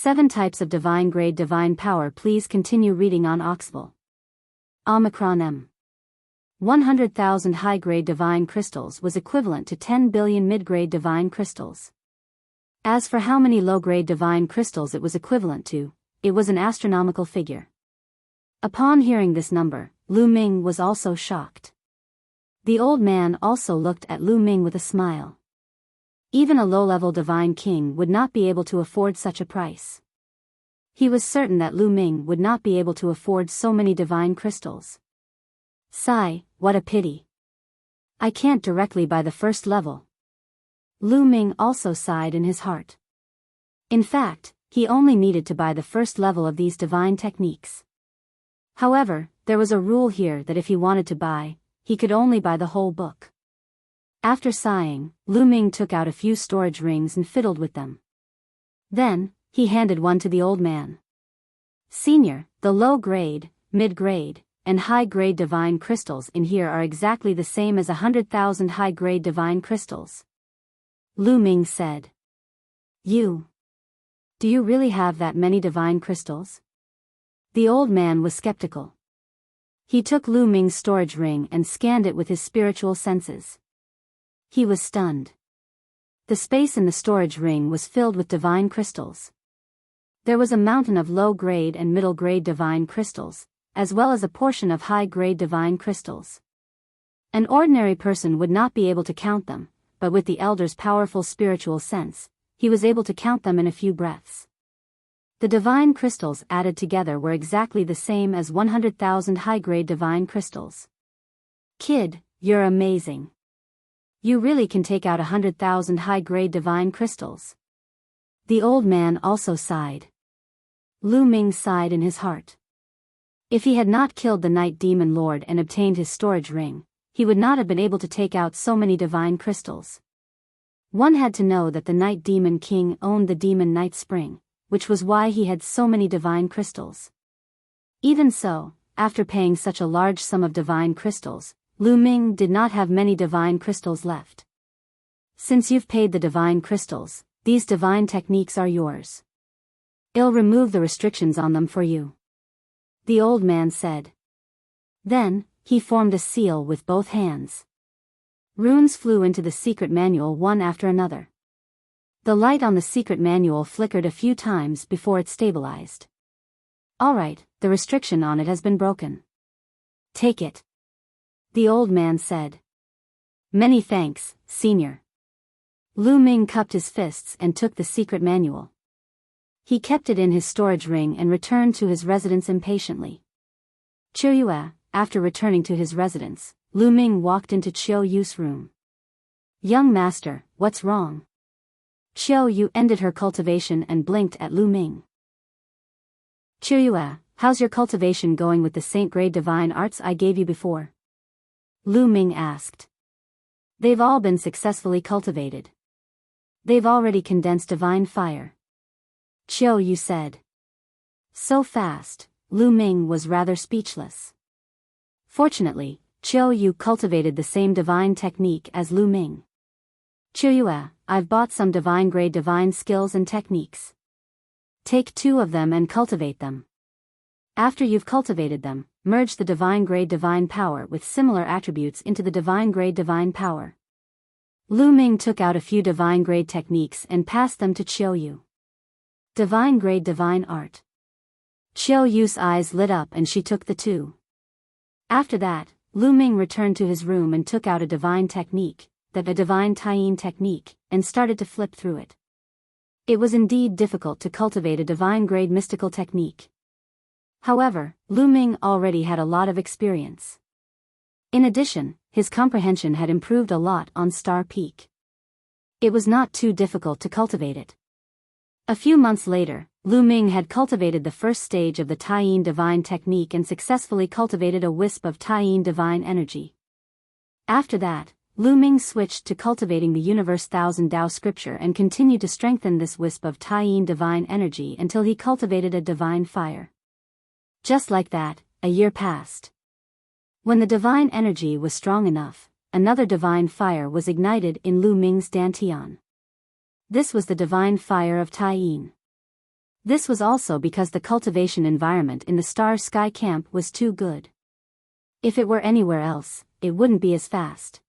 7 types of divine grade divine power. Please continue reading on Oxbow. Omicron M. 100,000 high-grade divine crystals was equivalent to 10 billion mid-grade divine crystals. As for how many low-grade divine crystals it was equivalent to, it was an astronomical figure. Upon hearing this number, Lu Ming was also shocked. The old man also looked at Lu Ming with a smile. Even a low-level divine king would not be able to afford such a price. He was certain that Lu Ming would not be able to afford so many divine crystals. Sigh, what a pity. I can't directly buy the first level. Lu Ming also sighed in his heart. In fact, he only needed to buy the first level of these divine techniques. However, there was a rule here that if he wanted to buy, he could only buy the whole book. After sighing, Lu Ming took out a few storage rings and fiddled with them. Then, he handed one to the old man. Senior, the low-grade, mid-grade, and high-grade divine crystals in here are exactly the same as 100,000 high-grade divine crystals. Lu Ming said. Do you really have that many divine crystals? The old man was skeptical. He took Lu Ming's storage ring and scanned it with his spiritual senses. He was stunned. The space in the storage ring was filled with divine crystals. There was a mountain of low-grade and middle-grade divine crystals, as well as a portion of high-grade divine crystals. An ordinary person would not be able to count them, but with the elder's powerful spiritual sense, he was able to count them in a few breaths. The divine crystals added together were exactly the same as 100,000 high-grade divine crystals. Kid, you're amazing. You really can take out 100,000 high-grade divine crystals. The old man also sighed. Lu Ming sighed in his heart. If he had not killed the Night Demon Lord and obtained his storage ring, he would not have been able to take out so many divine crystals. One had to know that the Night Demon King owned the Demon Night Spring, which was why he had so many divine crystals. Even so, after paying such a large sum of divine crystals, Lu Ming did not have many divine crystals left. Since you've paid the divine crystals, these divine techniques are yours. I'll remove the restrictions on them for you. The old man said. Then, he formed a seal with both hands. Runes flew into the secret manual one after another. The light on the secret manual flickered a few times before it stabilized. All right, the restriction on it has been broken. Take it. The old man said. Many thanks, Senior. Lu Ming cupped his fists and took the secret manual. He kept it in his storage ring and returned to his residence impatiently. Qiu, after returning to his residence, Lu Ming walked into Qiu Yu's room. Young master, what's wrong? Qiu Yu ended her cultivation and blinked at Lu Ming. Qiu, how's your cultivation going with the saint-grade divine arts I gave you before? Lu Ming asked. They've all been successfully cultivated. They've already condensed divine fire. Qiu Yu said. So fast, Lu Ming was rather speechless. Fortunately, Qiu Yu cultivated the same divine technique as Lu Ming. Qiu, I've bought some divine-grade divine skills and techniques. Take 2 of them and cultivate them. After you've cultivated them, merge the divine-grade divine power with similar attributes into the divine-grade divine power. Lu Ming took out a few divine-grade techniques and passed them to Qiu Yu. Divine-grade divine art. Qiu Yu's eyes lit up and she took the 2. After that, Lu Ming returned to his room and took out a divine technique, a divine Taiyin technique, and started to flip through it. It was indeed difficult to cultivate a divine-grade mystical technique. However, Lu Ming already had a lot of experience. In addition, his comprehension had improved a lot on Star Peak. It was not too difficult to cultivate it. A few months later, Lu Ming had cultivated the first stage of the Taiyin divine technique and successfully cultivated a wisp of Taiyin divine energy. After that, Lu Ming switched to cultivating the Universe Thousand Tao scripture and continued to strengthen this wisp of Taiyin divine energy until he cultivated a divine fire. Just like that, a year passed. When the divine energy was strong enough, another divine fire was ignited in Lu Ming's dantian. This was the divine fire of Taiyin. This was also because the cultivation environment in the Star Sky Camp was too good. If it were anywhere else, it wouldn't be as fast.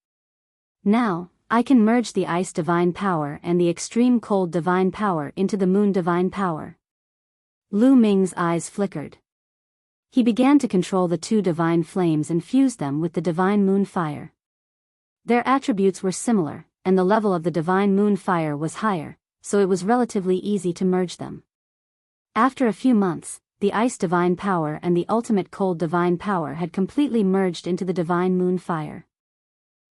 Now, I can merge the Ice Divine Power and the Extreme Cold Divine Power into the Moon Divine Power. Lu Ming's eyes flickered. He began to control the two divine flames and fuse them with the Divine Moon Fire. Their attributes were similar, and the level of the Divine Moon Fire was higher, so it was relatively easy to merge them. After a few months, the Ice Divine Power and the Ultimate Cold Divine Power had completely merged into the Divine Moon Fire.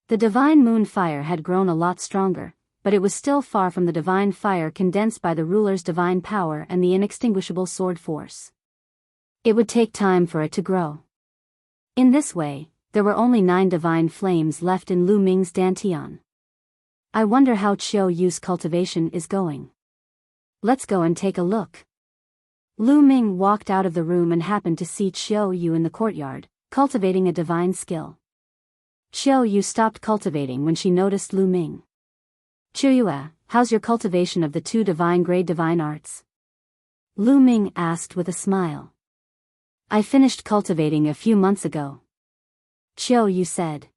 The Divine Moon Fire had grown a lot stronger, but it was still far from the Divine Fire condensed by the ruler's Divine Power and the inextinguishable Sword Force. It would take time for it to grow. In this way, there were only 9 divine flames left in Lu Ming's Dantian. I wonder how Qiu Yu's cultivation is going. Let's go and take a look. Lu Ming walked out of the room and happened to see Qiu Yu in the courtyard, cultivating a divine skill. Qiu Yu stopped cultivating when she noticed Lu Ming. Qiu Yu, how's your cultivation of the 2 divine grade divine arts? Lu Ming asked with a smile. I finished cultivating a few months ago. Qiu Yu said.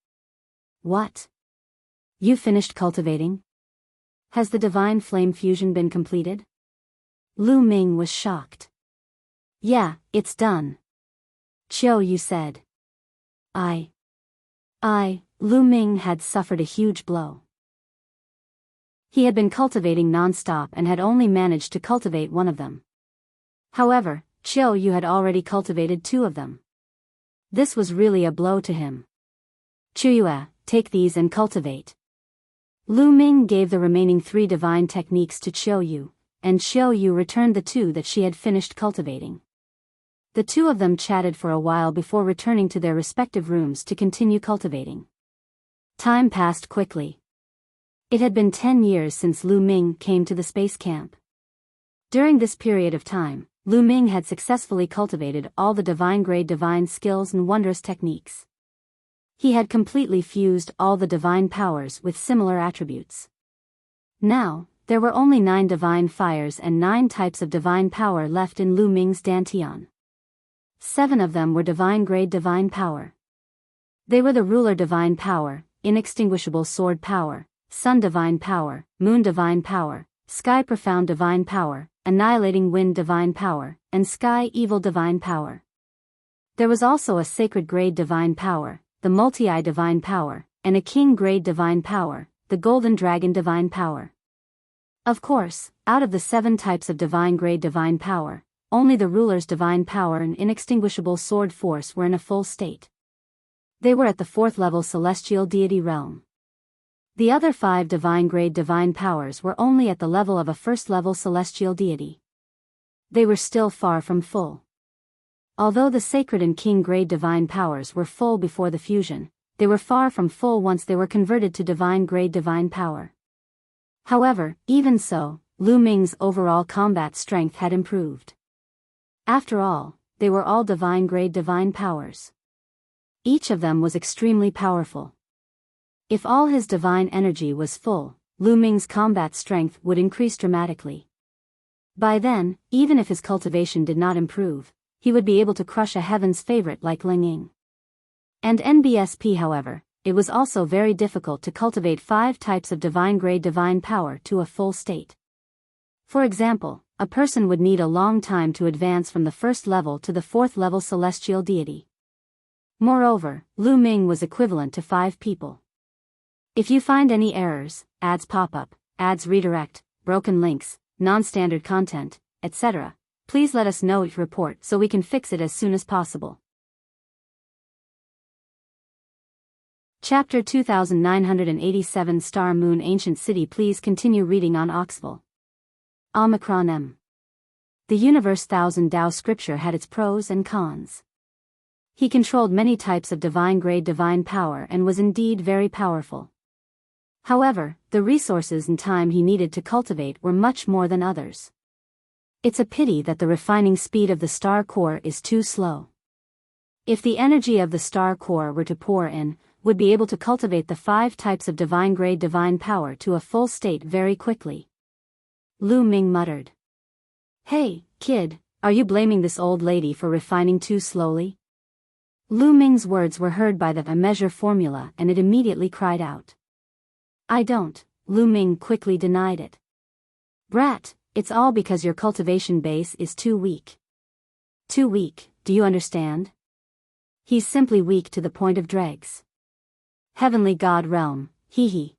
What? You finished cultivating? Has the divine flame fusion been completed? Lu Ming was shocked. Yeah, it's done. Qiu Yu said. Lu Ming had suffered a huge blow. He had been cultivating non-stop and had only managed to cultivate one of them. However, Qiu Yu had already cultivated 2 of them. This was really a blow to him. Qiu Yu, take these and cultivate. Lu Ming gave the remaining 3 divine techniques to Qiu Yu, and Qiu Yu returned the 2 that she had finished cultivating. The 2 of them chatted for a while before returning to their respective rooms to continue cultivating. Time passed quickly. It had been 10 years since Lu Ming came to the space camp. During this period of time, Lu Ming had successfully cultivated all the divine grade divine skills and wondrous techniques. He had completely fused all the divine powers with similar attributes. Now, there were only 9 divine fires and 9 types of divine power left in Lu Ming's Dantian. 7 of them were divine grade divine power. They were the ruler divine power, inextinguishable sword power, sun divine power, moon divine power, sky profound divine power, annihilating wind divine power, and sky evil divine power. There was also a sacred grade divine power, the multi-eye divine power, and a king grade divine power, the golden dragon divine power. Of course, out of the 7 types of divine grade divine power, only the ruler's divine power and inextinguishable sword force were in a full state. They were at the 4th level celestial deity realm. The other 5 divine grade divine powers were only at the level of a 1st level celestial deity. They were still far from full. Although the sacred and king grade divine powers were full before the fusion, they were far from full once they were converted to divine grade divine power. However, even so, Lu Ming's overall combat strength had improved. After all, they were all divine grade divine powers. Each of them was extremely powerful. If all his divine energy was full, Lu Ming's combat strength would increase dramatically. By then, even if his cultivation did not improve, he would be able to crush a heaven's favorite like Ling Ying. And NBSP, however, it was also very difficult to cultivate 5 types of divine grade divine power to a full state. For example, a person would need a long time to advance from the 1st level to the 4th level celestial deity. Moreover, Lu Ming was equivalent to 5 people. If you find any errors, ads pop up, ads redirect, broken links, non-standard content, etc., please let us know each report so we can fix it as soon as possible. Chapter 2987 Star Moon Ancient City. Please continue reading on Oxville. Omicron M. The Universe Thousand Tao scripture had its pros and cons. He controlled many types of divine grade divine power and was indeed very powerful. However, the resources and time he needed to cultivate were much more than others. It's a pity that the refining speed of the star core is too slow. If the energy of the star core were to pour in, would be able to cultivate the 5 types of divine grade divine power to a full state very quickly. Lu Ming muttered. Hey, Kid, are you blaming this old lady for refining too slowly? Lu Ming's words were heard by the measure formula and it immediately cried out. I don't, Lu Ming quickly denied it. Brat, it's all because your cultivation base is too weak. Too weak, do you understand? He's simply weak to the point of dregs. Heavenly God realm, hee.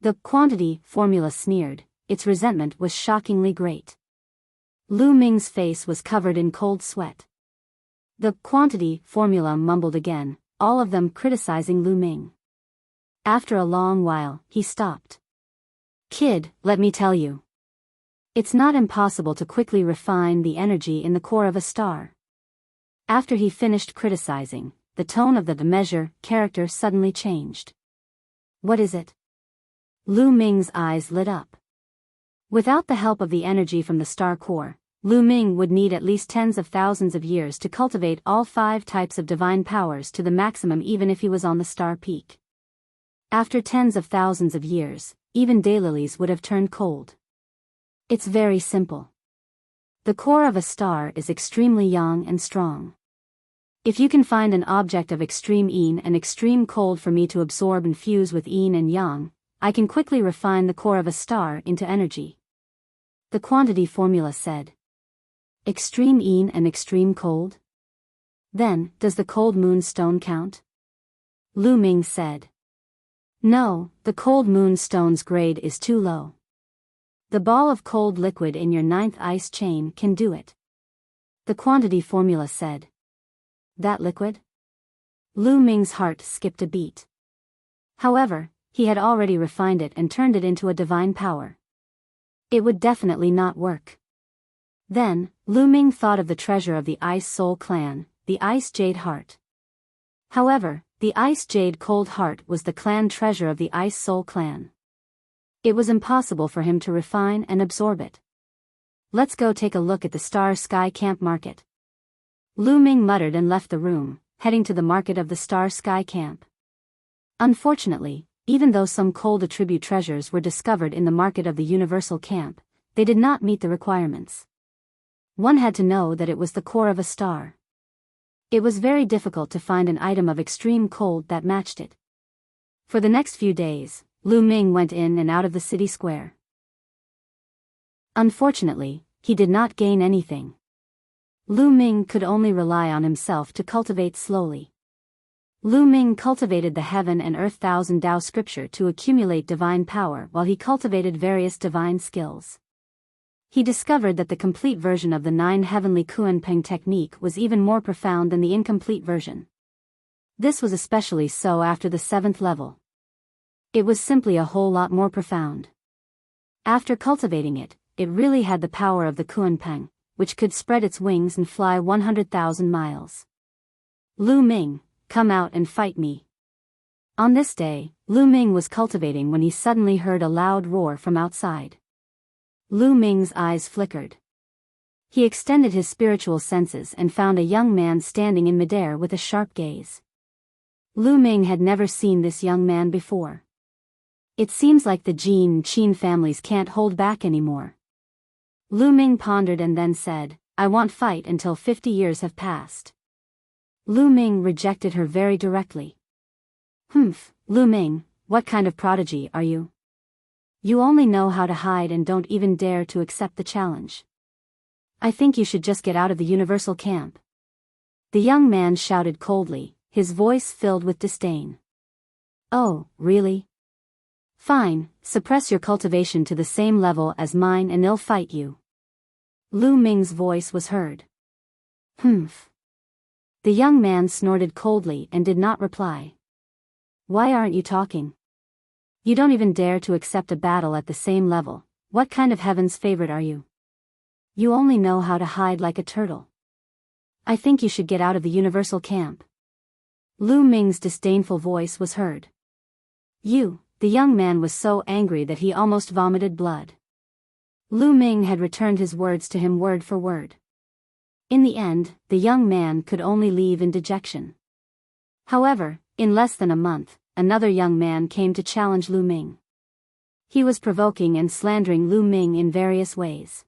The quantity formula sneered, its resentment was shockingly great. Lu Ming's face was covered in cold sweat. The quantity formula mumbled again, all of them criticizing Lu Ming. After a long while, he stopped. Kid, let me tell you. It's not impossible to quickly refine the energy in the core of a star. After he finished criticizing, the tone of the measure character suddenly changed. What is it? Lu Ming's eyes lit up. Without the help of the energy from the star core, Lu Ming would need at least tens of thousands of years to cultivate all 5 types of divine powers to the maximum even if he was on the star peak. After tens of thousands of years, even daylilies would have turned cold. It's very simple. The core of a star is extremely young and strong. If you can find an object of extreme yin and extreme cold for me to absorb and fuse with yin and yang, I can quickly refine the core of a star into energy. The quantity formula said. Extreme yin and extreme cold? Then, does the cold moon stone count? Lu Ming said. No, the cold moon stone's grade is too low. The ball of cold liquid in your 9th ice chain can do it. The quantity formula said. That liquid? Lu Ming's heart skipped a beat. However, he had already refined it and turned it into a divine power. It would definitely not work. Then, Lu Ming thought of the treasure of the Ice Soul clan, the Ice Jade Heart. However, the Ice Jade Cold Heart was the clan treasure of the Ice Soul clan. It was impossible for him to refine and absorb it. Let's go take a look at the Star Sky Camp Market. Lu Ming muttered and left the room, heading to the market of the Star Sky Camp. Unfortunately, even though some cold attribute treasures were discovered in the market of the Universal Camp, they did not meet the requirements. One had to know that it was the core of a star. It was very difficult to find an item of extreme cold that matched it. For the next few days, Lu Ming went in and out of the city square. Unfortunately, he did not gain anything. Lu Ming could only rely on himself to cultivate slowly. Lu Ming cultivated the Heaven and Earth Thousand Tao scripture to accumulate divine power while he cultivated various divine skills. He discovered that the complete version of the 9 heavenly Kuan-Peng technique was even more profound than the incomplete version. This was especially so after the 7th level. It was simply a whole lot more profound. After cultivating it, it really had the power of the Kuan-Peng, which could spread its wings and fly 100,000 miles. Lu Ming, come out and fight me. On this day, Lu Ming was cultivating when he suddenly heard a loud roar from outside. Lu Ming's eyes flickered. He extended his spiritual senses and found a young man standing in midair with a sharp gaze. Lu Ming had never seen this young man before. It seems like the Jin and Qin families can't hold back anymore. Lu Ming pondered and then said, I won't fight until 50 years have passed. Lu Ming rejected her very directly. Lu Ming, what kind of prodigy are you? You only know how to hide and don't even dare to accept the challenge. I think you should just get out of the Universal Camp. The young man shouted coldly, his voice filled with disdain. Oh, really? Fine, suppress your cultivation to the same level as mine and I'll fight you. Lu Ming's voice was heard. The young man snorted coldly and did not reply. Why aren't you talking? You don't even dare to accept a battle at the same level. What kind of heaven's favorite are you? You only know how to hide like a turtle. I think you should get out of the Universal Camp. Lu Ming's disdainful voice was heard. The young man was so angry that he almost vomited blood. Lu Ming had returned his words to him word for word. In the end, the young man could only leave in dejection. However, in less than a month, another young man came to challenge Lu Ming. He was provoking and slandering Lu Ming in various ways.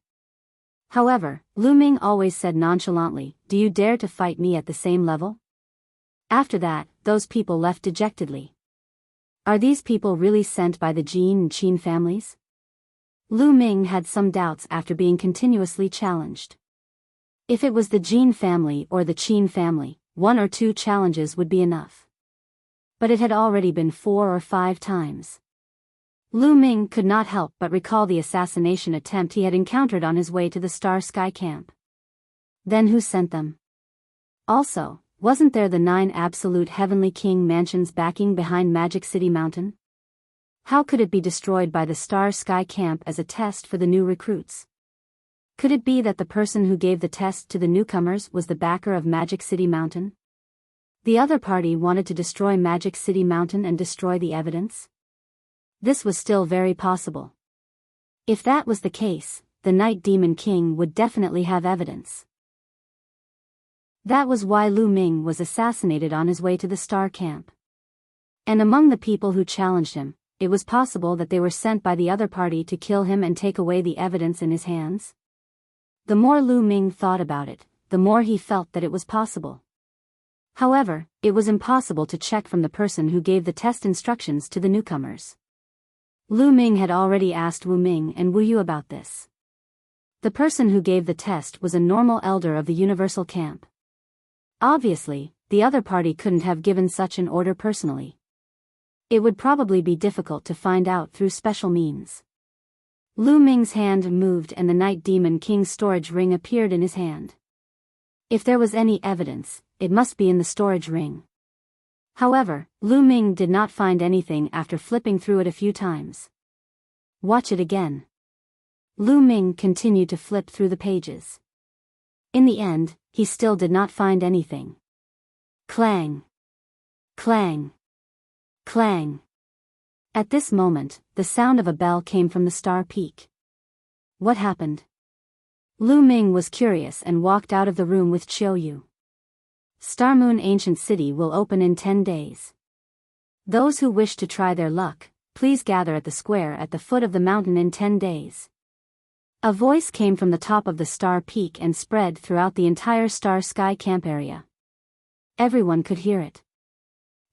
However, Lu Ming always said nonchalantly, "Do you dare to fight me at the same level?" After that, those people left dejectedly. Are these people really sent by the Jin and Qin families? Lu Ming had some doubts after being continuously challenged. If it was the Jin family or the Qin family, 1 or 2 challenges would be enough. But it had already been 4 or 5 times. Lu Ming could not help but recall the assassination attempt he had encountered on his way to the Star Sky Camp. Then who sent them? Also, wasn't there the 9 absolute heavenly king mansions backing behind Magic City Mountain? How could it be destroyed by the Star Sky Camp as a test for the new recruits? Could it be that the person who gave the test to the newcomers was the backer of Magic City Mountain? The other party wanted to destroy Magic City Mountain and destroy the evidence? This was still very possible. If that was the case, the Night Demon King would definitely have evidence. That was why Lu Ming was assassinated on his way to the Star Camp. And among the people who challenged him, it was possible that they were sent by the other party to kill him and take away the evidence in his hands. The more Lu Ming thought about it, the more he felt that it was possible. However, it was impossible to check from the person who gave the test instructions to the newcomers. Lu Ming had already asked Wu Ming and Wu Yu about this. The person who gave the test was a normal elder of the Universal Camp. Obviously, the other party couldn't have given such an order personally. It would probably be difficult to find out through special means. Lu Ming's hand moved and the Night Demon King's storage ring appeared in his hand. If there was any evidence, it must be in the storage ring. However, Lu Ming did not find anything after flipping through it a few times. Watch it again. Lu Ming continued to flip through the pages. In the end, he still did not find anything. Clang! Clang! Clang! At this moment, the sound of a bell came from the Star Peak. What happened? Lu Ming was curious and walked out of the room with Qiu Yu. Star Moon Ancient City will open in 10 days. Those who wish to try their luck, please gather at the square at the foot of the mountain in 10 days. A voice came from the top of the Star Peak and spread throughout the entire Star Sky Camp area. Everyone could hear it.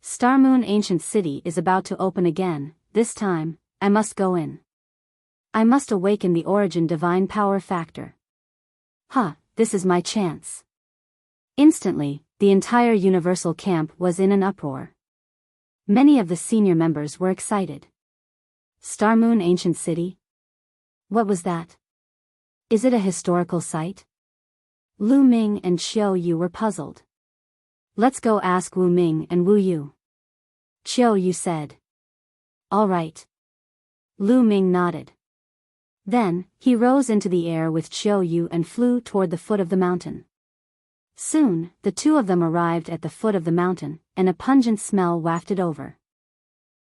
Star Moon Ancient City is about to open again. This time, I must go in. I must awaken the origin divine power factor. This is my chance. Instantly, the entire Universal Camp was in an uproar. Many of the senior members were excited. Star Moon Ancient City? What was that? Is it a historical site? Lu Ming and Qiu Yu were puzzled. Let's go ask Wu Ming and Wu Yu. Qiu Yu said. All right. Lu Ming nodded. Then, he rose into the air with Qiu Yu and flew toward the foot of the mountain. Soon, the two of them arrived at the foot of the mountain, and a pungent smell wafted over.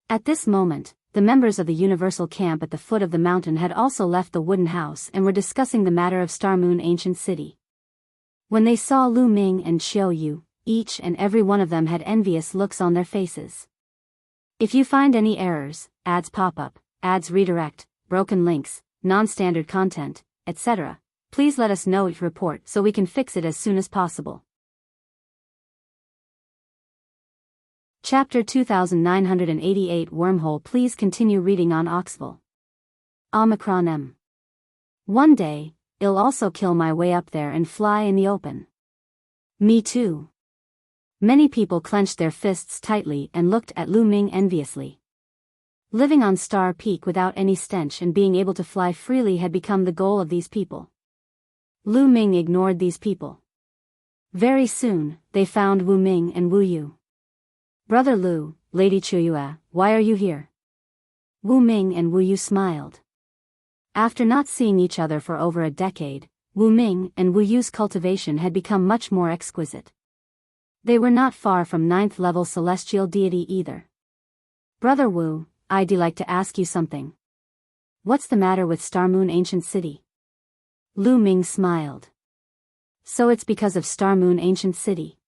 At this moment, the members of the Universal Camp at the foot of the mountain had also left the wooden house and were discussing the matter of Star Moon Ancient City. When they saw Lu Ming and Qiu Yu, each and every one of them had envious looks on their faces. If you find any errors, ads pop up, ads redirect, broken links, non-standard content, etc., please let us know each report so we can fix it as soon as possible. Chapter 2988 Wormhole. Please continue reading on Oxville. Omicron M. One day, I'll also kill my way up there and fly in the open. Me too. Many people clenched their fists tightly and looked at Lu Ming enviously. Living on Star Peak without any stench and being able to fly freely had become the goal of these people. Lu Ming ignored these people. Very soon, they found Wu Ming and Wu Yu. Brother Lu, Lady Chuyue, why are you here? Wu Ming and Wu Yu smiled. After not seeing each other for over a decade, Wu Ming and Wu Yu's cultivation had become much more exquisite. They were not far from 9th level celestial deity either. Brother Wu, I'd like to ask you something. What's the matter with Star Moon Ancient City? Lu Ming smiled. So it's because of Star Moon Ancient City.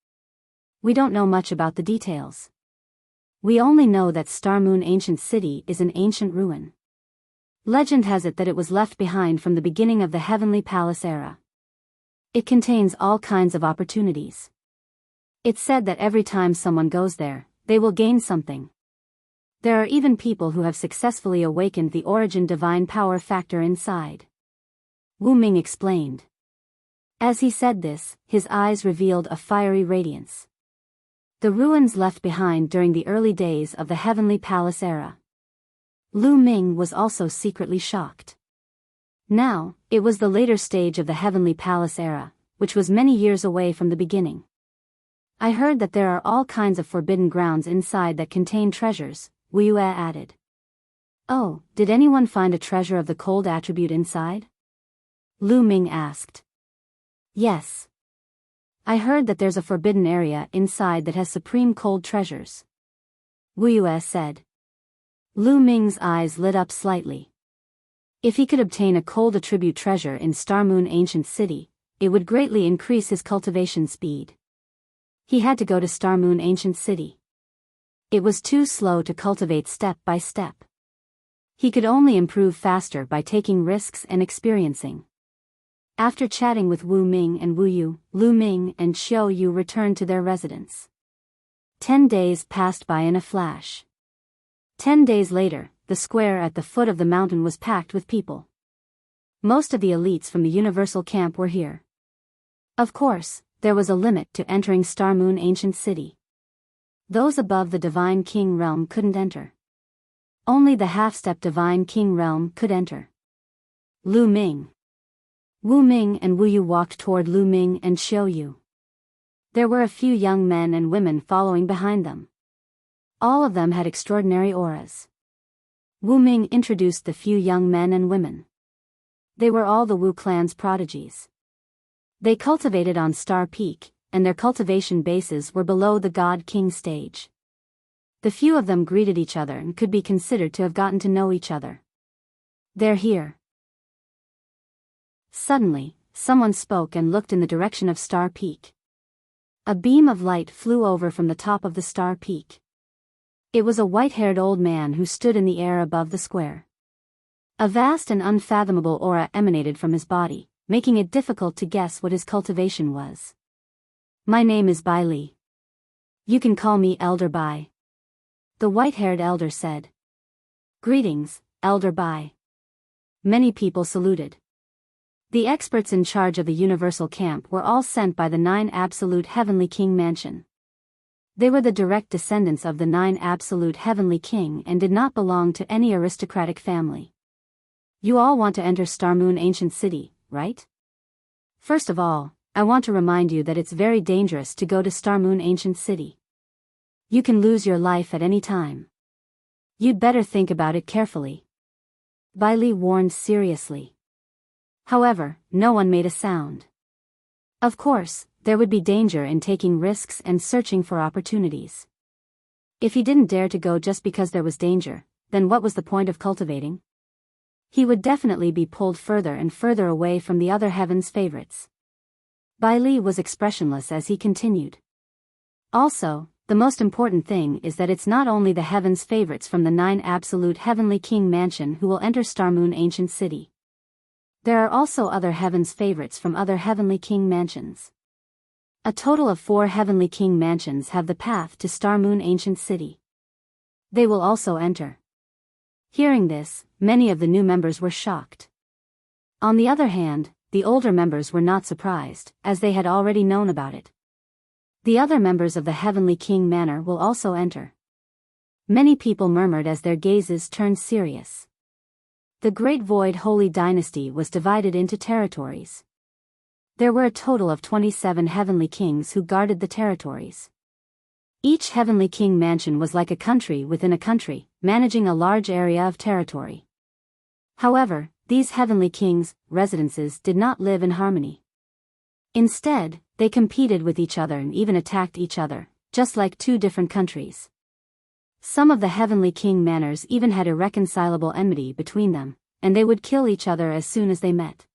We don't know much about the details. We only know that Star Moon Ancient City is an ancient ruin. Legend has it that it was left behind from the beginning of the Heavenly Palace era. It contains all kinds of opportunities. It's said that every time someone goes there, they will gain something. There are even people who have successfully awakened the origin divine power factor inside. Wu Ming explained. As he said this, his eyes revealed a fiery radiance. The ruins left behind during the early days of the Heavenly Palace era. Lu Ming was also secretly shocked. Now, it was the later stage of the Heavenly Palace era, which was many years away from the beginning. I heard that there are all kinds of forbidden grounds inside that contain treasures, Wu Yue added. Oh, did anyone find a treasure of the cold attribute inside? Lu Ming asked. Yes. I heard that there's a forbidden area inside that has supreme cold treasures. Wu Yue said. Lu Ming's eyes lit up slightly. If he could obtain a cold attribute treasure in Star Moon Ancient City, it would greatly increase his cultivation speed. He had to go to Star Moon Ancient City. It was too slow to cultivate step by step. He could only improve faster by taking risks and experiencing. After chatting with Wu Ming and Wu Yu, Lu Ming and Xiao Yu returned to their residence. 10 days passed by in a flash. 10 days later, the square at the foot of the mountain was packed with people. Most of the elites from the Universal Camp were here. Of course, there was a limit to entering Star Moon Ancient City. Those above the Divine King Realm couldn't enter. Only the half-step Divine King Realm could enter. Lu Ming. Wu Ming and Wu Yu walked toward Lu Ming and Xiao Yu. There were a few young men and women following behind them. All of them had extraordinary auras. Wu Ming introduced the few young men and women. They were all the Wu clan's prodigies. They cultivated on Star Peak, and their cultivation bases were below the God King stage. The few of them greeted each other and could be considered to have gotten to know each other. They're here. Suddenly, someone spoke and looked in the direction of Star Peak. A beam of light flew over from the top of the Star Peak. It was a white-haired old man who stood in the air above the square. A vast and unfathomable aura emanated from his body, making it difficult to guess what his cultivation was. My name is Bai Li. You can call me Elder Bai. The white-haired elder said. Greetings, Elder Bai. Many people saluted. The experts in charge of the Universal Camp were all sent by the 9 Absolute Heavenly King Mansion. They were the direct descendants of the 9 Absolute Heavenly King and did not belong to any aristocratic family. You all want to enter Star Moon Ancient City, right? First of all, I want to remind you that it's very dangerous to go to Star Moon Ancient City. You can lose your life at any time. You'd better think about it carefully. Bai Li warned seriously. However, no one made a sound. Of course, there would be danger in taking risks and searching for opportunities. If he didn't dare to go just because there was danger, then what was the point of cultivating? He would definitely be pulled further and further away from the other heaven's favorites. Bai Li was expressionless as he continued. Also, the most important thing is that it's not only the heaven's favorites from the 9 Absolute Heavenly King Mansion who will enter Star Moon Ancient City. There are also other heaven's favorites from other Heavenly King Mansions. A total of 4 Heavenly King Mansions have the path to Star Moon Ancient City. They will also enter. Hearing this, many of the new members were shocked. On the other hand, the older members were not surprised, as they had already known about it. The other members of the Heavenly King Manor will also enter. Many people murmured as their gazes turned serious. The Great Void Holy Dynasty was divided into territories. There were a total of 27 Heavenly Kings who guarded the territories. Each Heavenly King Mansion was like a country within a country, managing a large area of territory. However, these Heavenly Kings' residences did not live in harmony. Instead, they competed with each other and even attacked each other, just like 2 different countries. Some of the Heavenly King manors even had irreconcilable enmity between them, and they would kill each other as soon as they met.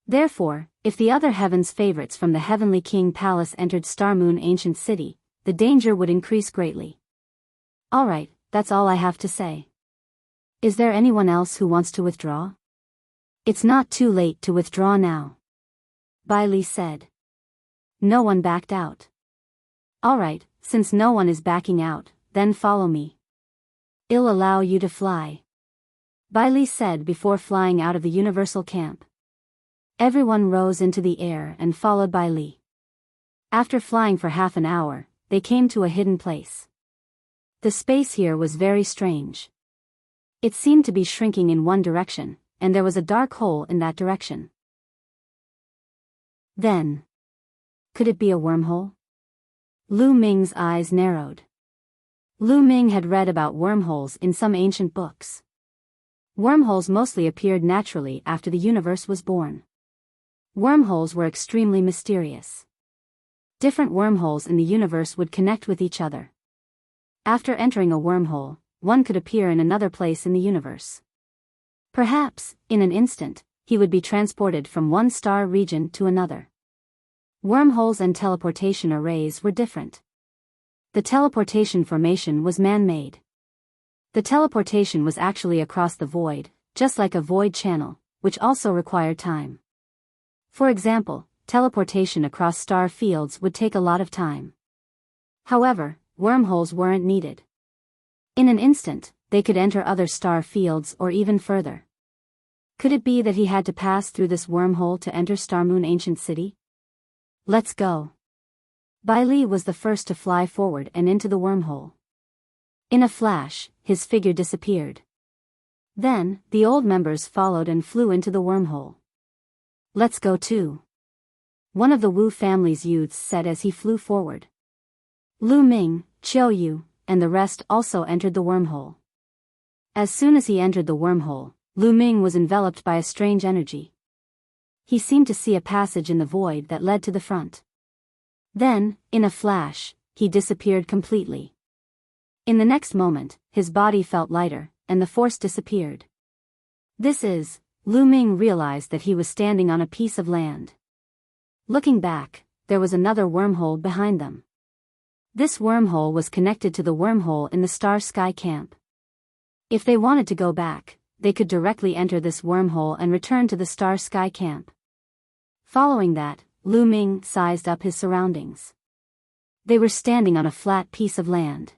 Therefore, if the other heaven's favorites from the Heavenly King Palace entered Star Moon Ancient City, the danger would increase greatly. Alright, that's all I have to say. Is there anyone else who wants to withdraw? It's not too late to withdraw now. Bai Li said. No one backed out. Alright, since no one is backing out, then follow me. I'll allow you to fly. Bai Li said before flying out of the universal camp. Everyone rose into the air and followed Bai Li. After flying for half an hour, they came to a hidden place. The space here was very strange. It seemed to be shrinking in one direction, and there was a dark hole in that direction. Then, could it be a wormhole? Lu Ming's eyes narrowed. Lu Ming had read about wormholes in some ancient books. Wormholes mostly appeared naturally after the universe was born. Wormholes were extremely mysterious. Different wormholes in the universe would connect with each other. After entering a wormhole, one could appear in another place in the universe. Perhaps, in an instant, he would be transported from one star region to another. Wormholes and teleportation arrays were different. The teleportation formation was man-made. The teleportation was actually across the void, just like a void channel, which also required time. For example, teleportation across star fields would take a lot of time. However, wormholes weren't needed. In an instant, they could enter other star fields or even further. Could it be that he had to pass through this wormhole to enter Star Moon Ancient City? Let's go. Bai Li was the first to fly forward and into the wormhole. In a flash, his figure disappeared. Then, the old members followed and flew into the wormhole. Let's go too. One of the Wu family's youths said as he flew forward. Lu Ming, Qiu Yu, and the rest also entered the wormhole. As soon as he entered the wormhole, Lu Ming was enveloped by a strange energy. He seemed to see a passage in the void that led to the front. Then, in a flash, he disappeared completely. In the next moment, his body felt lighter, and the force disappeared. Lu Ming realized that he was standing on a piece of land. Looking back, there was another wormhole behind them. This wormhole was connected to the wormhole in the Star Sky camp. If they wanted to go back, they could directly enter this wormhole and return to the Star Sky camp. Following that, Lu Ming sized up his surroundings. They were standing on a flat piece of land.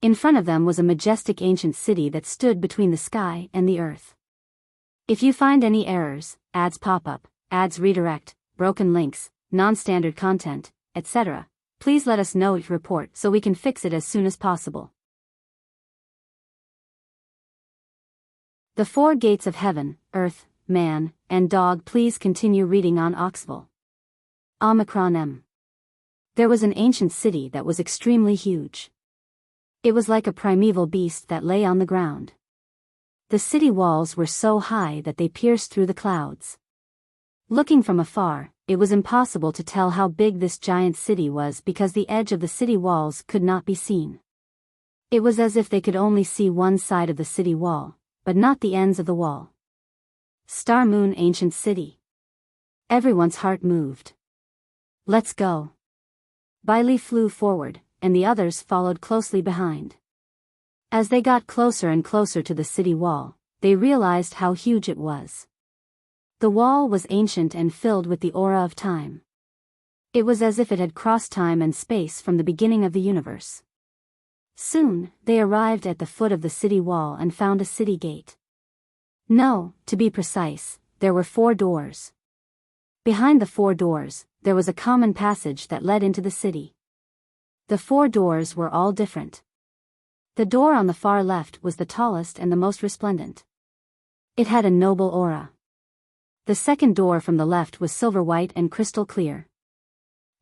In front of them was a majestic ancient city that stood between the sky and the earth. If you find any errors, ads pop up, ads redirect, broken links, non-standard content, etc., please let us know your report so we can fix it as soon as possible. The Four Gates of Heaven, Earth, Man, and Dog. Please continue reading on Oxville. Omicron M. There was an ancient city that was extremely huge. It was like a primeval beast that lay on the ground. The city walls were so high that they pierced through the clouds. Looking from afar, it was impossible to tell how big this giant city was because the edge of the city walls could not be seen. It was as if they could only see one side of the city wall, but not the ends of the wall. Star Moon Ancient City. Everyone's heart moved. Let's go. Bai Li flew forward, and the others followed closely behind. As they got closer and closer to the city wall, they realized how huge it was. The wall was ancient and filled with the aura of time. It was as if it had crossed time and space from the beginning of the universe. Soon, they arrived at the foot of the city wall and found a city gate. No, to be precise, there were 4 doors. Behind the 4 doors, there was a common passage that led into the city. The 4 doors were all different. The door on the far left was the tallest and the most resplendent. It had a noble aura. The second door from the left was silver white and crystal clear.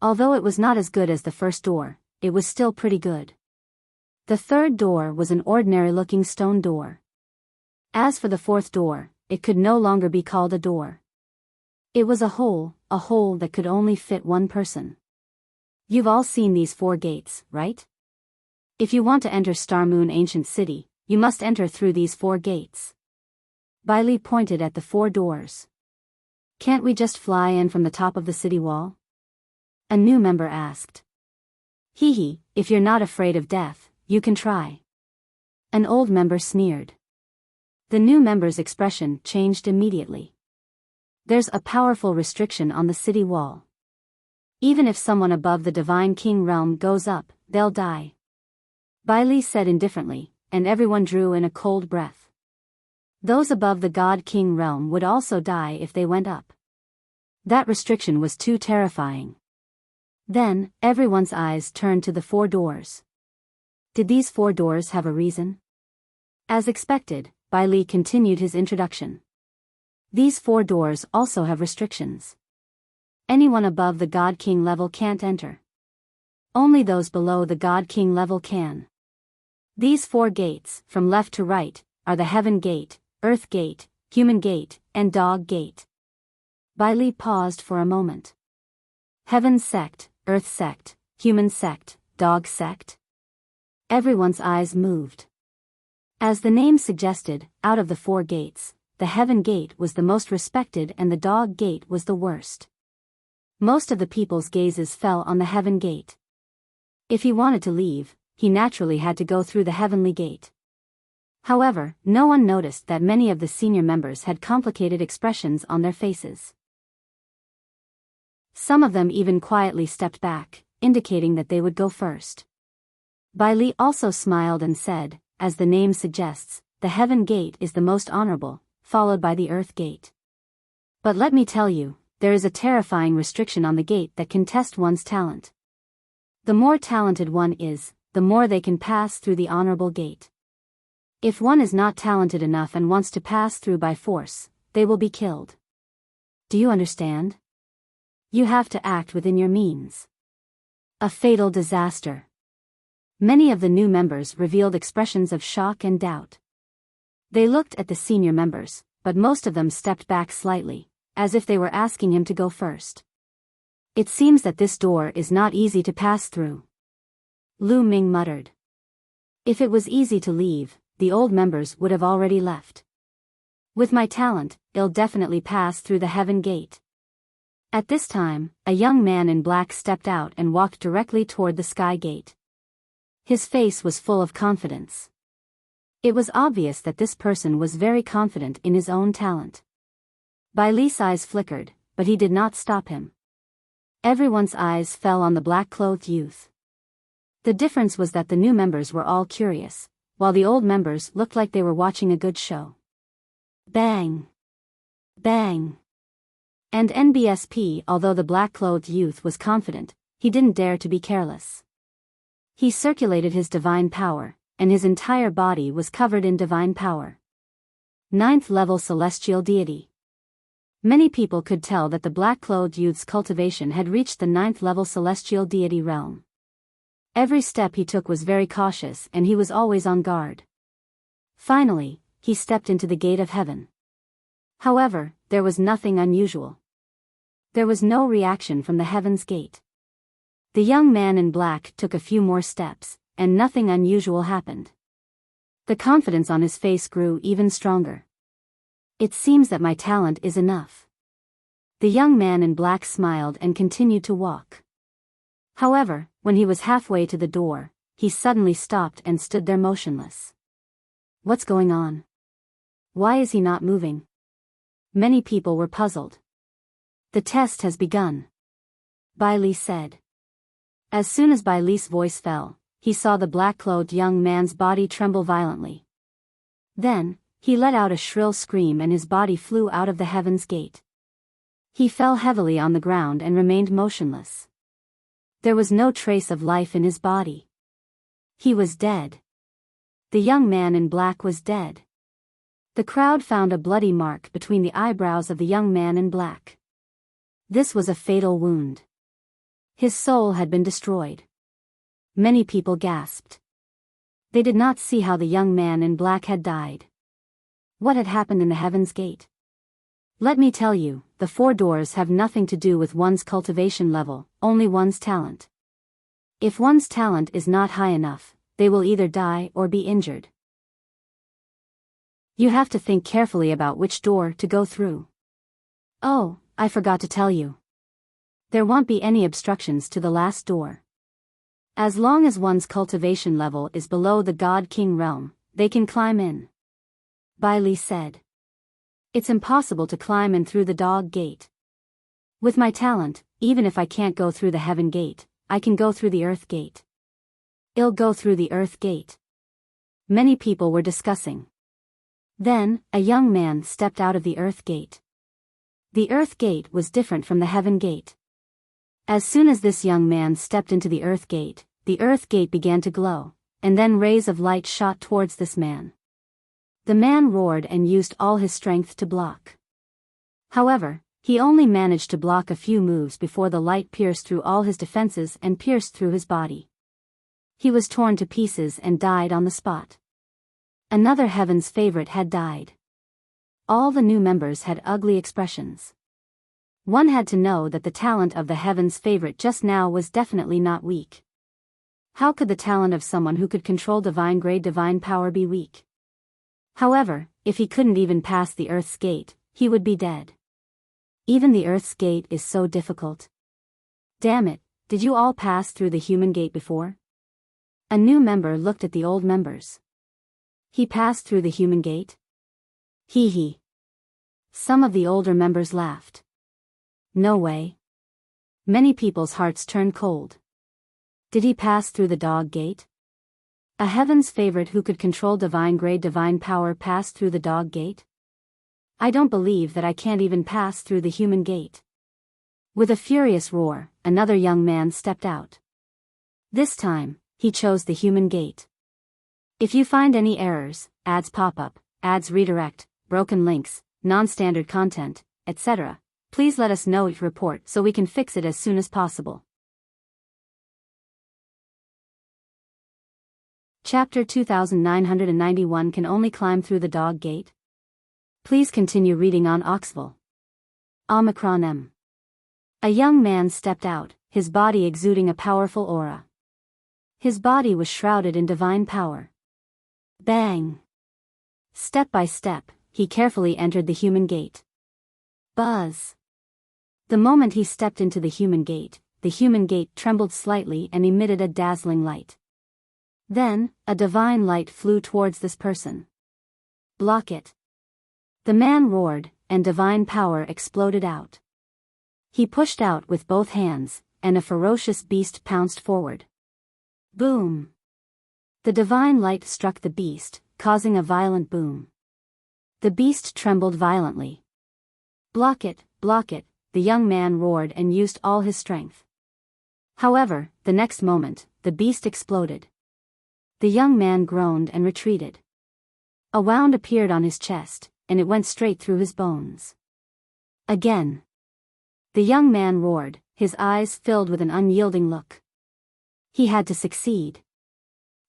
Although it was not as good as the first door, it was still pretty good. The third door was an ordinary-looking stone door. As for the 4th door, it could no longer be called a door. It was a hole that could only fit one person. You've all seen these 4 gates, right? If you want to enter Star Moon Ancient City, you must enter through these 4 gates. Bai Li pointed at the 4 doors. Can't we just fly in from the top of the city wall? A new member asked. Hee, if you're not afraid of death, you can try. An old member sneered. The new member's expression changed immediately. There's a powerful restriction on the city wall. Even if someone above the Divine King realm goes up, they'll die. Biyao said indifferently, and everyone drew in a cold breath. Those above the God King realm would also die if they went up. That restriction was too terrifying. Then, everyone's eyes turned to the 4 doors. Did these 4 doors have a reason? As expected, Biyao continued his introduction. These 4 doors also have restrictions. Anyone above the God King level can't enter. Only those below the God King level can. These 4 gates, from left to right, are the Heaven Gate, Earth Gate, Human Gate, and Dog Gate. Biyao paused for a moment. Heaven Sect, Earth Sect, Human Sect, Dog Sect? Everyone's eyes moved. As the name suggested, out of the 4 gates, the Heaven Gate was the most respected and the Dog Gate was the worst. Most of the people's gazes fell on the Heaven Gate. If he wanted to leave, he naturally had to go through the Heavenly Gate. However, no one noticed that many of the senior members had complicated expressions on their faces. Some of them even quietly stepped back, indicating that they would go first. Biyao also smiled and said, as the name suggests, the Heaven Gate is the most honorable, followed by the Earth Gate. But let me tell you, there is a terrifying restriction on the gate that can test one's talent. The more talented one is, the more they can pass through the honorable gate. If one is not talented enough and wants to pass through by force, they will be killed. Do you understand? You have to act within your means. A fatal disaster. Many of the new members revealed expressions of shock and doubt. They looked at the senior members, but most of them stepped back slightly, as if they were asking him to go first. It seems that this door is not easy to pass through. Lu Ming muttered. If it was easy to leave, the old members would have already left. With my talent, I'll definitely pass through the Heaven Gate. At this time, a young man in black stepped out and walked directly toward the Sky Gate. His face was full of confidence. It was obvious that this person was very confident in his own talent. Biyao's eyes flickered, but he did not stop him. Everyone's eyes fell on the black-clothed youth. The difference was that the new members were all curious, while the old members looked like they were watching a good show. Bang! Bang! And NBSP, although the black-clothed youth was confident, he didn't dare to be careless. He circulated his divine power, and his entire body was covered in divine power. 9th level celestial deity. Many people could tell that the black-clothed youth's cultivation had reached the 9th level celestial deity realm. Every step he took was very cautious and he was always on guard. Finally, he stepped into the gate of heaven. However, there was nothing unusual. There was no reaction from the heaven's gate. The young man in black took a few more steps, and nothing unusual happened. The confidence on his face grew even stronger. It seems that my talent is enough. The young man in black smiled and continued to walk. However, when he was halfway to the door, he suddenly stopped and stood there motionless. What's going on? Why is he not moving? Many people were puzzled. The test has begun, Biyao said. As soon as Biyao's voice fell, he saw the black-clothed young man's body tremble violently. Then, he let out a shrill scream and his body flew out of the heaven's gate. He fell heavily on the ground and remained motionless. There was no trace of life in his body. He was dead. The young man in black was dead. The crowd found a bloody mark between the eyebrows of the young man in black. This was a fatal wound. His soul had been destroyed. Many people gasped. They did not see how the young man in black had died. What had happened in the Heaven's Gate? Let me tell you, the 4 doors have nothing to do with one's cultivation level, only one's talent. If one's talent is not high enough, they will either die or be injured. You have to think carefully about which door to go through. Oh, I forgot to tell you. There won't be any obstructions to the last door. As long as one's cultivation level is below the God King realm, they can climb in. Biyao said. It's impossible to climb in through the dog gate. With my talent, even if I can't go through the heaven gate, I can go through the earth gate. I'll go through the earth gate. Many people were discussing. Then, a young man stepped out of the earth gate. The earth gate was different from the heaven gate. As soon as this young man stepped into the earth gate began to glow, and then rays of light shot towards this man. The man roared and used all his strength to block. However, he only managed to block a few moves before the light pierced through all his defenses and pierced through his body. He was torn to pieces and died on the spot. Another heaven's favorite had died. All the new members had ugly expressions. One had to know that the talent of the heaven's favorite just now was definitely not weak. How could the talent of someone who could control divine grade divine power be weak? However, if he couldn't even pass the earth's gate, he would be dead. Even the earth's gate is so difficult. Damn it, did you all pass through the human gate before? A new member looked at the old members. He passed through the human gate? Hee hee. Some of the older members laughed. No way. Many people's hearts turned cold. Did he pass through the dog gate? A heaven's favorite who could control divine grade divine power passed through the dog gate? I don't believe that I can't even pass through the human gate. With a furious roar, another young man stepped out. This time, he chose the human gate. If you find any errors, ads pop up, ads redirect, broken links, non-standard content, etc., please let us know each report so we can fix it as soon as possible. Chapter 2991 Can only climb through the dog gate? Please continue reading on Oxville. Omicron M. A young man stepped out, his body exuding a powerful aura. His body was shrouded in divine power. Bang! Step by step, he carefully entered the human gate. Buzz! The moment he stepped into the human gate trembled slightly and emitted a dazzling light. Then, a divine light flew towards this person. Block it! The man roared, and divine power exploded out. He pushed out with both hands, and a ferocious beast pounced forward. Boom! The divine light struck the beast, causing a violent boom. The beast trembled violently. Block it, the young man roared and used all his strength. However, the next moment, the beast exploded. The young man groaned and retreated. A wound appeared on his chest, and it went straight through his bones. Again. The young man roared, his eyes filled with an unyielding look. He had to succeed.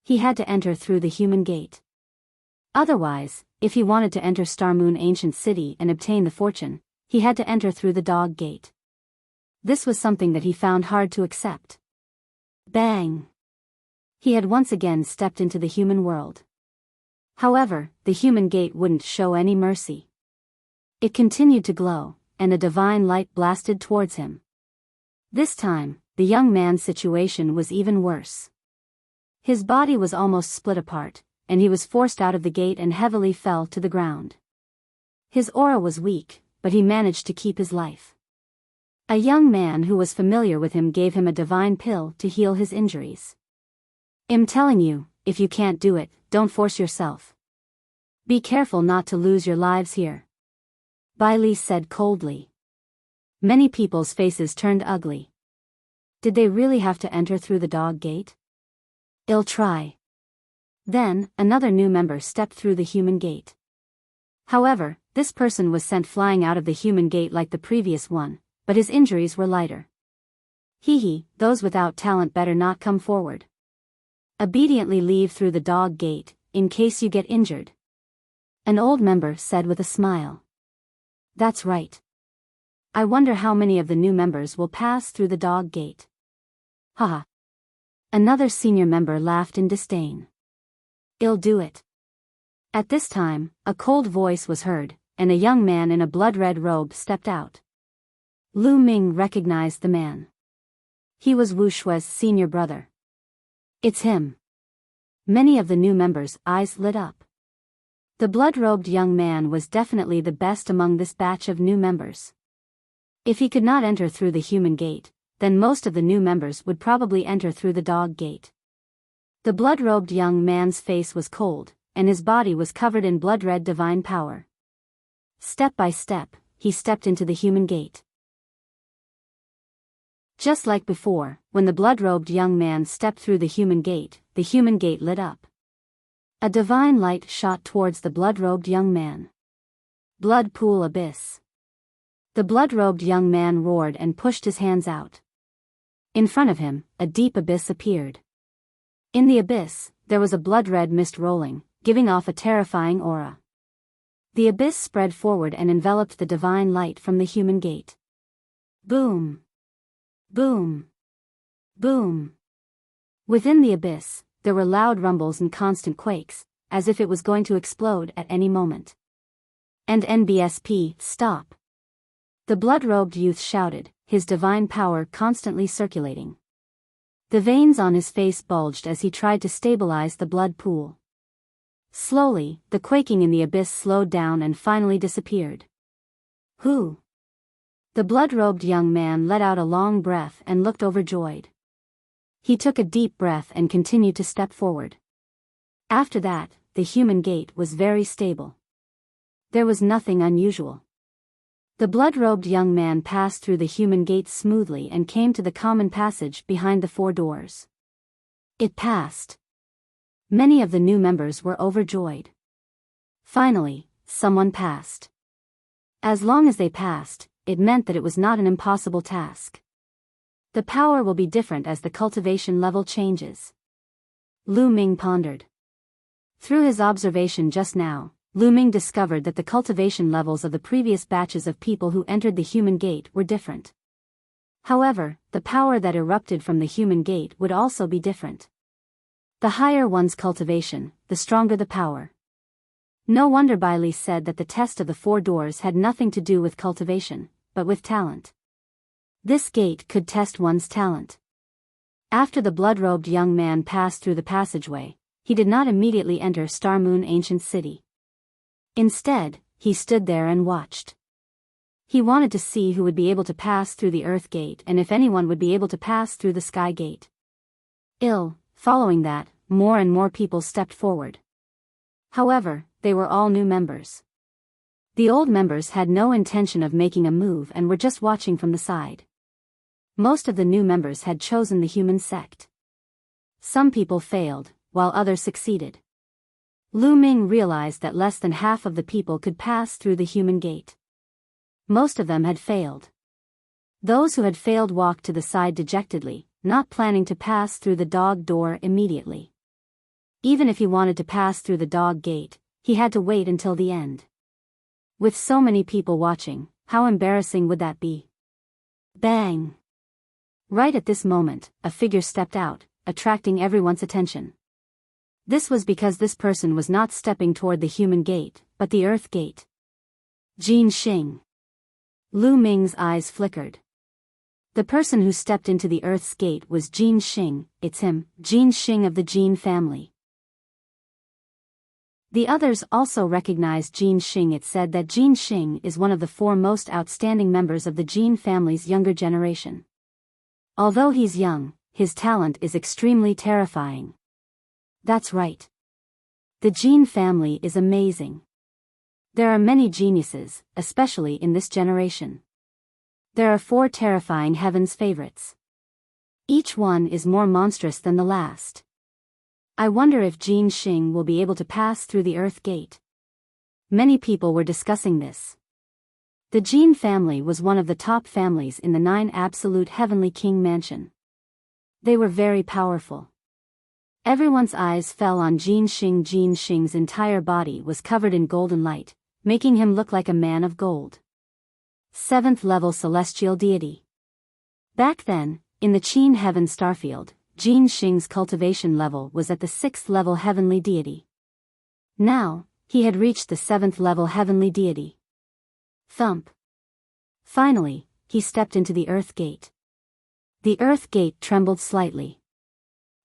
He had to enter through the human gate. Otherwise, if he wanted to enter Star Moon Ancient City and obtain the fortune, he had to enter through the dog gate. This was something that he found hard to accept. Bang! He had once again stepped into the human world. However, the human gate wouldn't show any mercy. It continued to glow, and a divine light blasted towards him. This time, the young man's situation was even worse. His body was almost split apart, and he was forced out of the gate and heavily fell to the ground. His aura was weak, but he managed to keep his life. A young man who was familiar with him gave him a divine pill to heal his injuries. I'm telling you, if you can't do it, don't force yourself. Be careful not to lose your lives here. Biyao said coldly. Many people's faces turned ugly. Did they really have to enter through the dog gate? I'll try. Then, another new member stepped through the human gate. However, this person was sent flying out of the human gate like the previous one, but his injuries were lighter. Hee hee, those without talent better not come forward. Obediently leave through the dog gate, in case you get injured. An old member said with a smile. That's right. I wonder how many of the new members will pass through the dog gate. Haha. Another senior member laughed in disdain. I'll do it. At this time, a cold voice was heard, and a young man in a blood-red robe stepped out. Lu Ming recognized the man. He was Wu Shui's senior brother. It's him. Many of the new members' eyes lit up. The blood-robed young man was definitely the best among this batch of new members. If he could not enter through the human gate, then most of the new members would probably enter through the dog gate. The blood-robed young man's face was cold, and his body was covered in blood-red divine power. Step by step, he stepped into the human gate. Just like before, when the blood-robed young man stepped through the human gate lit up. A divine light shot towards the blood-robed young man. Blood pool abyss. The blood-robed young man roared and pushed his hands out. In front of him, a deep abyss appeared. In the abyss, there was a blood-red mist rolling, giving off a terrifying aura. The abyss spread forward and enveloped the divine light from the human gate. Boom! Boom! Boom! Within the abyss, there were loud rumbles and constant quakes, as if it was going to explode at any moment. And NBSP, stop! The blood-robed youth shouted, his divine power constantly circulating. The veins on his face bulged as he tried to stabilize the blood pool. Slowly, the quaking in the abyss slowed down and finally disappeared. Who? The blood-robed young man let out a long breath and looked overjoyed. He took a deep breath and continued to step forward. After that, the human gate was very stable. There was nothing unusual. The blood-robed young man passed through the human gate smoothly and came to the common passage behind the 4 doors. It passed. Many of the new members were overjoyed. Finally, someone passed. As long as they passed, it meant that it was not an impossible task. The power will be different as the cultivation level changes. Lu Ming pondered. Through his observation just now, Lu Ming discovered that the cultivation levels of the previous batches of people who entered the human gate were different. However, the power that erupted from the human gate would also be different. The higher one's cultivation, the stronger the power. No wonder Bailey said that the test of the 4 doors had nothing to do with cultivation, but with talent. This gate could test one's talent. After the blood-robed young man passed through the passageway, he did not immediately enter Star Moon Ancient City. Instead, he stood there and watched. He wanted to see who would be able to pass through the Earth Gate and if anyone would be able to pass through the Sky Gate. Following that, more and more people stepped forward. However, they were all new members. The old members had no intention of making a move and were just watching from the side. Most of the new members had chosen the human sect. Some people failed, while others succeeded. Lu Ming realized that less than half of the people could pass through the human gate. Most of them had failed. Those who had failed walked to the side dejectedly, not planning to pass through the dog door immediately. Even if he wanted to pass through the dog gate, he had to wait until the end. With so many people watching, how embarrassing would that be? Bang! Right at this moment, a figure stepped out, attracting everyone's attention. This was because this person was not stepping toward the human gate, but the Earth Gate. Jin Xing. Lu Ming's eyes flickered. The person who stepped into the Earth's Gate was Jin Xing. It's him, Jin Xing of the Jin family. The others also recognized Jin Xing. It said that Jin Xing is one of the 4 most outstanding members of the Jin family's younger generation. Although he's young, his talent is extremely terrifying. That's right. The Jin family is amazing. There are many geniuses, especially in this generation. There are 4 terrifying heaven's favorites. Each one is more monstrous than the last. I wonder if Jin Xing will be able to pass through the Earth Gate. Many people were discussing this. The Jin family was one of the top families in the 9 Absolute Heavenly King Mansion. They were very powerful. Everyone's eyes fell on Jin Xing. Jin Xing's entire body was covered in golden light, making him look like a man of gold. 7th level celestial deity. Back then, in the Qin Heaven Starfield, Jin Xing's cultivation level was at the 6th level heavenly deity. Now, he had reached the 7th level heavenly deity. Thump. Finally, he stepped into the Earth Gate. The Earth Gate trembled slightly.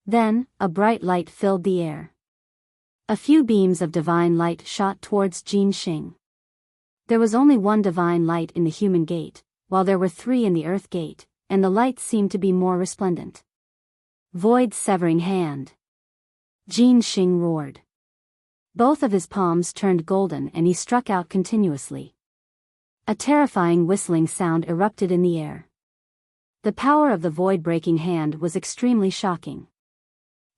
Then, a bright light filled the air. A few beams of divine light shot towards Jin Xing. There was only one divine light in the human gate, while there were 3 in the earth gate, and the lights seemed to be more resplendent. Void severing hand. Jin Xing roared. Both of his palms turned golden and he struck out continuously. A terrifying whistling sound erupted in the air. The power of the void-breaking hand was extremely shocking.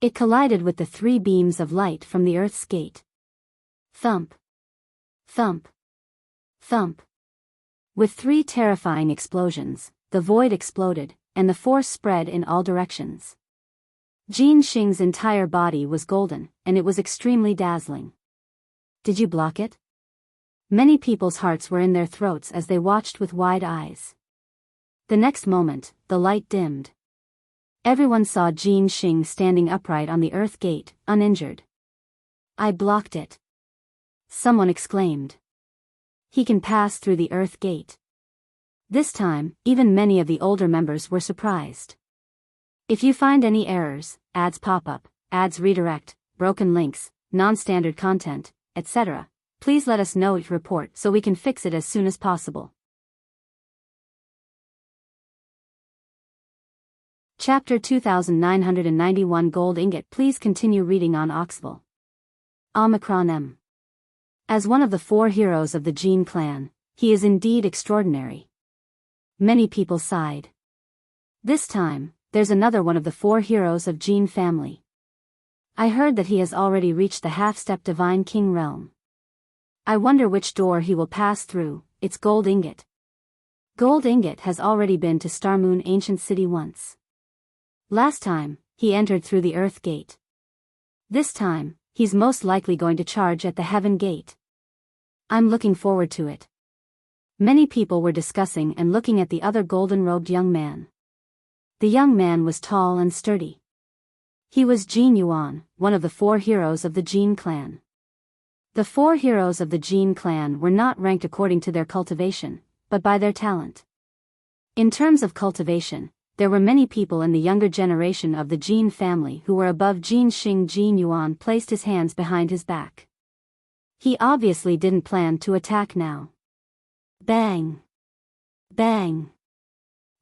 It collided with the 3 beams of light from the earth's gate. Thump. Thump. Thump. With 3 terrifying explosions, the void exploded, and the force spread in all directions. Jin Xing's entire body was golden, and it was extremely dazzling. Did you block it? Many people's hearts were in their throats as they watched with wide eyes. The next moment, the light dimmed. Everyone saw Jin Xing standing upright on the earth gate, uninjured. I blocked it. Someone exclaimed. He can pass through the earth gate. This time, even many of the older members were surprised. If you find any errors, ads pop up, ads redirect, broken links, non-standard content, etc., please let us know each report so we can fix it as soon as possible. Chapter 2991 Gold Ingot. Please continue reading on Oxville. Omicron M. As one of the 4 heroes of the Jin clan, he is indeed extraordinary. Many people sighed. This time, there's another one of the 4 heroes of Jin family. I heard that he has already reached the half-step Divine King realm. I wonder which door he will pass through. It's Gold Ingot. Gold Ingot has already been to Star Moon Ancient City once. Last time, he entered through the Earth Gate. This time, he's most likely going to charge at the Heaven Gate. I'm looking forward to it. Many people were discussing and looking at the other golden-robed young man. The young man was tall and sturdy. He was Jin Yuan, one of the 4 heroes of the Jin clan. The 4 heroes of the Jin clan were not ranked according to their cultivation, but by their talent. In terms of cultivation, there were many people in the younger generation of the Jin family who were above Jin Xing. Jin Yuan placed his hands behind his back. He obviously didn't plan to attack now. Bang! Bang!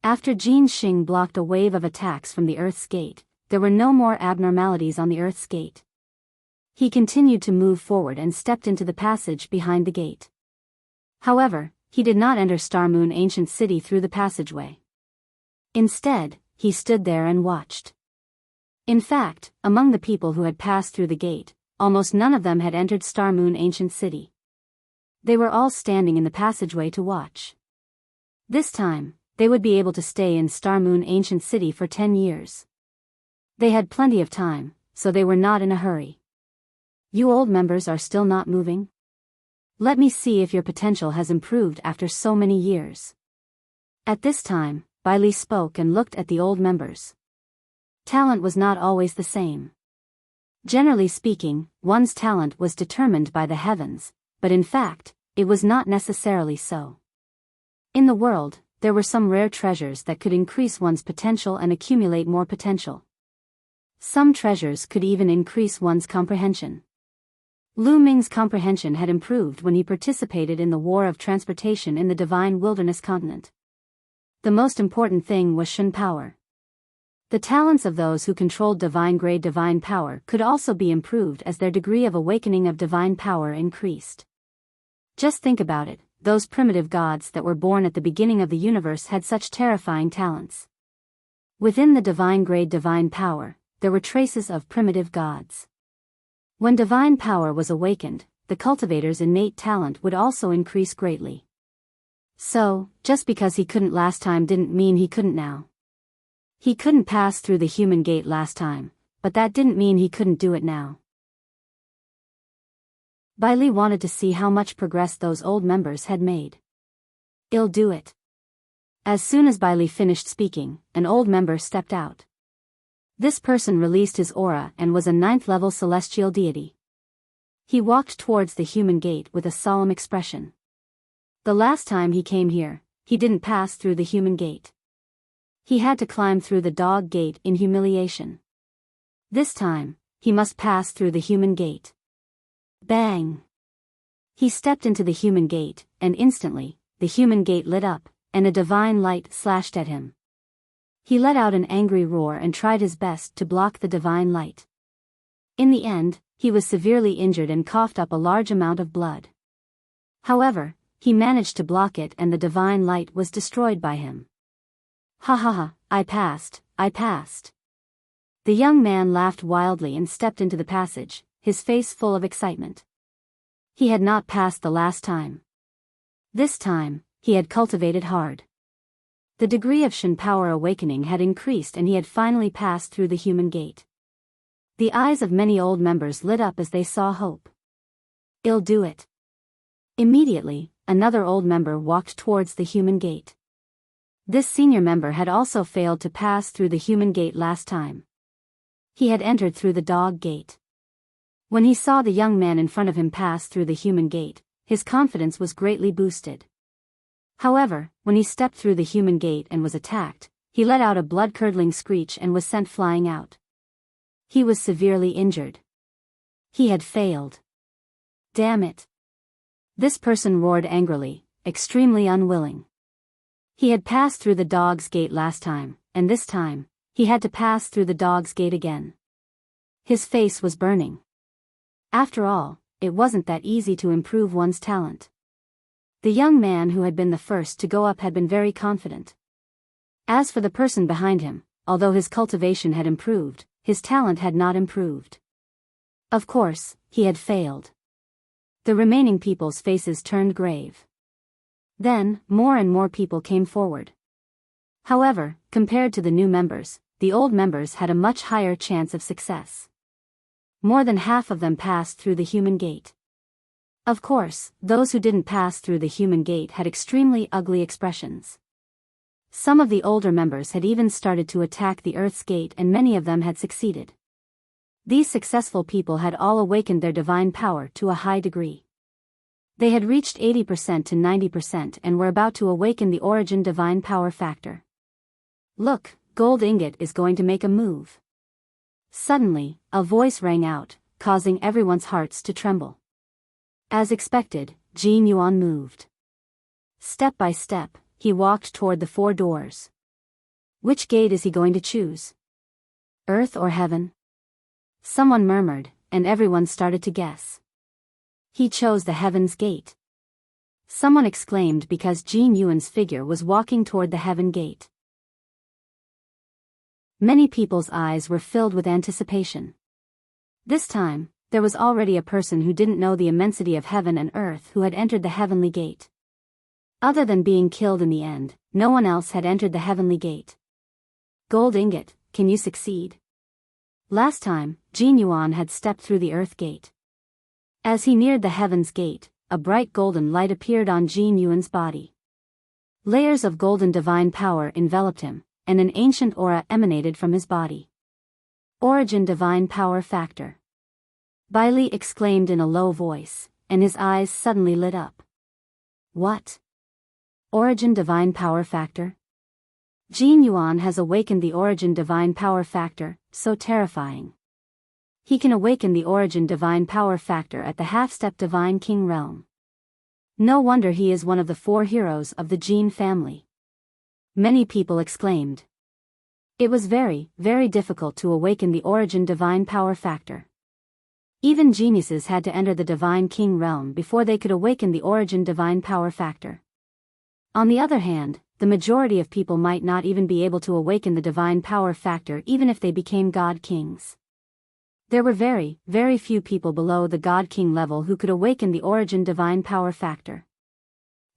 After Jin Xing blocked a wave of attacks from the Earth's gate, there were no more abnormalities on the Earth's gate. He continued to move forward and stepped into the passage behind the gate. However, he did not enter Star Moon Ancient City through the passageway. Instead, he stood there and watched. In fact, among the people who had passed through the gate, almost none of them had entered Star Moon Ancient City. They were all standing in the passageway to watch. This time, they would be able to stay in Star Moon Ancient City for 10 years. They had plenty of time, so they were not in a hurry. You old members are still not moving? Let me see if your potential has improved after so many years. At this time, Biyao spoke and looked at the old members. Talent was not always the same. Generally speaking, one's talent was determined by the heavens, but in fact, it was not necessarily so. In the world, there were some rare treasures that could increase one's potential and accumulate more potential. Some treasures could even increase one's comprehension. Lu Ming's comprehension had improved when he participated in the War of Transportation in the Divine Wilderness Continent. The most important thing was Shen power. The talents of those who controlled divine-grade divine power could also be improved as their degree of awakening of divine power increased. Just think about it. Those primitive gods that were born at the beginning of the universe had such terrifying talents. Within the divine-grade divine power, there were traces of primitive gods. When divine power was awakened, the cultivator's innate talent would also increase greatly. So, just because he couldn't last time didn't mean he couldn't now. He couldn't pass through the human gate last time, but that didn't mean he couldn't do it now. Biyao wanted to see how much progress those old members had made. "I'll do it." As soon as Biyao finished speaking, an old member stepped out. This person released his aura and was a 9th-level celestial deity. He walked towards the human gate with a solemn expression. The last time he came here, he didn't pass through the human gate. He had to climb through the dog gate in humiliation. This time, he must pass through the human gate. Bang! He stepped into the human gate, and instantly, the human gate lit up, and a divine light slashed at him. He let out an angry roar and tried his best to block the divine light. In the end, he was severely injured and coughed up a large amount of blood. However, he managed to block it and the divine light was destroyed by him. Ha ha ha, I passed. The young man laughed wildly and stepped into the passage, his face full of excitement. He had not passed the last time. This time, he had cultivated hard. The degree of Shen power awakening had increased and he had finally passed through the human gate. The eyes of many old members lit up as they saw hope. "I'll do it." Immediately, another old member walked towards the human gate. This senior member had also failed to pass through the human gate last time. He had entered through the dog gate. When he saw the young man in front of him pass through the human gate, his confidence was greatly boosted. However, when he stepped through the human gate and was attacked, he let out a blood-curdling screech and was sent flying out. He was severely injured. He had failed. Damn it! This person roared angrily, extremely unwilling. He had passed through the dog's gate last time, and this time, he had to pass through the dog's gate again. His face was burning. After all, it wasn't that easy to improve one's talent. The young man who had been the first to go up had been very confident. As for the person behind him, although his cultivation had improved, his talent had not improved. Of course, he had failed. The remaining people's faces turned grave. Then, more and more people came forward. However, compared to the new members, the old members had a much higher chance of success. More than half of them passed through the human gate. Of course, those who didn't pass through the human gate had extremely ugly expressions. Some of the older members had even started to attack the Earth's gate and many of them had succeeded. These successful people had all awakened their divine power to a high degree. They had reached 80% to 90% and were about to awaken the origin divine power factor. Look, Gold Ingot is going to make a move. Suddenly, a voice rang out, causing everyone's hearts to tremble. As expected, Jin Yuan moved. Step by step, he walked toward the 4 doors. Which gate is he going to choose? Earth or heaven? Someone murmured, and everyone started to guess. He chose the heaven's gate. Someone exclaimed because Jin Yuan's figure was walking toward the heaven gate. Many people's eyes were filled with anticipation. This time, there was already a person who didn't know the immensity of heaven and earth who had entered the heavenly gate. Other than being killed in the end, no one else had entered the heavenly gate. Gold Ingot, can you succeed? Last time, Jin Yuan had stepped through the earth gate. As he neared the heaven's gate, a bright golden light appeared on Jin Yuan's body. Layers of golden divine power enveloped him, and an ancient aura emanated from his body. Origin divine power factor. Bailey exclaimed in a low voice, and his eyes suddenly lit up. What? Origin divine power factor? Jin Yuan has awakened the origin divine power factor, so terrifying. He can awaken the origin divine power factor at the half-step divine king realm. No wonder he is one of the 4 heroes of the Jin family. Many people exclaimed. It was very, very difficult to awaken the origin divine power factor. Even geniuses had to enter the divine king realm before they could awaken the origin divine power factor. On the other hand, the majority of people might not even be able to awaken the divine power factor even if they became god kings. There were very, very few people below the god king level who could awaken the origin divine power factor.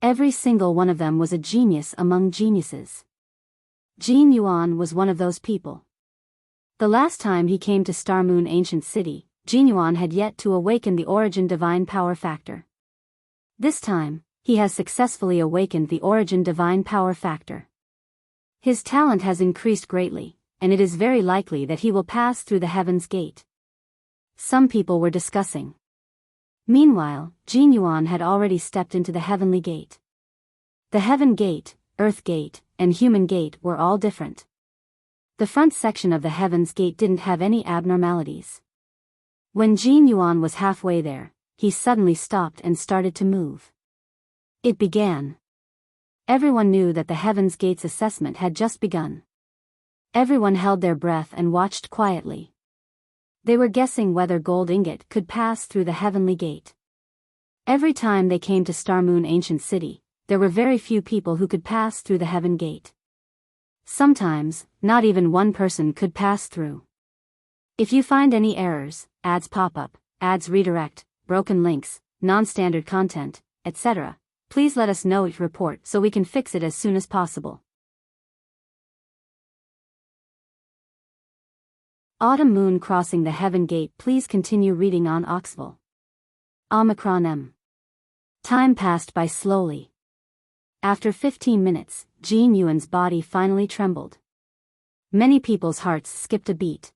Every single one of them was a genius among geniuses. Jin Yuan was one of those people. The last time he came to Star Moon Ancient City, Jin Yuan had yet to awaken the origin divine power factor. This time, he has successfully awakened the origin divine power factor. His talent has increased greatly, and it is very likely that he will pass through the heaven's gate. Some people were discussing. Meanwhile, Jin Yuan had already stepped into the heavenly gate. The heaven gate, earth gate, and human gate were all different. The front section of the heaven's gate didn't have any abnormalities. When Jin Yuan was halfway there, he suddenly stopped and started to move. It began. Everyone knew that the Heaven's Gate's assessment had just begun. Everyone held their breath and watched quietly. They were guessing whether Gold Ingot could pass through the Heavenly Gate. Every time they came to Star Moon Ancient City, there were very few people who could pass through the Heaven Gate. Sometimes, not even one person could pass through. If you find any errors, ads pop up, ads redirect, broken links, non-standard content, etc., please let us know each report so we can fix it as soon as possible. Autumn Moon crossing the Heaven Gate. Please continue reading on Oxville. Omicron M. Time passed by slowly. After 15 minutes, Jin Yuan's body finally trembled. Many people's hearts skipped a beat.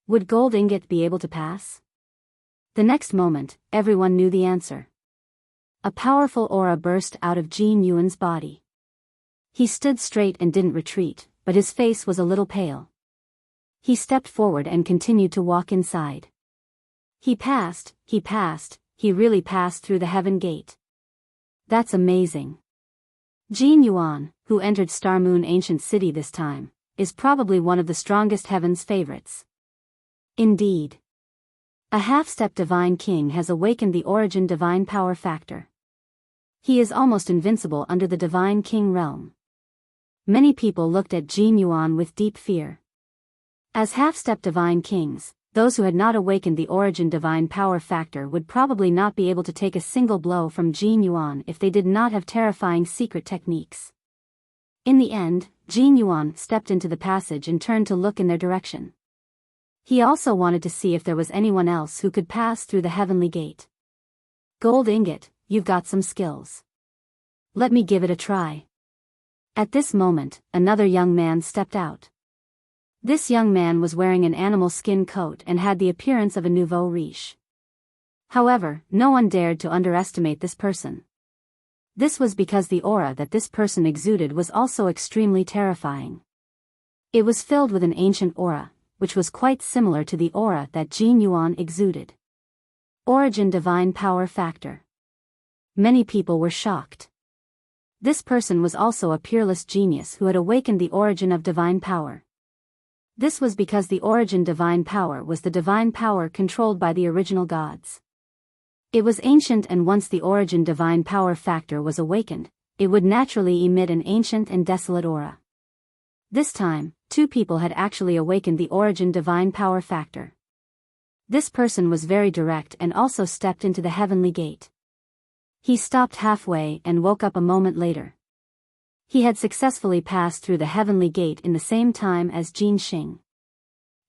Would Gold Ingot be able to pass? The next moment, everyone knew the answer. A powerful aura burst out of Jin Yuan's body. He stood straight and didn't retreat, but his face was a little pale. He stepped forward and continued to walk inside. He really passed through the Heaven Gate. That's amazing. Jin Yuan, who entered Star Moon Ancient City this time, is probably one of the strongest Heaven's favorites. Indeed. A half-step Divine King has awakened the Origin Divine Power Factor. He is almost invincible under the Divine King realm. Many people looked at Jin Yuan with deep fear. As half-step Divine Kings, those who had not awakened the Origin Divine Power Factor would probably not be able to take a single blow from Jin Yuan if they did not have terrifying secret techniques. In the end, Jin Yuan stepped into the passage and turned to look in their direction. He also wanted to see if there was anyone else who could pass through the Heavenly Gate. Gold Ingot, you've got some skills. Let me give it a try. At this moment, another young man stepped out. This young man was wearing an animal skin coat and had the appearance of a nouveau riche. However, no one dared to underestimate this person. This was because the aura that this person exuded was also extremely terrifying. It was filled with an ancient aura, which was quite similar to the aura that Jin Yuan exuded. Origin Divine Power Factor. Many people were shocked. This person was also a peerless genius who had awakened the origin of divine power. This was because the Origin Divine Power was the divine power controlled by the original gods. It was ancient, and once the Origin Divine Power Factor was awakened, it would naturally emit an ancient and desolate aura. This time, two people had actually awakened the Origin Divine Power Factor. This person was very direct and also stepped into the Heavenly Gate. He stopped halfway and woke up a moment later. He had successfully passed through the Heavenly Gate in the same time as Jin Xing.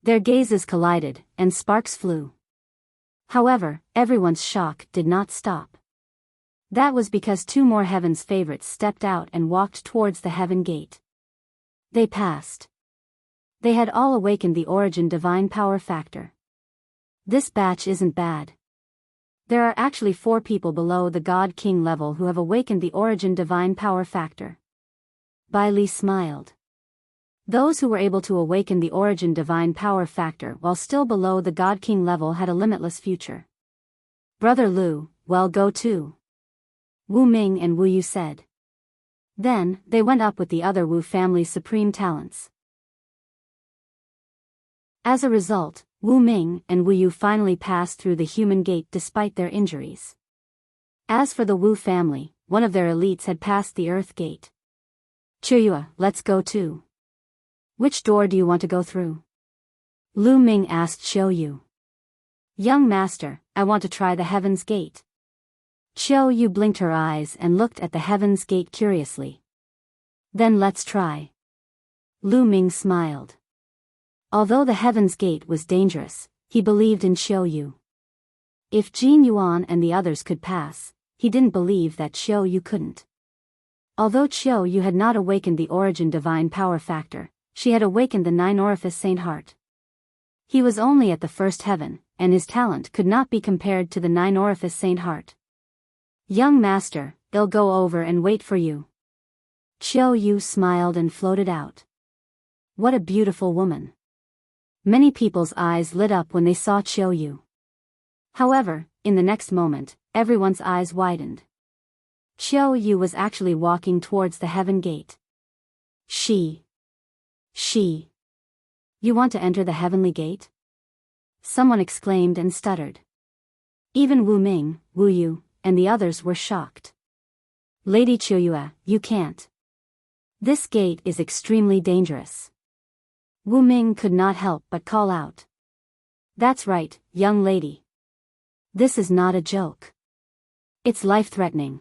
Their gazes collided, and sparks flew. However, everyone's shock did not stop. That was because two more Heaven's favorites stepped out and walked towards the Heaven Gate. They passed. They had all awakened the Origin Divine Power Factor. This batch isn't bad. There are actually 4 people below the God King level who have awakened the Origin Divine Power Factor. Bai Li smiled. Those who were able to awaken the Origin Divine Power Factor while still below the God King level had a limitless future. Brother Lu, well, go too. Wu Ming and Wu Yu said. Then, they went up with the other Wu family's supreme talents. As a result, Wu Ming and Wu Yu finally passed through the human gate despite their injuries. As for the Wu family, one of their elites had passed the Earth Gate. Chuyua, let's go too. Which door do you want to go through? Lu Ming asked Qiu Yu. Young master, I want to try the Heaven's Gate. Qiu Yu blinked her eyes and looked at the Heaven's Gate curiously. Then let's try. Lu Ming smiled. Although the Heaven's Gate was dangerous, he believed in Qiu Yu. If Jin Yuan and the others could pass, he didn't believe that Qiu Yu couldn't. Although Qiu Yu had not awakened the Origin Divine Power Factor, she had awakened the 9-orifice Saint Heart. He was only at the first heaven, and his talent could not be compared to the 9-orifice Saint Heart. Young master, I'll go over and wait for you. Qiu Yu smiled and floated out. What a beautiful woman. Many people's eyes lit up when they saw Qiu Yu. However, in the next moment, everyone's eyes widened. Xiao Yu was actually walking towards the heaven gate. She. You want to enter the heavenly gate? Someone exclaimed and stuttered. Even Wu Ming, Wu Yu, and the others were shocked. Lady Qiuyue, you can't. This gate is extremely dangerous. Wu Ming could not help but call out. That's right, young lady. This is not a joke. It's life-threatening.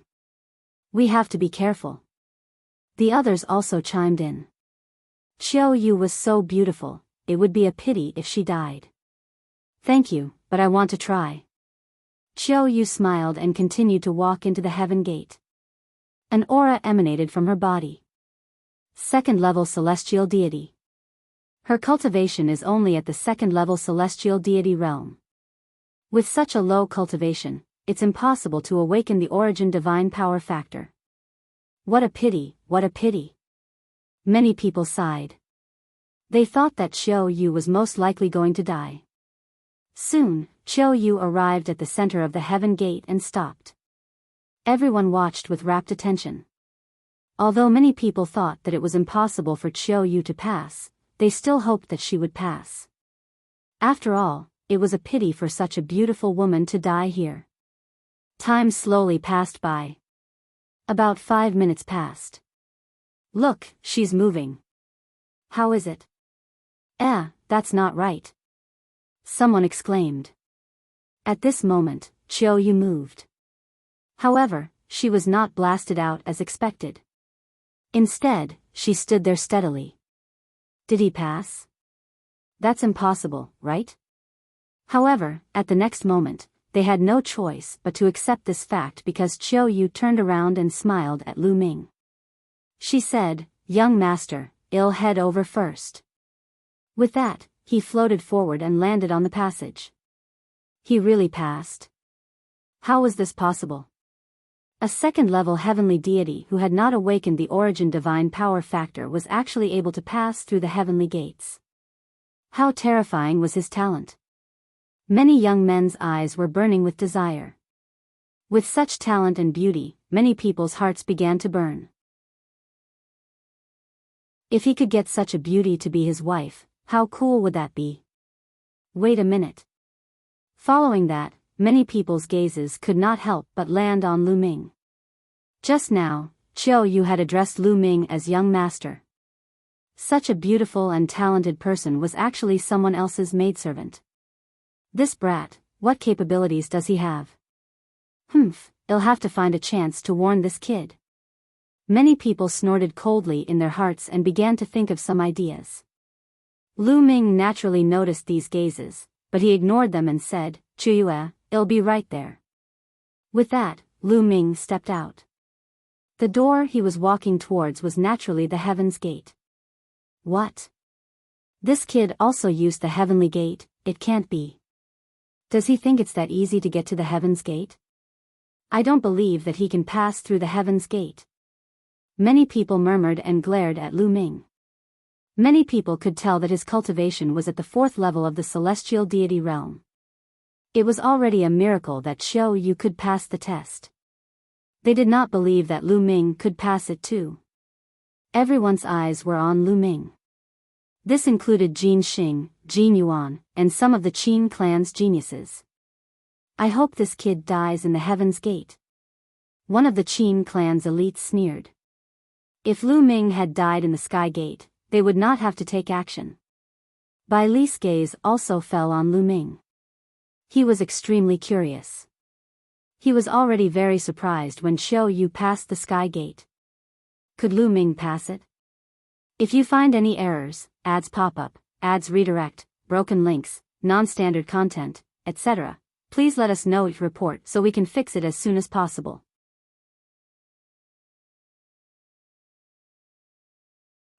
We have to be careful. The others also chimed in. Xiao Yu was so beautiful, it would be a pity if she died. Thank you, but I want to try. Xiao Yu smiled and continued to walk into the heaven gate. An aura emanated from her body. Second-level celestial deity. Her cultivation is only at the second-level celestial deity realm. With such a low cultivation, it's impossible to awaken the origin divine power factor. What a pity, what a pity. Many people sighed. They thought that Xiao Yu was most likely going to die. Soon, Xiao Yu arrived at the center of the heaven gate and stopped. Everyone watched with rapt attention. Although many people thought that it was impossible for Xiao Yu to pass, they still hoped that she would pass. After all, it was a pity for such a beautiful woman to die here. Time slowly passed by. About 5 minutes passed. Look, she's moving. How is it? That's not right. Someone exclaimed. At this moment, Xiao Yu moved. However, she was not blasted out as expected. Instead, she stood there steadily. Did he pass? That's impossible, right? However, at the next moment, they had no choice but to accept this fact because Xiao Yu turned around and smiled at Lu Ming. She said, "Young master, I'll head over first." With that, he floated forward and landed on the passage. He really passed? How was this possible? A second-level heavenly deity who had not awakened the origin divine power factor was actually able to pass through the heavenly gates. How terrifying was his talent! Many young men's eyes were burning with desire. With such talent and beauty, many people's hearts began to burn. If he could get such a beauty to be his wife, how cool would that be? Wait a minute. Following that, many people's gazes could not help but land on Lu Ming. Just now, Xiao Yu had addressed Lu Ming as young master. Such a beautiful and talented person was actually someone else's maidservant. This brat, what capabilities does he have? I'll have to find a chance to warn this kid. Many people snorted coldly in their hearts and began to think of some ideas. Lu Ming naturally noticed these gazes, but he ignored them and said, "Qiuyue, I'll be right there." With that, Lu Ming stepped out. The door he was walking towards was naturally the Heaven's Gate. What? This kid also used the Heavenly Gate, it can't be. Does he think it's that easy to get to the Heaven's Gate? I don't believe that he can pass through the Heaven's Gate. Many people murmured and glared at Lu Ming. Many people could tell that his cultivation was at the 4th level of the celestial deity realm. It was already a miracle that Xiao Yu could pass the test. They did not believe that Lu Ming could pass it too. Everyone's eyes were on Lu Ming. This included Jin Xing, Jin Yuan, and some of the Qin clan's geniuses. I hope this kid dies in the Heaven's Gate. One of the Qin clan's elites sneered. If Lu Ming had died in the Sky Gate, they would not have to take action. Bai Li's gaze also fell on Lu Ming. He was extremely curious. He was already very surprised when Xiao Yu passed the Sky Gate. Could Lu Ming pass it? If you find any errors, ads pop up, ads redirect, broken links, non-standard content, etc., please let us know your report so we can fix it as soon as possible.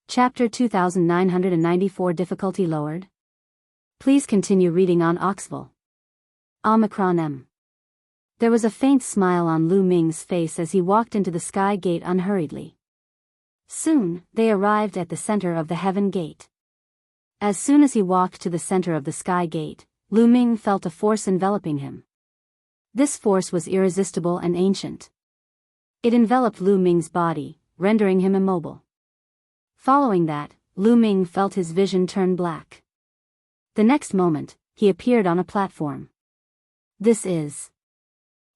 Chapter 2994 Difficulty lowered. Please continue reading on Oxville. Omicron M. There was a faint smile on Lu Ming's face as he walked into the Sky Gate unhurriedly. Soon, they arrived at the center of the Heaven Gate. As soon as he walked to the center of the Sky Gate, Lu Ming felt a force enveloping him. This force was irresistible and ancient. It enveloped Lu Ming's body, rendering him immobile. Following that, Lu Ming felt his vision turn black. The next moment, he appeared on a platform. This is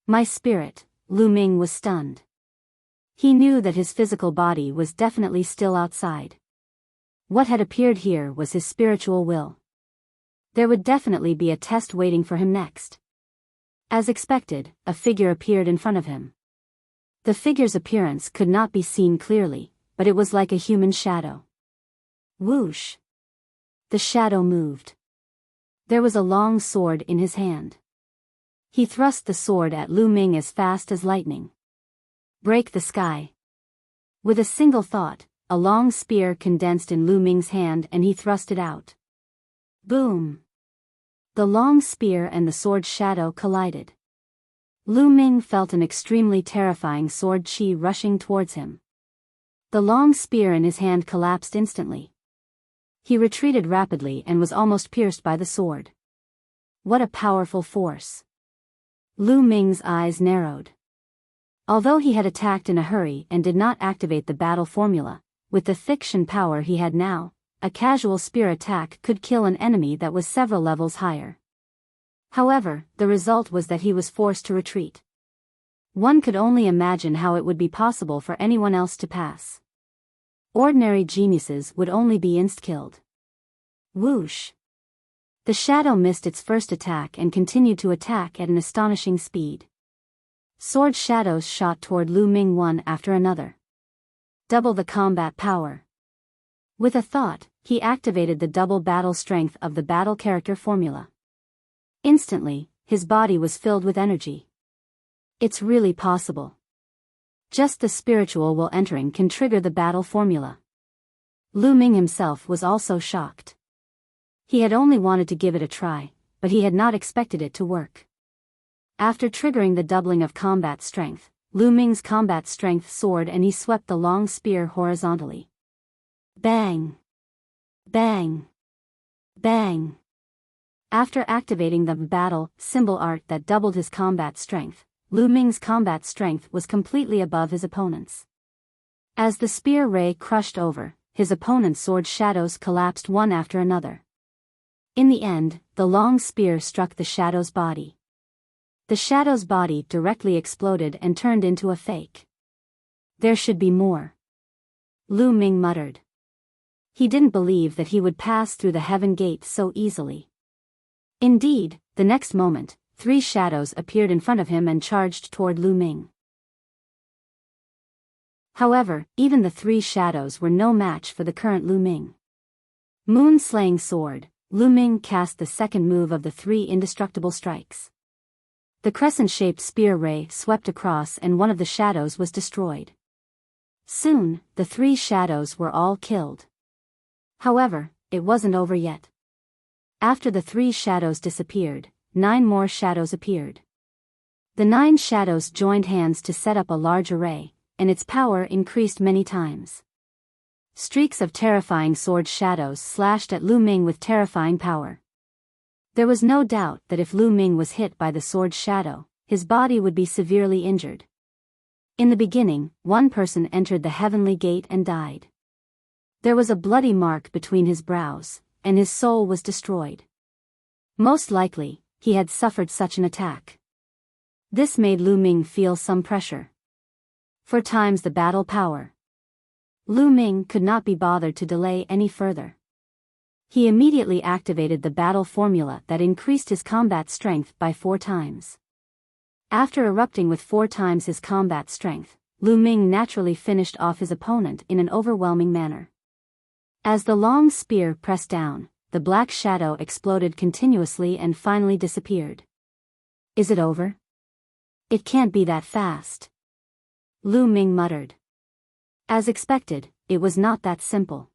my spirit. Lu Ming was stunned. He knew that his physical body was definitely still outside. What had appeared here was his spiritual will. There would definitely be a test waiting for him next. As expected, a figure appeared in front of him. The figure's appearance could not be seen clearly, but it was like a human shadow. Whoosh! The shadow moved. There was a long sword in his hand. He thrust the sword at Lu Ming as fast as lightning. Break the sky. With a single thought, a long spear condensed in Lu Ming's hand and he thrust it out. Boom! The long spear and the sword shadow collided. Lu Ming felt an extremely terrifying sword chi rushing towards him. The long spear in his hand collapsed instantly. He retreated rapidly and was almost pierced by the sword. What a powerful force! Lu Ming's eyes narrowed. Although he had attacked in a hurry and did not activate the battle formula, with the thick Shen power he had now, a casual spear attack could kill an enemy that was several levels higher. However, the result was that he was forced to retreat. One could only imagine how it would be possible for anyone else to pass. Ordinary geniuses would only be insta-killed. Whoosh! The shadow missed its first attack and continued to attack at an astonishing speed. Sword shadows shot toward Lu Ming one after another. Double the combat power. With a thought, he activated the double battle strength of the battle character formula. Instantly, his body was filled with energy. It's really possible. Just the spiritual will entering can trigger the battle formula. Lu Ming himself was also shocked. He had only wanted to give it a try, but he had not expected it to work. After triggering the doubling of combat strength, Lu Ming's combat strength soared and he swept the long spear horizontally. Bang! Bang! Bang! After activating the battle symbol art that doubled his combat strength, Lu Ming's combat strength was completely above his opponent's. As the spear ray crushed over, his opponent's sword shadows collapsed one after another. In the end, the long spear struck the shadow's body. The shadow's body directly exploded and turned into a fake. There should be more. Lu Ming muttered. He didn't believe that he would pass through the heaven gate so easily. Indeed, the next moment, 3 shadows appeared in front of him and charged toward Lu Ming. However, even the 3 shadows were no match for the current Lu Ming. Moon-slaying sword, Lu Ming cast the second move of the 3 indestructible strikes. The crescent-shaped spear ray swept across and one of the shadows was destroyed. Soon, the 3 shadows were all killed. However, it wasn't over yet. After the 3 shadows disappeared, 9 more shadows appeared. The 9 shadows joined hands to set up a large array, and its power increased many times. Streaks of terrifying sword shadows slashed at Lu Ming with terrifying power. There was no doubt that if Lu Ming was hit by the sword shadow, his body would be severely injured. In the beginning, one person entered the heavenly gate and died. There was a bloody mark between his brows, and his soul was destroyed. Most likely, he had suffered such an attack. This made Lu Ming feel some pressure. 4 times the battle power. Lu Ming could not be bothered to delay any further. He immediately activated the battle formula that increased his combat strength by 4 times. After erupting with 4 times his combat strength, Lu Ming naturally finished off his opponent in an overwhelming manner. As the long spear pressed down, the black shadow exploded continuously and finally disappeared. Is it over? It can't be that fast. Lu Ming muttered. As expected, it was not that simple.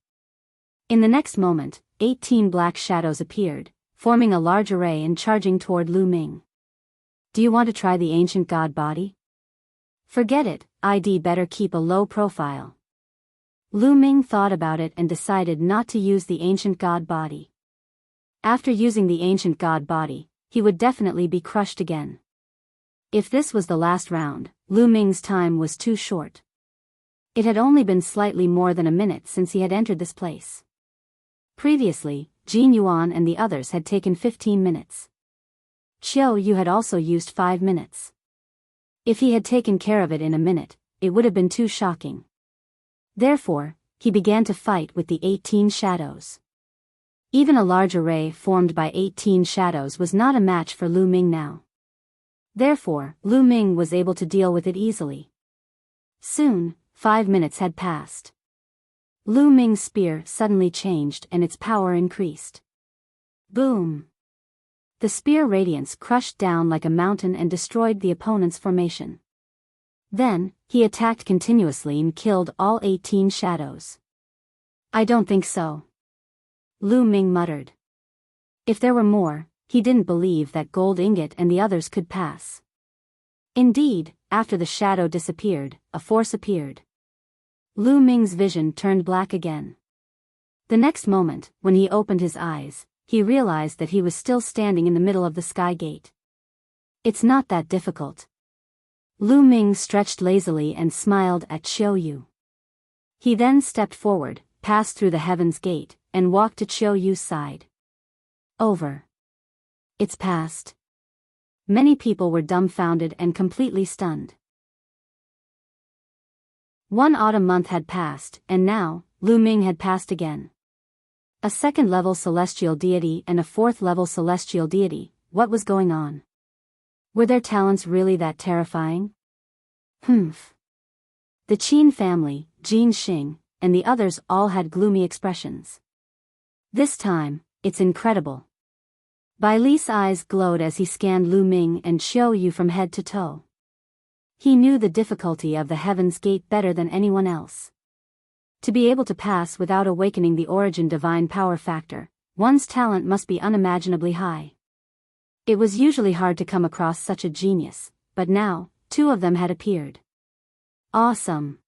In the next moment, 18 black shadows appeared, forming a large array and charging toward Lu Ming. Do you want to try the ancient god body? Forget it, I'd better keep a low profile. Lu Ming thought about it and decided not to use the ancient god body. After using the ancient god body, he would definitely be crushed again. If this was the last round, Lu Ming's time was too short. It had only been slightly more than a minute since he had entered this place. Previously, Jin Yuan and the others had taken 15 minutes. Qiu Yu had also used 5 minutes. If he had taken care of it in a minute, it would have been too shocking. Therefore, he began to fight with the 18 shadows. Even a large array formed by 18 shadows was not a match for Lu Ming now. Therefore, Lu Ming was able to deal with it easily. Soon, 5 minutes had passed. Lu Ming's spear suddenly changed and its power increased. Boom! The spear radiance crushed down like a mountain and destroyed the opponent's formation. Then, he attacked continuously and killed all 18 shadows. I don't think so. Lu Ming muttered. If there were more, he didn't believe that Gold Ingot and the others could pass. Indeed, after the shadow disappeared, a force appeared. Lu Ming's vision turned black again. The next moment, when he opened his eyes, he realized that he was still standing in the middle of the sky gate. It's not that difficult. Lu Ming stretched lazily and smiled at Qiu Yu. He then stepped forward, passed through the heaven's gate, and walked to Qiu Yu's side. Over. It's past. Many people were dumbfounded and completely stunned. 1 autumn month had passed, and now, Lu Ming had passed again. A second-level celestial deity and a fourth-level celestial deity, what was going on? Were their talents really that terrifying? Humph. The Qin family, Jin Xing, and the others all had gloomy expressions. This time, it's incredible. Bai Li's eyes glowed as he scanned Lu Ming and Qiu Yu from head to toe. He knew the difficulty of the Heaven's Gate better than anyone else. To be able to pass without awakening the origin divine power factor, one's talent must be unimaginably high. It was usually hard to come across such a genius, but now, 2 of them had appeared. Awesome!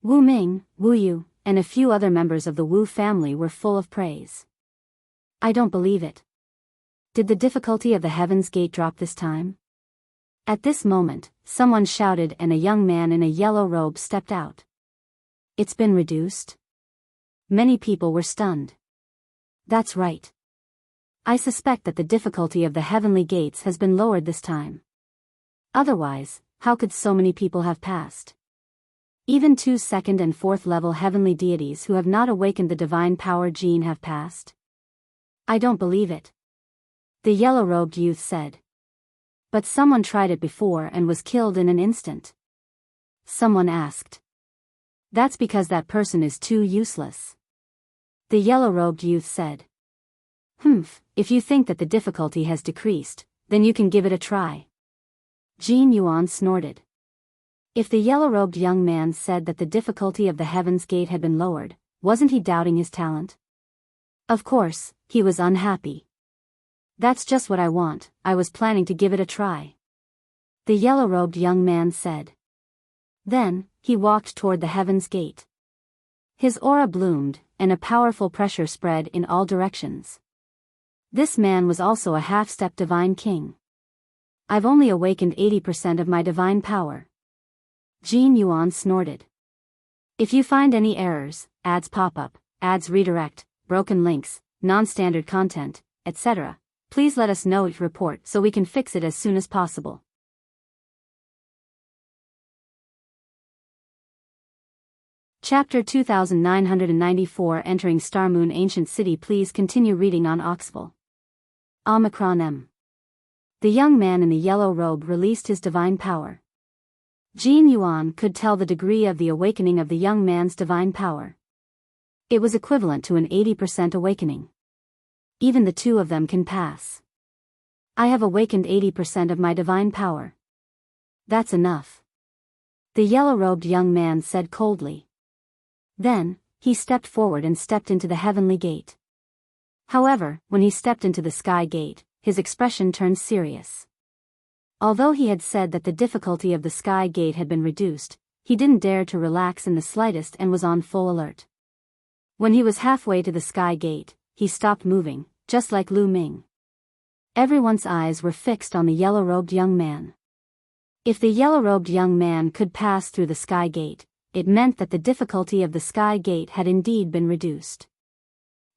Wu Ming, Wu Yu, and a few other members of the Wu family were full of praise. I don't believe it. Did the difficulty of the Heaven's Gate drop this time? At this moment, someone shouted and a young man in a yellow robe stepped out. It's been reduced? Many people were stunned. That's right. I suspect that the difficulty of the heavenly gates has been lowered this time. Otherwise, how could so many people have passed? Even 2 second and 4th level heavenly deities who have not awakened the divine power gene have passed. I don't believe it. The yellow-robed youth said. But someone tried it before and was killed in an instant. Someone asked. That's because that person is too useless. The yellow-robed youth said. Humph, if you think that the difficulty has decreased, then you can give it a try. Jin Yuan snorted. If the yellow-robed young man said that the difficulty of the Heaven's Gate had been lowered, wasn't he doubting his talent? Of course, he was unhappy. That's just what I want, I was planning to give it a try. The yellow-robed young man said. Then, he walked toward the Heaven's Gate. His aura bloomed, and a powerful pressure spread in all directions. This man was also a half-step divine king. I've only awakened 80% of my divine power. Jin Yuan snorted. If you find any errors, ads pop up, ads redirect, broken links, non-standard content, etc., please let us know your report so we can fix it as soon as possible. Chapter 2994 Entering Star Moon Ancient City. Please continue reading on Oxville. Omicron M. The young man in the yellow robe released his divine power. Jin Yuan could tell the degree of the awakening of the young man's divine power. It was equivalent to an 80% awakening. Even the 2 of them can pass. I have awakened 80% of my divine power. That's enough. The yellow-robed young man said coldly. Then, he stepped forward and stepped into the heavenly gate. However, when he stepped into the sky gate, his expression turned serious. Although he had said that the difficulty of the sky gate had been reduced, he didn't dare to relax in the slightest and was on full alert. When he was halfway to the sky gate, he stopped moving, just like Lu Ming. Everyone's eyes were fixed on the yellow-robed young man. If the yellow-robed young man could pass through the sky gate, it meant that the difficulty of the sky gate had indeed been reduced.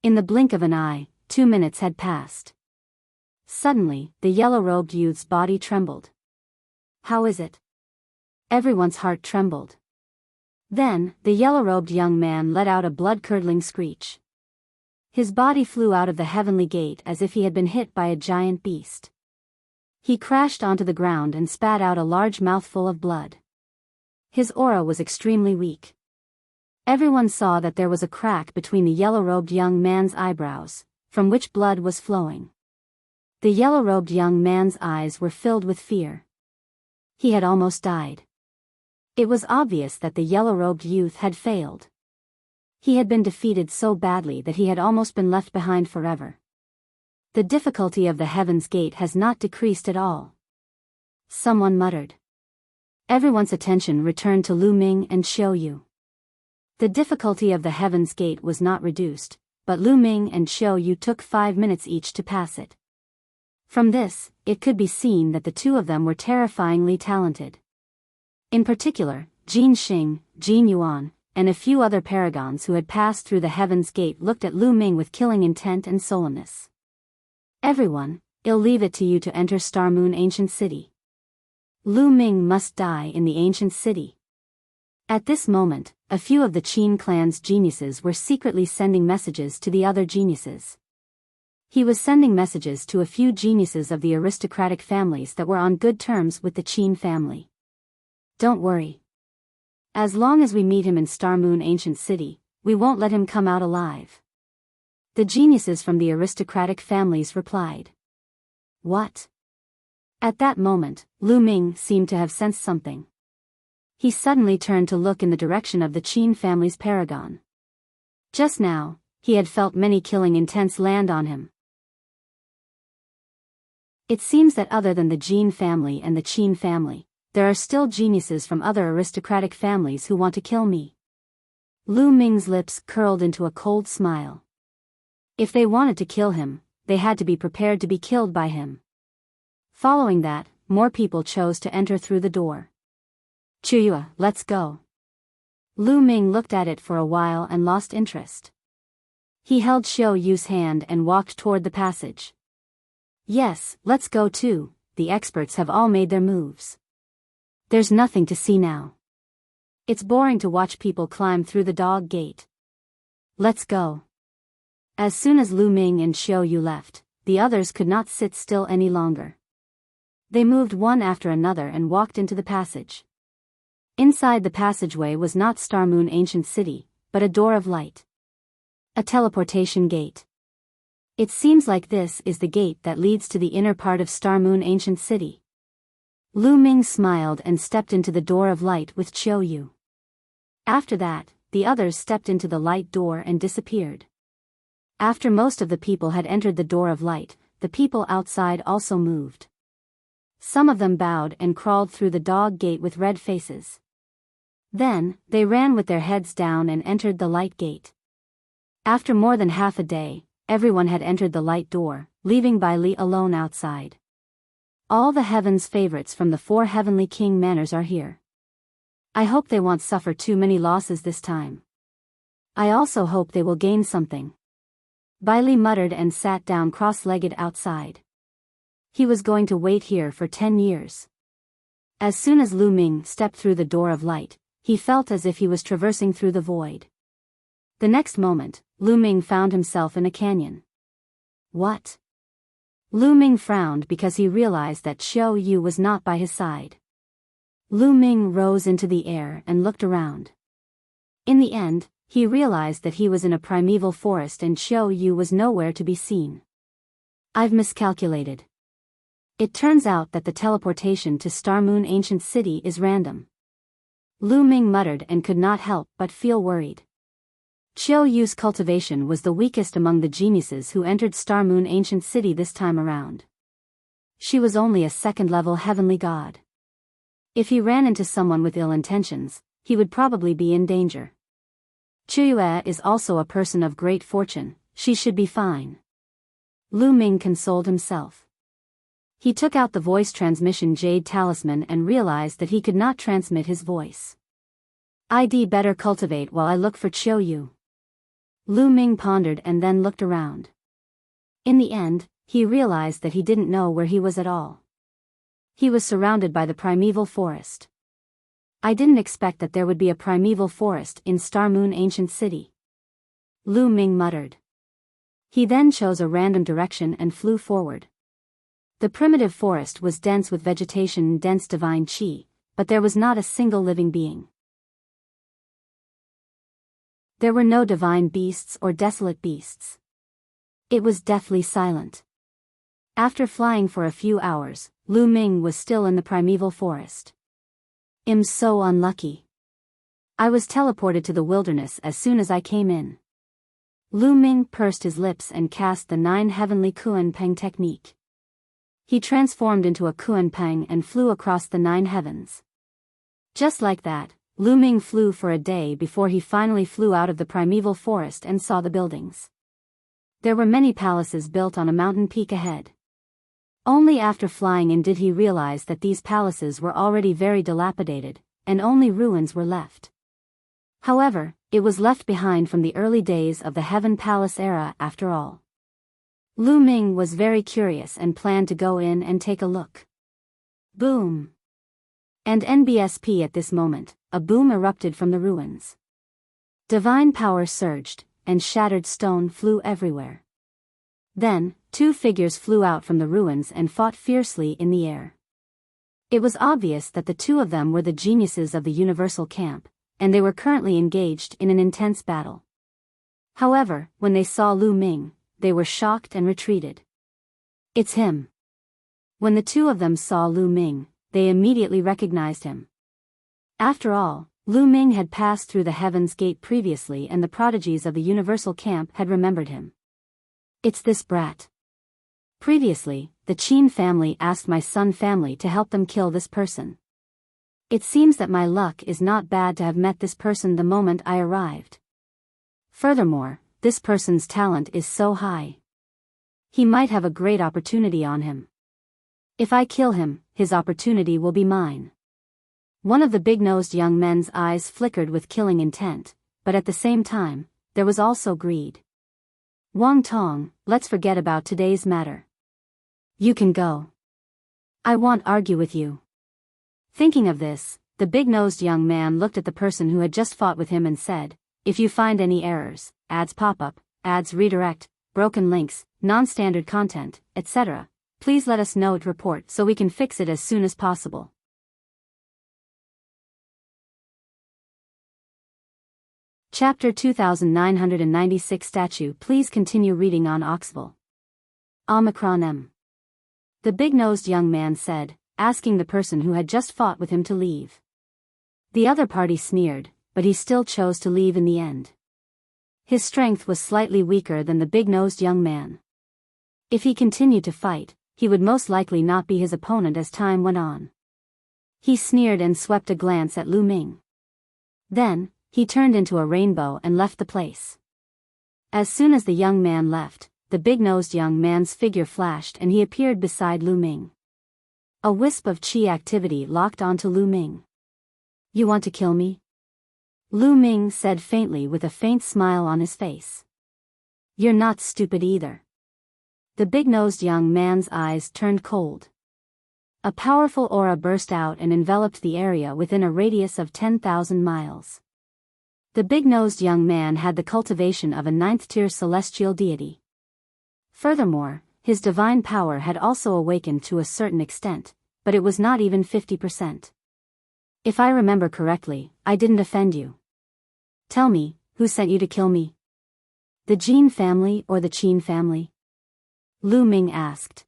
In the blink of an eye, 2 minutes had passed. Suddenly, the yellow-robed youth's body trembled. How is it? Everyone's heart trembled. Then, the yellow-robed young man let out a blood-curdling screech. His body flew out of the heavenly gate as if he had been hit by a giant beast. He crashed onto the ground and spat out a large mouthful of blood. His aura was extremely weak. Everyone saw that there was a crack between the yellow-robed young man's eyebrows, from which blood was flowing. The yellow-robed young man's eyes were filled with fear. He had almost died. It was obvious that the yellow-robed youth had failed. He had been defeated so badly that he had almost been left behind forever. The difficulty of the Heaven's Gate has not decreased at all. Someone muttered. Everyone's attention returned to Lu Ming and Xiao Yu. The difficulty of the Heaven's Gate was not reduced, but Lu Ming and Xiao Yu took 5 minutes each to pass it. From this, it could be seen that the two of them were terrifyingly talented. In particular, Jin Xing, Jin Yuan, and a few other paragons who had passed through the Heaven's Gate looked at Lu Ming with killing intent and solemnness. Everyone, I'll leave it to you to enter Star Moon Ancient City. Lu Ming must die in the Ancient City. At this moment, a few of the Qin clan's geniuses were secretly sending messages to the other geniuses. He was sending messages to a few geniuses of the aristocratic families that were on good terms with the Qin family. Don't worry. As long as we meet him in Star Moon Ancient City, we won't let him come out alive. The geniuses from the aristocratic families replied. What? At that moment, Lu Ming seemed to have sensed something. He suddenly turned to look in the direction of the Qin family's paragon. Just now, he had felt many killing intents land on him. It seems that other than the Jin family and the Qin family, there are still geniuses from other aristocratic families who want to kill me. Lu Ming's lips curled into a cold smile. If they wanted to kill him, they had to be prepared to be killed by him. Following that, more people chose to enter through the door. Chuyue, let's go. Lu Ming looked at it for a while and lost interest. He held Xiao Yu's hand and walked toward the passage. Yes, let's go too, the experts have all made their moves. There's nothing to see now. It's boring to watch people climb through the dog gate. Let's go. As soon as Lu Ming and Xiao Yu left, the others could not sit still any longer. They moved one after another and walked into the passage. Inside the passageway was not Star Moon Ancient City, but a door of light. A teleportation gate. It seems like this is the gate that leads to the inner part of Star Moon Ancient City. Lu Ming smiled and stepped into the door of light with Xiao Yu. After that, the others stepped into the light door and disappeared. After most of the people had entered the door of light, the people outside also moved. Some of them bowed and crawled through the dog gate with red faces. Then, they ran with their heads down and entered the light gate. After more than half a day, everyone had entered the light door, leaving Bai Li alone outside. All the heaven's favorites from the 4 heavenly king manors are here. I hope they won't suffer too many losses this time. I also hope they will gain something. Bai Li muttered and sat down cross-legged outside. He was going to wait here for 10 years. As soon as Lu Ming stepped through the door of light, he felt as if he was traversing through the void. The next moment, Lu Ming found himself in a canyon. What? Lu Ming frowned because he realized that Xiao Yu was not by his side. Lu Ming rose into the air and looked around. In the end, he realized that he was in a primeval forest and Xiao Yu was nowhere to be seen. I've miscalculated. It turns out that the teleportation to Star Moon Ancient City is random. Lu Ming muttered and could not help but feel worried. Xiao Yu's cultivation was the weakest among the geniuses who entered Star Moon Ancient City this time around. She was only a second-level heavenly god. If he ran into someone with ill intentions, he would probably be in danger. Chuyue is also a person of great fortune, she should be fine. Lu Ming consoled himself. He took out the voice transmission jade talisman and realized that he could not transmit his voice. I'd better cultivate while I look for Chiu Yu. Lu Ming pondered and then looked around. In the end, he realized that he didn't know where he was at all. He was surrounded by the primeval forest. I didn't expect that there would be a primeval forest in Star Moon Ancient City. Lu Ming muttered. He then chose a random direction and flew forward. The primitive forest was dense with vegetation and dense divine qi, but there was not a single living being. There were no divine beasts or desolate beasts. It was deathly silent. After flying for a few hours, Lu Ming was still in the primeval forest. I'm so unlucky. I was teleported to the wilderness as soon as I came in. Lu Ming pursed his lips and cast the 9 heavenly Kuan Peng technique. He transformed into a Kuan Peng and flew across the 9 heavens. Just like that, Lu Ming flew for a day before he finally flew out of the primeval forest and saw the buildings. There were many palaces built on a mountain peak ahead. Only after flying in did he realize that these palaces were already very dilapidated, and only ruins were left. However, it was left behind from the early days of the Heaven Palace era after all. Lu Ming was very curious and planned to go in and take a look. Boom! And NBSP at this moment, a boom erupted from the ruins. Divine power surged, and shattered stone flew everywhere. Then, 2 figures flew out from the ruins and fought fiercely in the air. It was obvious that the 2 of them were the geniuses of the Universal Camp, and they were currently engaged in an intense battle. However, when they saw Lu Ming, they were shocked and retreated. It's him. When the 2 of them saw Lu Ming, they immediately recognized him. After all, Lu Ming had passed through the Heaven's Gate previously and the prodigies of the Universal Camp had remembered him. It's this brat. Previously, the Qin family asked my Sun family to help them kill this person. It seems that my luck is not bad to have met this person the moment I arrived. Furthermore, this person's talent is so high. He might have a great opportunity on him. If I kill him, his opportunity will be mine. One of the big-nosed young men's eyes flickered with killing intent, but at the same time, there was also greed. Wang Tong, let's forget about today's matter. You can go. I won't argue with you. Thinking of this, the big-nosed young man looked at the person who had just fought with him and said, if you find any errors, ads pop up, ads redirect, broken links, non-standard content, etc., please let us know to report so we can fix it as soon as possible. Chapter 2996 Statue. Please continue reading on Oxville. Omicron M. The big-nosed young man said, asking the person who had just fought with him to leave. The other party sneered, but he still chose to leave in the end. His strength was slightly weaker than the big-nosed young man. If he continued to fight, he would most likely not be his opponent as time went on. He sneered and swept a glance at Lu Ming. Then, he turned into a rainbow and left the place. As soon as the young man left, the big-nosed young man's figure flashed and he appeared beside Lu Ming. A wisp of qi activity locked onto Lu Ming. You want to kill me? Lu Ming said faintly with a faint smile on his face. You're not stupid either. The big-nosed young man's eyes turned cold. A powerful aura burst out and enveloped the area within a radius of 10,000 miles. The big-nosed young man had the cultivation of a 9th-tier celestial deity. Furthermore, his divine power had also awakened to a certain extent, but it was not even 50%. If I remember correctly, I didn't offend you. Tell me, who sent you to kill me? The Jin family or the Qin family? Lu Ming asked.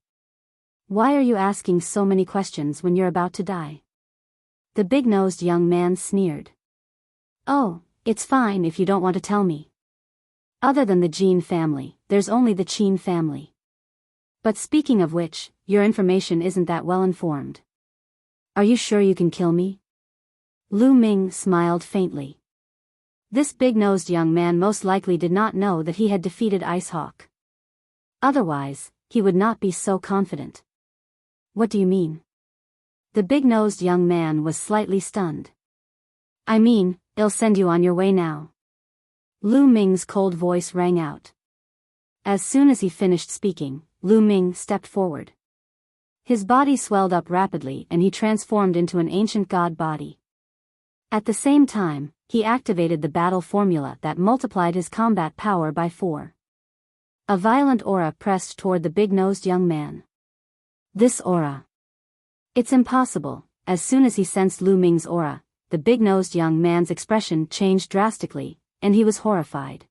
Why are you asking so many questions when you're about to die? The big-nosed young man sneered. Oh, it's fine if you don't want to tell me. Other than the Jin family, there's only the Qin family. But speaking of which, your information isn't that well informed. Are you sure you can kill me? Lu Ming smiled faintly. This big-nosed young man most likely did not know that he had defeated Ice Hawk. Otherwise, he would not be so confident. What do you mean? The big-nosed young man was slightly stunned. I mean, I'll send you on your way now. Lu Ming's cold voice rang out. As soon as he finished speaking, Lu Ming stepped forward. His body swelled up rapidly and he transformed into an ancient god body. At the same time, he activated the battle formula that multiplied his combat power by 4. A violent aura pressed toward the big-nosed young man. This aura. It's impossible. As soon as he sensed Lu Ming's aura, the big-nosed young man's expression changed drastically, and he was horrified.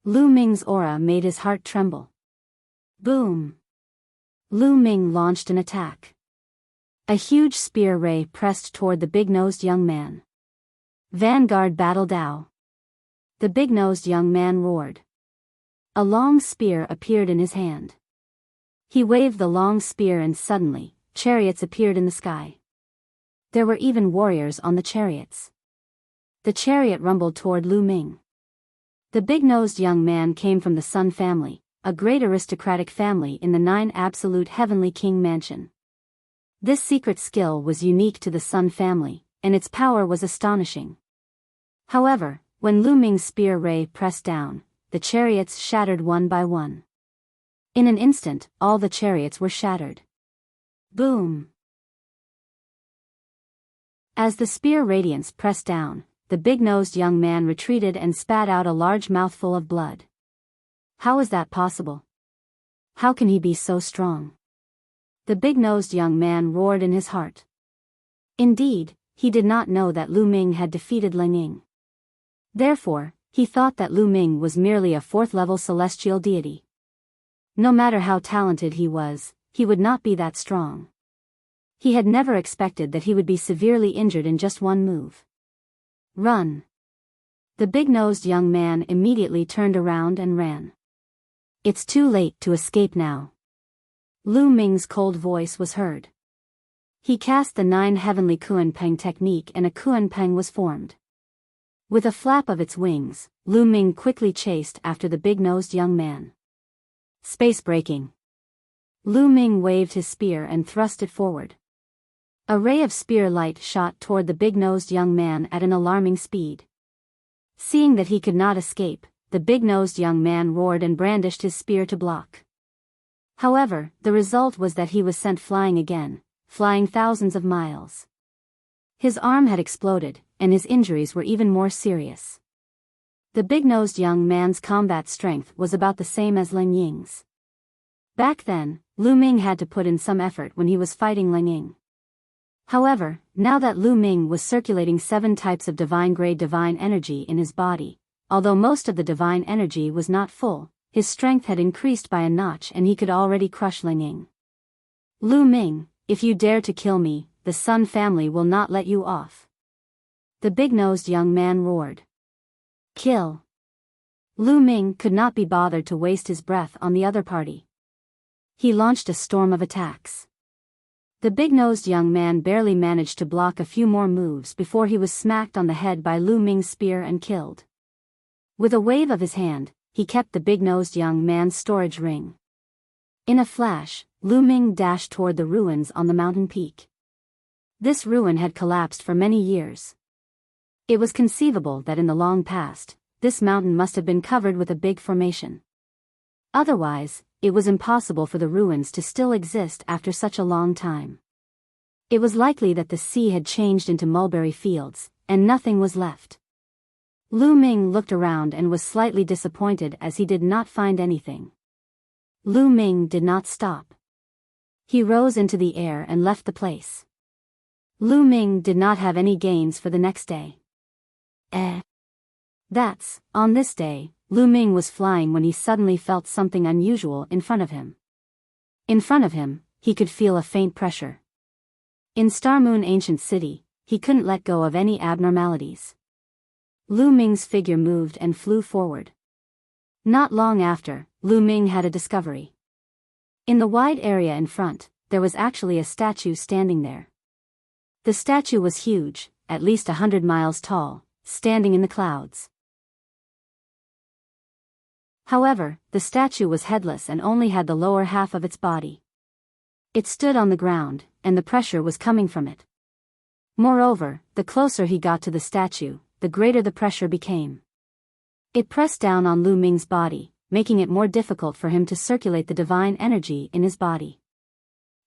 Lu Ming's aura made his heart tremble. Boom! Lu Ming launched an attack. A huge spear ray pressed toward the big-nosed young man. Vanguard Battle Dao. The big-nosed young man roared. A long spear appeared in his hand. He waved the long spear and suddenly, chariots appeared in the sky. There were even warriors on the chariots. The chariot rumbled toward Lu Ming. The big-nosed young man came from the Sun family, a great aristocratic family in the 9 Absolute Heavenly King Mansion. This secret skill was unique to the Sun family, and its power was astonishing. However, when Lu Ming's spear ray pressed down, the chariots shattered one by one. In an instant, all the chariots were shattered. Boom! As the spear radiance pressed down, the big-nosed young man retreated and spat out a large mouthful of blood. How is that possible? How can he be so strong? The big-nosed young man roared in his heart. Indeed, he did not know that Lu Ming had defeated Ling Ying. Therefore, he thought that Lu Ming was merely a 4th-level celestial deity. No matter how talented he was, he would not be that strong. He had never expected that he would be severely injured in just one move. Run! The big-nosed young man immediately turned around and ran. It's too late to escape now. Lu Ming's cold voice was heard. He cast the 9 heavenly Kuan-Peng technique and a Kuan-Peng was formed. With a flap of its wings, Lu Ming quickly chased after the big-nosed young man. Space breaking. Lu Ming waved his spear and thrust it forward. A ray of spear light shot toward the big-nosed young man at an alarming speed. Seeing that he could not escape, the big-nosed young man roared and brandished his spear to block. However, the result was that he was sent flying again, flying thousands of miles. His arm had exploded, and his injuries were even more serious. The big-nosed young man's combat strength was about the same as Ling Ying's. Back then, Lu Ming had to put in some effort when he was fighting Ling Ying. However, now that Lu Ming was circulating 7 types of divine-grade divine energy in his body, although most of the divine energy was not full, his strength had increased by a notch and he could already crush Ling Ying. Lu Ming, if you dare to kill me, the Sun family will not let you off. The big-nosed young man roared. Kill! Lu Ming could not be bothered to waste his breath on the other party. He launched a storm of attacks. The big-nosed young man barely managed to block a few more moves before he was smacked on the head by Lu Ming's spear and killed. With a wave of his hand, he kept the big-nosed young man's storage ring. In a flash, Lu Ming dashed toward the ruins on the mountain peak. This ruin had collapsed for many years. It was conceivable that in the long past, this mountain must have been covered with a big formation. Otherwise, it was impossible for the ruins to still exist after such a long time. It was likely that the sea had changed into mulberry fields, and nothing was left. Lu Ming looked around and was slightly disappointed as he did not find anything. Lu Ming did not stop. He rose into the air and left the place. Lu Ming did not have any gains for the next day. On this day, Lu Ming was flying when he suddenly felt something unusual in front of him. In front of him, he could feel a faint pressure. In Star Moon Ancient City, he couldn't let go of any abnormalities. Lu Ming's figure moved and flew forward. Not long after, Lu Ming had a discovery. In the wide area in front, there was actually a statue standing there. The statue was huge, at least 100 miles tall, standing in the clouds. However, the statue was headless and only had the lower half of its body. It stood on the ground, and the pressure was coming from it. Moreover, the closer he got to the statue, the greater the pressure became. It pressed down on Lu Ming's body, making it more difficult for him to circulate the divine energy in his body.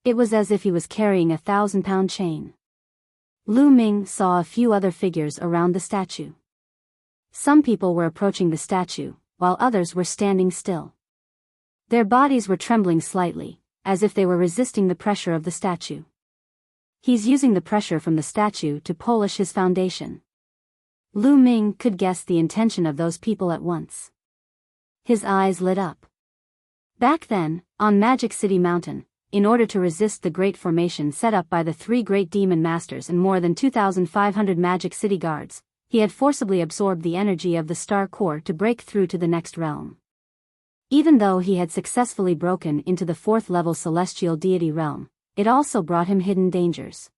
It was as if he was carrying a 1,000-pound chain. Lu Ming saw a few other figures around the statue. Some people were approaching the statue, while others were standing still. Their bodies were trembling slightly, as if they were resisting the pressure of the statue. He's using the pressure from the statue to polish his foundation. Lu Ming could guess the intention of those people at once. His eyes lit up. Back then, on Magic City Mountain, in order to resist the great formation set up by the 3 great demon masters and more than 2,500 Magic City guards, he had forcibly absorbed the energy of the star core to break through to the next realm. Even though he had successfully broken into the 4th-level celestial deity realm, it also brought him hidden dangers.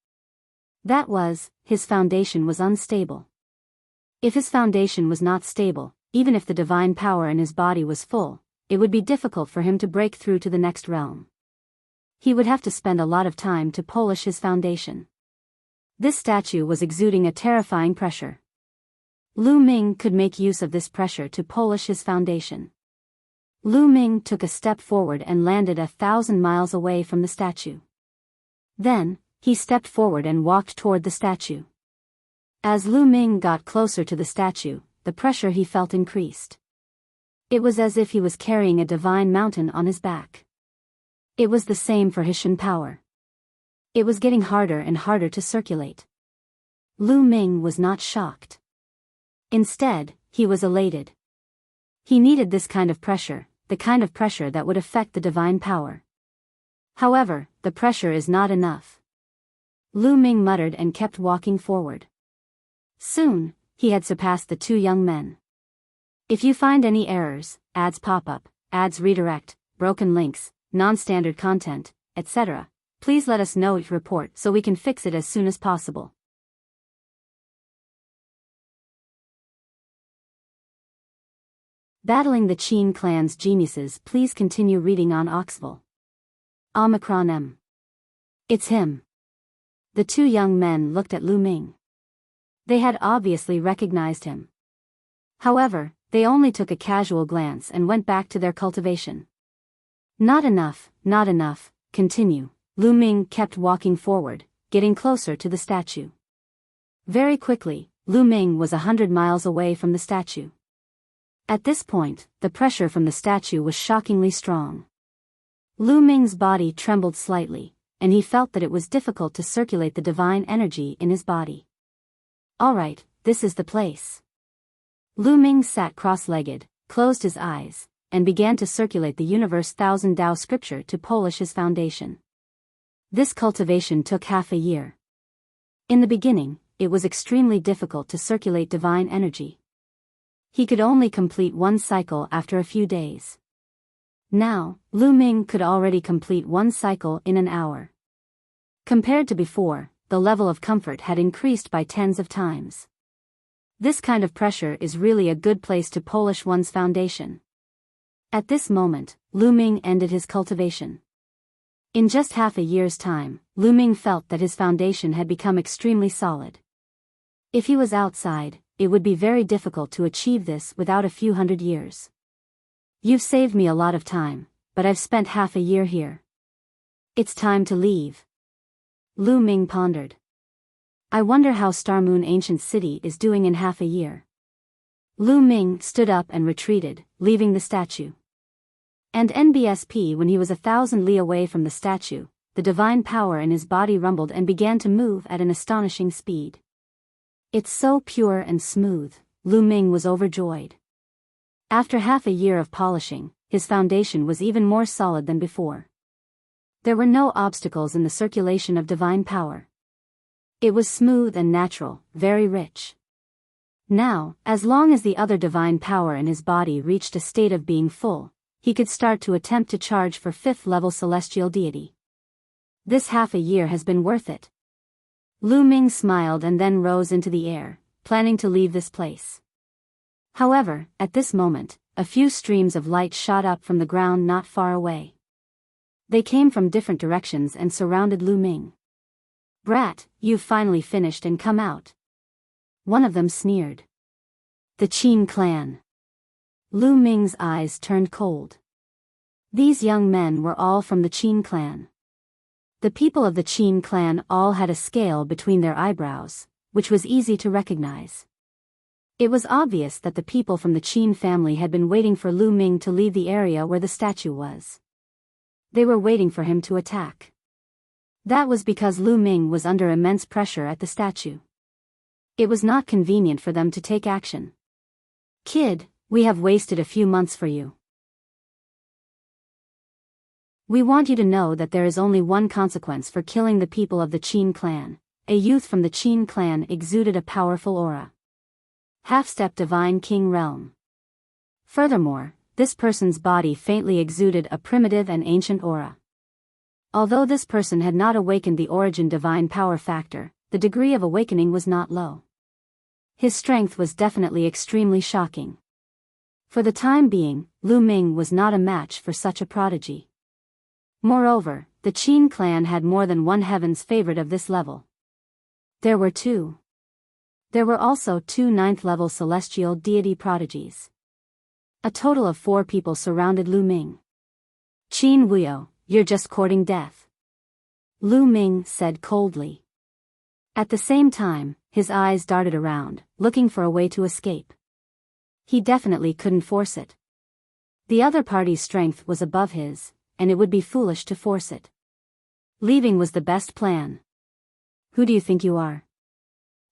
That was, his foundation was unstable. If his foundation was not stable, even if the divine power in his body was full, it would be difficult for him to break through to the next realm. He would have to spend a lot of time to polish his foundation. This statue was exuding a terrifying pressure. Lu Ming could make use of this pressure to polish his foundation. Lu Ming took a step forward and landed 1,000 miles away from the statue. Then, he stepped forward and walked toward the statue. As Lu Ming got closer to the statue, the pressure he felt increased. It was as if he was carrying a divine mountain on his back. It was the same for his Shen power. It was getting harder and harder to circulate. Lu Ming was not shocked. Instead, he was elated. He needed this kind of pressure, the kind of pressure that would affect the divine power. However, the pressure is not enough. Lu Ming muttered and kept walking forward. Soon, he had surpassed the 2 young men. If you find any errors, ads pop up, ads redirect, broken links, non-standard content, etc., please let us know each report so we can fix it as soon as possible. Battling the Qin clan's geniuses. Please continue reading on Oxville. Omicron M. It's him. The 2 young men looked at Lu Ming. They had obviously recognized him. However, they only took a casual glance and went back to their cultivation. Not enough, not enough, continue. Lu Ming kept walking forward, getting closer to the statue. Very quickly, Lu Ming was 100 miles away from the statue. At this point, the pressure from the statue was shockingly strong. Lu Ming's body trembled slightly, and he felt that it was difficult to circulate the divine energy in his body. Alright, this is the place. Lu Ming sat cross-legged, closed his eyes, and began to circulate the universe 1000 Tao scripture to polish his foundation. This cultivation took half a year. In the beginning, it was extremely difficult to circulate divine energy. He could only complete 1 cycle after a few days. Now, Lu Ming could already complete 1 cycle in an hour. Compared to before, the level of comfort had increased by tens of times. This kind of pressure is really a good place to polish one's foundation. At this moment, Lu Ming ended his cultivation. In just half a year's time, Lu Ming felt that his foundation had become extremely solid. If he was outside, it would be very difficult to achieve this without a few hundred years. You've saved me a lot of time, but I've spent half a year here. It's time to leave. Lu Ming pondered. I wonder how Star Moon Ancient City is doing in half a year. Lu Ming stood up and retreated, leaving the statue. And NBSP, when he was 1,000 li away from the statue, the divine power in his body rumbled and began to move at an astonishing speed. It's so pure and smooth, Lu Ming was overjoyed. After half a year of polishing, his foundation was even more solid than before. There were no obstacles in the circulation of divine power. It was smooth and natural, very rich. Now, as long as the other divine power in his body reached a state of being full, he could start to attempt to charge for 5th-level celestial deity. This half a year has been worth it. Lu Ming smiled and then rose into the air, planning to leave this place. However, at this moment, a few streams of light shot up from the ground not far away. They came from different directions and surrounded Lu Ming. "Brat, you've finally finished and come out." One of them sneered. "The Qin clan." Lu Ming's eyes turned cold. These young men were all from the Qin clan. The people of the Qin clan all had a scale between their eyebrows, which was easy to recognize. It was obvious that the people from the Qin family had been waiting for Lu Ming to leave the area where the statue was. They were waiting for him to attack. That was because Lu Ming was under immense pressure at the statue. It was not convenient for them to take action. "Kid, we have wasted a few months for you. We want you to know that there is only one consequence for killing the people of the Qin clan." A youth from the Qin clan exuded a powerful aura. Half-step divine king realm. Furthermore, this person's body faintly exuded a primitive and ancient aura. Although this person had not awakened the origin divine power factor, the degree of awakening was not low. His strength was definitely extremely shocking. For the time being, Lu Ming was not a match for such a prodigy. Moreover, the Qin clan had more than one heaven's favorite of this level. There were two. There were also two 9th-level celestial deity prodigies. A total of 4 people surrounded Lu Ming. "Qin Wuyo, you're just courting death," Lu Ming said coldly. At the same time, his eyes darted around, looking for a way to escape. He definitely couldn't force it. The other party's strength was above his, and it would be foolish to force it. Leaving was the best plan. "Who do you think you are?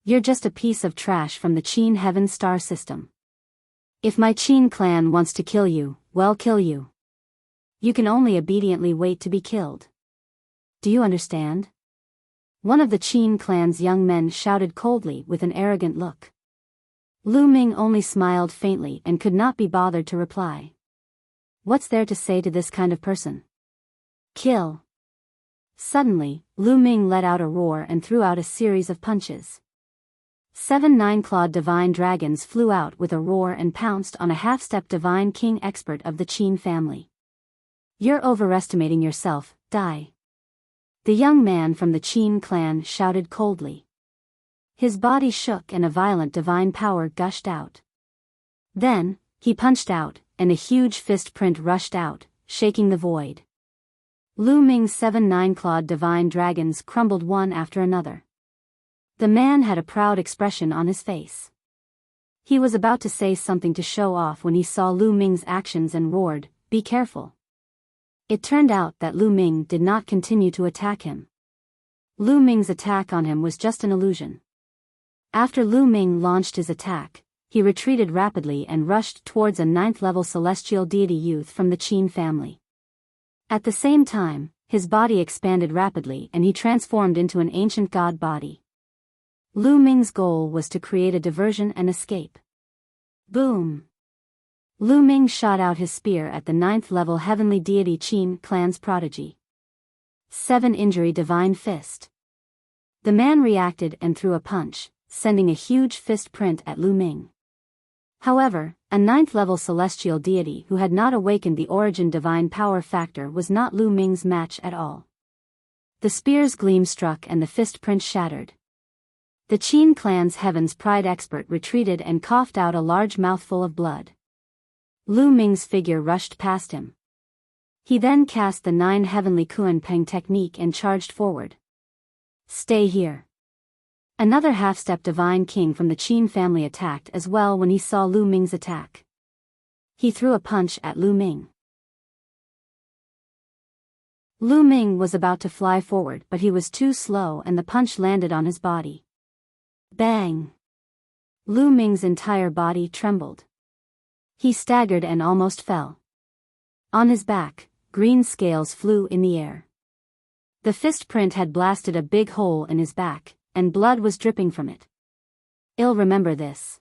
You're just a piece of trash from the Qin Heaven Star System. If my Qin clan wants to kill you, well, kill you. You can only obediently wait to be killed. Do you understand?" One of the Qin clan's young men shouted coldly with an arrogant look. Lu Ming only smiled faintly and could not be bothered to reply. What's there to say to this kind of person? Kill. Suddenly, Lu Ming let out a roar and threw out a series of punches. 7 9-clawed divine dragons flew out with a roar and pounced on a half-step divine king expert of the Qin family. "You're overestimating yourself, die." The young man from the Qin clan shouted coldly. His body shook and a violent divine power gushed out. Then, he punched out, and a huge fist print rushed out, shaking the void. Lu Ming's 7 9-clawed divine dragons crumbled one after another. The man had a proud expression on his face. He was about to say something to show off when he saw Lu Ming's actions and roared, "Be careful." It turned out that Lu Ming did not continue to attack him. Lu Ming's attack on him was just an illusion. After Lu Ming launched his attack, he retreated rapidly and rushed towards a 9th-level celestial deity youth from the Qin family. At the same time, his body expanded rapidly and he transformed into an ancient god body. Lu Ming's goal was to create a diversion and escape. Boom! Lu Ming shot out his spear at the 9th-level heavenly deity Qin clan's prodigy. 7 injury divine fist. The man reacted and threw a punch, sending a huge fist print at Lu Ming. However, a 9th-level celestial deity who had not awakened the origin divine power factor was not Lu Ming's match at all. The spear's gleam struck and the fist print shattered. The Qin clan's Heaven's Pride expert retreated and coughed out a large mouthful of blood. Lu Ming's figure rushed past him. He then cast the 9 heavenly Kuan Peng technique and charged forward. "Stay here." Another half-step divine king from the Qin family attacked as well when he saw Lu Ming's attack. He threw a punch at Lu Ming. Lu Ming was about to fly forward but he was too slow and the punch landed on his body. Bang! Lu Ming's entire body trembled. He staggered and almost fell. On his back, green scales flew in the air. The fist print had blasted a big hole in his back, and blood was dripping from it. "I'll remember this."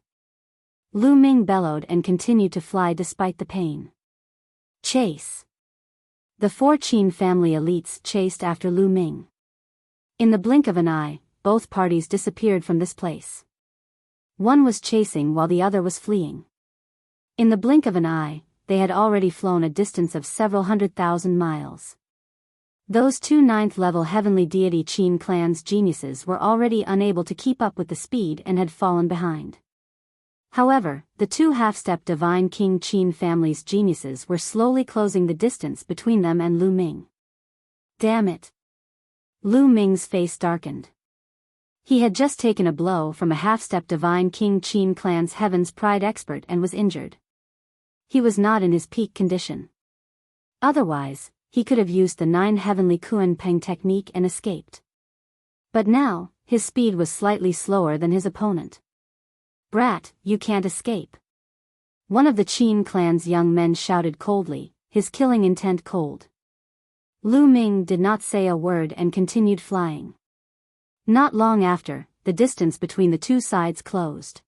Lu Ming bellowed and continued to fly despite the pain. Chase! The 4 Qin family elites chased after Lu Ming. In the blink of an eye, both parties disappeared from this place. One was chasing while the other was fleeing. In the blink of an eye, they had already flown a distance of several 100,000 miles. Those two ninth-level heavenly deity Qin clan's geniuses were already unable to keep up with the speed and had fallen behind. However, the two half-step divine King Qin family's geniuses were slowly closing the distance between them and Lu Ming. Damn it! Lu Ming's face darkened. He had just taken a blow from a half-step divine King Qin clan's Heaven's Pride expert and was injured. He was not in his peak condition. Otherwise, he could have used the 9 heavenly Kuan Peng technique and escaped. But now, his speed was slightly slower than his opponent. "Brat, you can't escape." One of the Qin clan's young men shouted coldly, his killing intent cold. Lu Ming did not say a word and continued flying. Not long after, the distance between the two sides closed.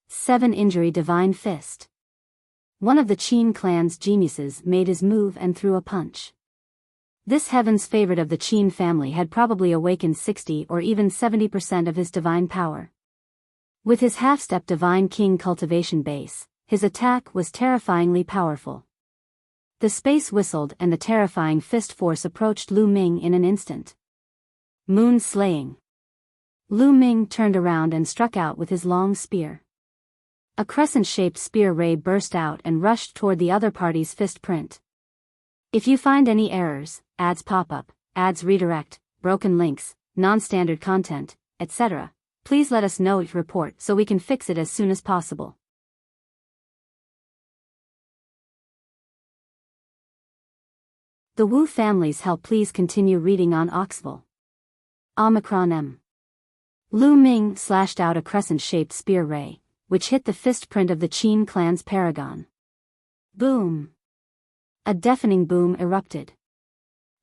7 Injury Divine Fist. One of the Qin clan's geniuses made his move and threw a punch. This heaven's favorite of the Qin family had probably awakened 60 or even 70% of his divine power. With his half-step divine king cultivation base, his attack was terrifyingly powerful. The space whistled and the terrifying fist force approached Lu Ming in an instant. Moon slaying. Lu Ming turned around and struck out with his long spear. A crescent-shaped spear ray burst out and rushed toward the other party's fist print. If you find any errors, ads pop-up, ads redirect, broken links, non-standard content, etc., please let us know each report so we can fix it as soon as possible. The Wu family's help. Please continue reading on Oxville. M. Lu Ming slashed out a crescent-shaped spear ray, which hit the fist print of the Qin clan's paragon. Boom! A deafening boom erupted.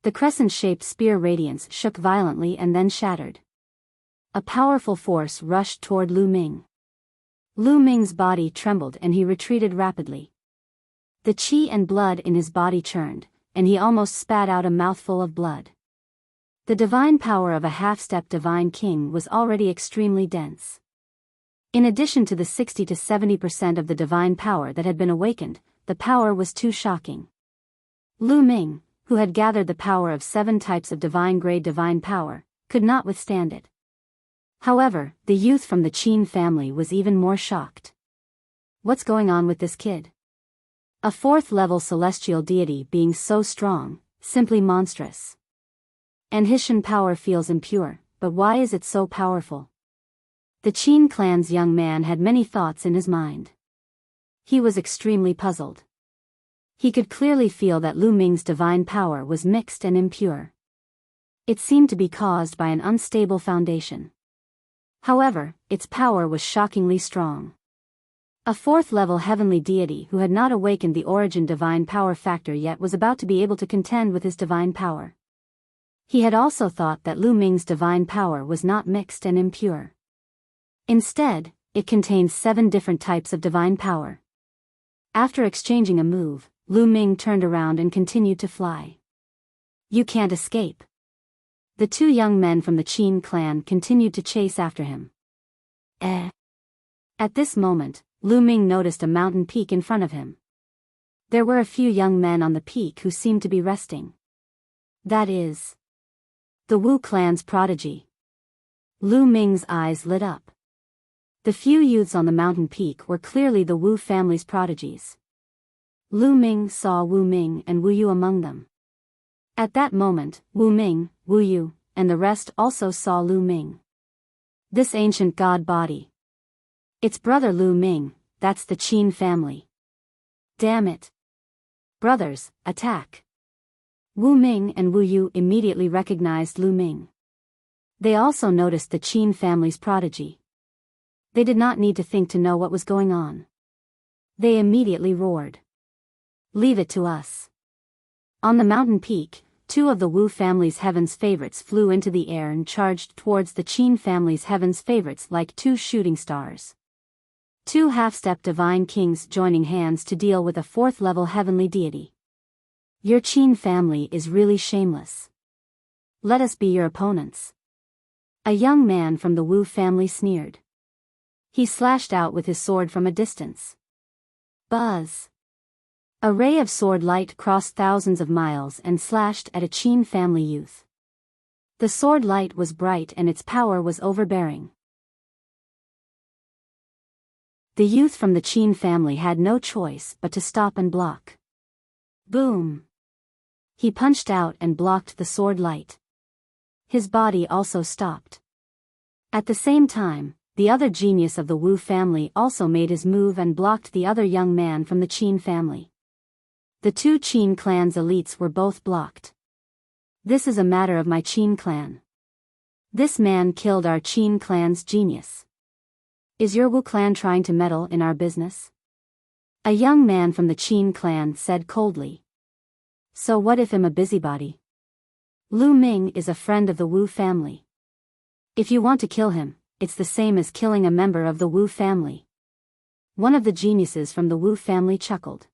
The crescent-shaped spear radiance shook violently and then shattered. A powerful force rushed toward Lu Ming. Lu Ming's body trembled and he retreated rapidly. The qi and blood in his body churned, and he almost spat out a mouthful of blood. The divine power of a half-step divine king was already extremely dense. In addition to the 60 to 70% of the divine power that had been awakened, the power was too shocking. Lu Ming, who had gathered the power of 7 types of divine-grade divine power, could not withstand it. However, the youth from the Qin family was even more shocked. What's going on with this kid? A 4th-level celestial deity being so strong, simply monstrous. And his Shen power feels impure, but why is it so powerful? The Qin clan's young man had many thoughts in his mind. He was extremely puzzled. He could clearly feel that Lu Ming's divine power was mixed and impure. It seemed to be caused by an unstable foundation. However, its power was shockingly strong. A 4th-level heavenly deity who had not awakened the origin divine power factor yet was about to be able to contend with his divine power. He had also thought that Lu Ming's divine power was not mixed and impure. Instead, it contained 7 different types of divine power. After exchanging a move, Lu Ming turned around and continued to fly. You can't escape. The 2 young men from the Qin clan continued to chase after him. At this moment, Lu Ming noticed a mountain peak in front of him. There were a few young men on the peak who seemed to be resting. That is the Wu clan's prodigy. Lu Ming's eyes lit up. The few youths on the mountain peak were clearly the Wu family's prodigies. Lu Ming saw Wu Ming and Wu Yu among them. At that moment, Wu Ming, Wu Yu, and the rest also saw Lu Ming. This ancient god body. It's brother Lu Ming, that's the Qin family. Damn it. Brothers, attack. Wu Ming and Wu Yu immediately recognized Lu Ming. They also noticed the Qin family's prodigy. They did not need to think to know what was going on. They immediately roared. Leave it to us. On the mountain peak, 2 of the Wu family's heaven's favorites flew into the air and charged towards the Qin family's heaven's favorites like 2 shooting stars. 2 half-step divine kings joining hands to deal with a 4th-level heavenly deity. Your Qin family is really shameless. Let us be your opponents. A young man from the Wu family sneered. He slashed out with his sword from a distance. Buzz. A ray of sword light crossed thousands of miles and slashed at a Qin family youth. The sword light was bright and its power was overbearing. The youth from the Qin family had no choice but to stop and block. Boom! He punched out and blocked the sword light. His body also stopped. At the same time, the other genius of the Wu family also made his move and blocked the other young man from the Qin family. The two Qin clan's elites were both blocked. This is a matter of my Qin clan. This man killed our Qin clan's genius. Is your Wu clan trying to meddle in our business? A young man from the Qin clan said coldly. So what if I'm a busybody? Lu Ming is a friend of the Wu family. If you want to kill him, it's the same as killing a member of the Wu family. One of the geniuses from the Wu family chuckled.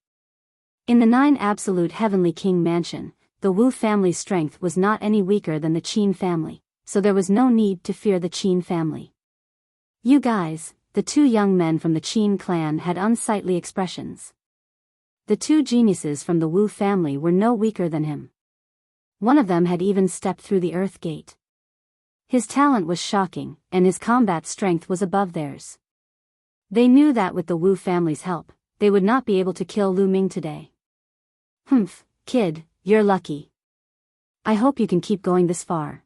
In the 9 absolute heavenly king mansion, the Wu family's strength was not any weaker than the Qin family, so there was no need to fear the Qin family. You guys, the two young men from the Qin clan had unsightly expressions. The two geniuses from the Wu family were no weaker than him. One of them had even stepped through the earth gate. His talent was shocking, and his combat strength was above theirs. They knew that with the Wu family's help, they would not be able to kill Lu Ming today. Humph, kid, you're lucky. I hope you can keep going this far.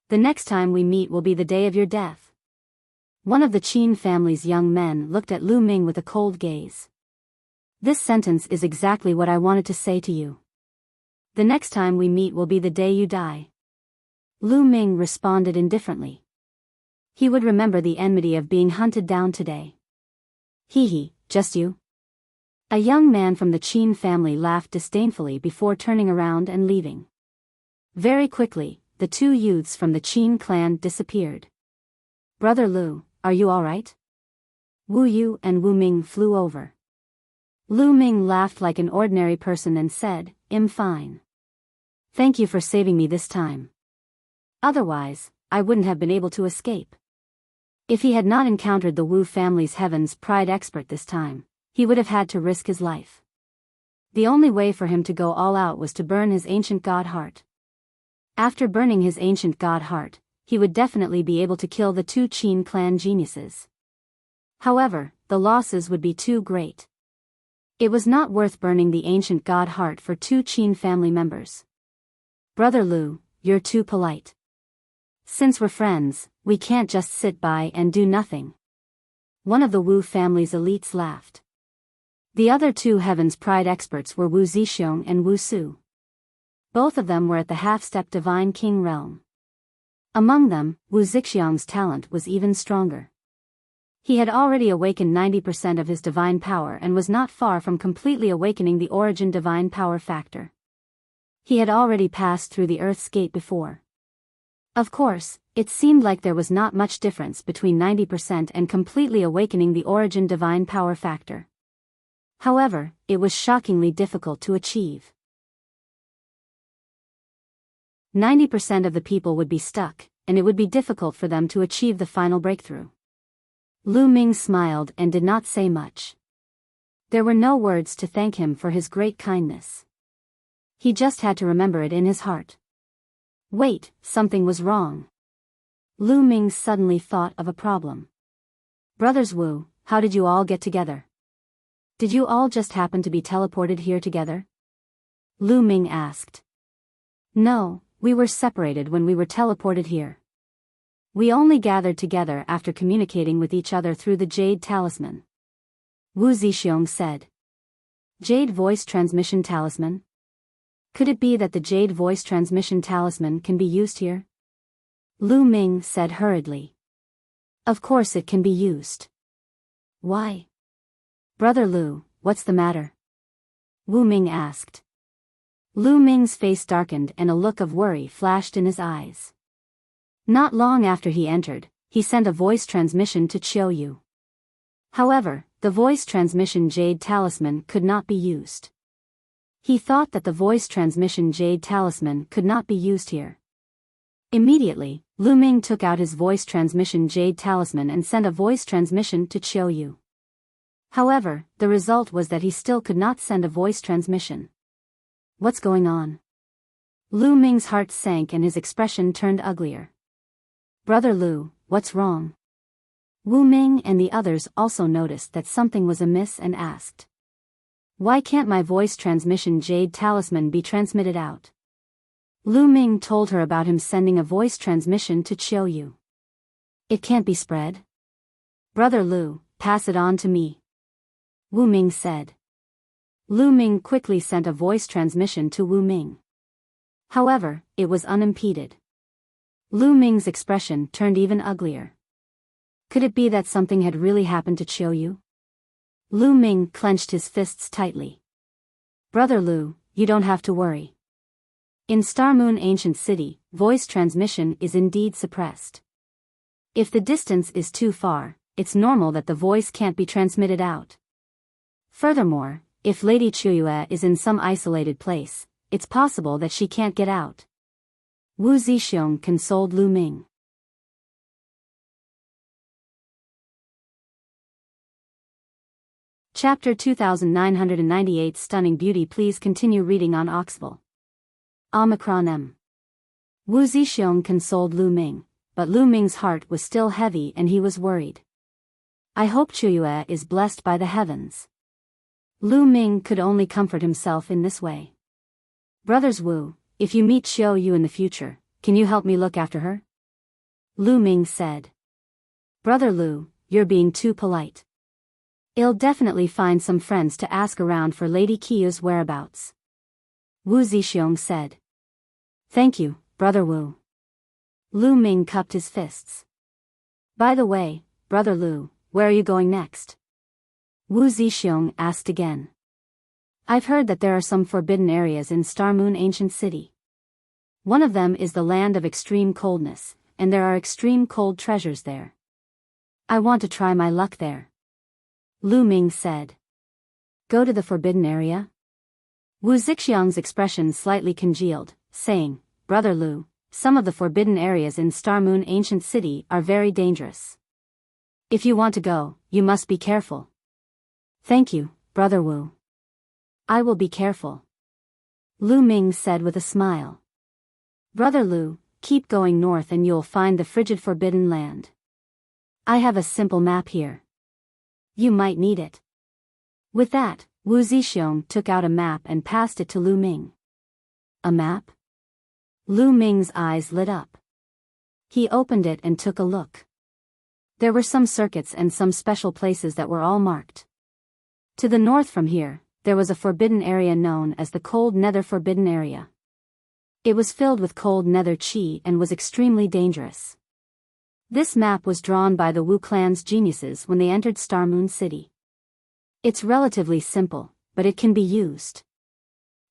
The next time we meet will be the day of your death. One of the Qin family's young men looked at Lu Ming with a cold gaze. This sentence is exactly what I wanted to say to you. The next time we meet will be the day you die. Lu Ming responded indifferently. He would remember the enmity of being hunted down today. Hee, just you? A young man from the Qin family laughed disdainfully before turning around and leaving. Very quickly, the two youths from the Qin clan disappeared. Brother Lu, are you all right? Wu Yu and Wu Ming flew over. Lu Ming laughed like an ordinary person and said, I'm fine. Thank you for saving me this time. Otherwise, I wouldn't have been able to escape. If he had not encountered the Wu family's heaven's pride expert this time, he would have had to risk his life. The only way for him to go all out was to burn his ancient god heart. After burning his ancient god heart, he would definitely be able to kill the two Qin clan geniuses. However, the losses would be too great. It was not worth burning the ancient god heart for two Qin family members. Brother Lu, you're too polite. Since we're friends, we can't just sit by and do nothing. One of the Wu family's elites laughed. The other two Heaven's Pride experts were Wu Zixiong and Wu Su. Both of them were at the half-step Divine King realm. Among them, Wu Zixiong's talent was even stronger. He had already awakened 90% of his divine power and was not far from completely awakening the origin divine power factor. He had already passed through the Earth's gate before. Of course, it seemed like there was not much difference between 90% and completely awakening the origin divine power factor. However, it was shockingly difficult to achieve. 90% of the people would be stuck, and it would be difficult for them to achieve the final breakthrough. Lu Ming smiled and did not say much. There were no words to thank him for his great kindness. He just had to remember it in his heart. Wait, something was wrong. Lu Ming suddenly thought of a problem. Brothers Wu, how did you all get together? Did you all just happen to be teleported here together? Lu Ming asked. No, we were separated when we were teleported here. We only gathered together after communicating with each other through the Jade Talisman. Wu Zixiong said. Jade Voice Transmission Talisman? Could it be that the Jade Voice Transmission Talisman can be used here? Lu Ming said hurriedly. Of course it can be used. Why? Brother Lu, what's the matter? Wu Ming asked. Lu Ming's face darkened and a look of worry flashed in his eyes. Not long after he entered, he sent a voice transmission to Qiu Yu. However, the voice transmission Jade Talisman could not be used. He thought that the voice transmission Jade Talisman could not be used here. Immediately, Lu Ming took out his voice transmission Jade Talisman and sent a voice transmission to Qiu Yu. However, the result was that he still could not send a voice transmission. What's going on? Lu Ming's heart sank and his expression turned uglier. Brother Lu, what's wrong? Wu Ming and the others also noticed that something was amiss and asked. Why can't my voice transmission jade talisman be transmitted out? Lu Ming told her about him sending a voice transmission to Qiuyu. It can't be spread. Brother Lu, pass it on to me. Wu Ming said. Lu Ming quickly sent a voice transmission to Wu Ming. However, it was unimpeded. Lu Ming's expression turned even uglier. Could it be that something had really happened to Qiuyu? Lu Ming clenched his fists tightly. Brother Lu, you don't have to worry. In Star Moon Ancient City, voice transmission is indeed suppressed. If the distance is too far, it's normal that the voice can't be transmitted out. Furthermore, if Lady Qiuyu is in some isolated place, it's possible that she can't get out. Wu Zixiong consoled Lu Ming. Chapter 2998 Stunning Beauty. Please continue reading on Oxville. Omicron M. Wu Zixiong consoled Lu Ming, but Lu Ming's heart was still heavy and he was worried. I hope Qiuyu is blessed by the heavens. Lu Ming could only comfort himself in this way. Brothers Wu, if you meet Qiuyu in the future, can you help me look after her? Lu Ming said. Brother Lu, you're being too polite. I'll definitely find some friends to ask around for Lady Qiu's whereabouts. Wu Zixiong said. Thank you, Brother Wu. Lu Ming cupped his fists. By the way, Brother Lu, where are you going next? Wu Zixiong asked again. I've heard that there are some forbidden areas in Star Moon Ancient City. One of them is the land of extreme coldness, and there are extreme cold treasures there. I want to try my luck there. Lu Ming said. Go to the forbidden area? Wu Zixiong's expression slightly congealed, saying, Brother Lu, some of the forbidden areas in Star Moon Ancient City are very dangerous. If you want to go, you must be careful. Thank you, Brother Wu. I will be careful. Lu Ming said with a smile. Brother Lu, keep going north and you'll find the frigid forbidden land. I have a simple map here. You might need it. With that, Wu Zixiong took out a map and passed it to Lu Ming. A map? Lu Ming's eyes lit up. He opened it and took a look. There were some circuits and some special places that were all marked. To the north from here, there was a forbidden area known as the Cold Nether Forbidden Area. It was filled with cold nether chi and was extremely dangerous. This map was drawn by the Wu clan's geniuses when they entered Star Moon City. It's relatively simple, but it can be used.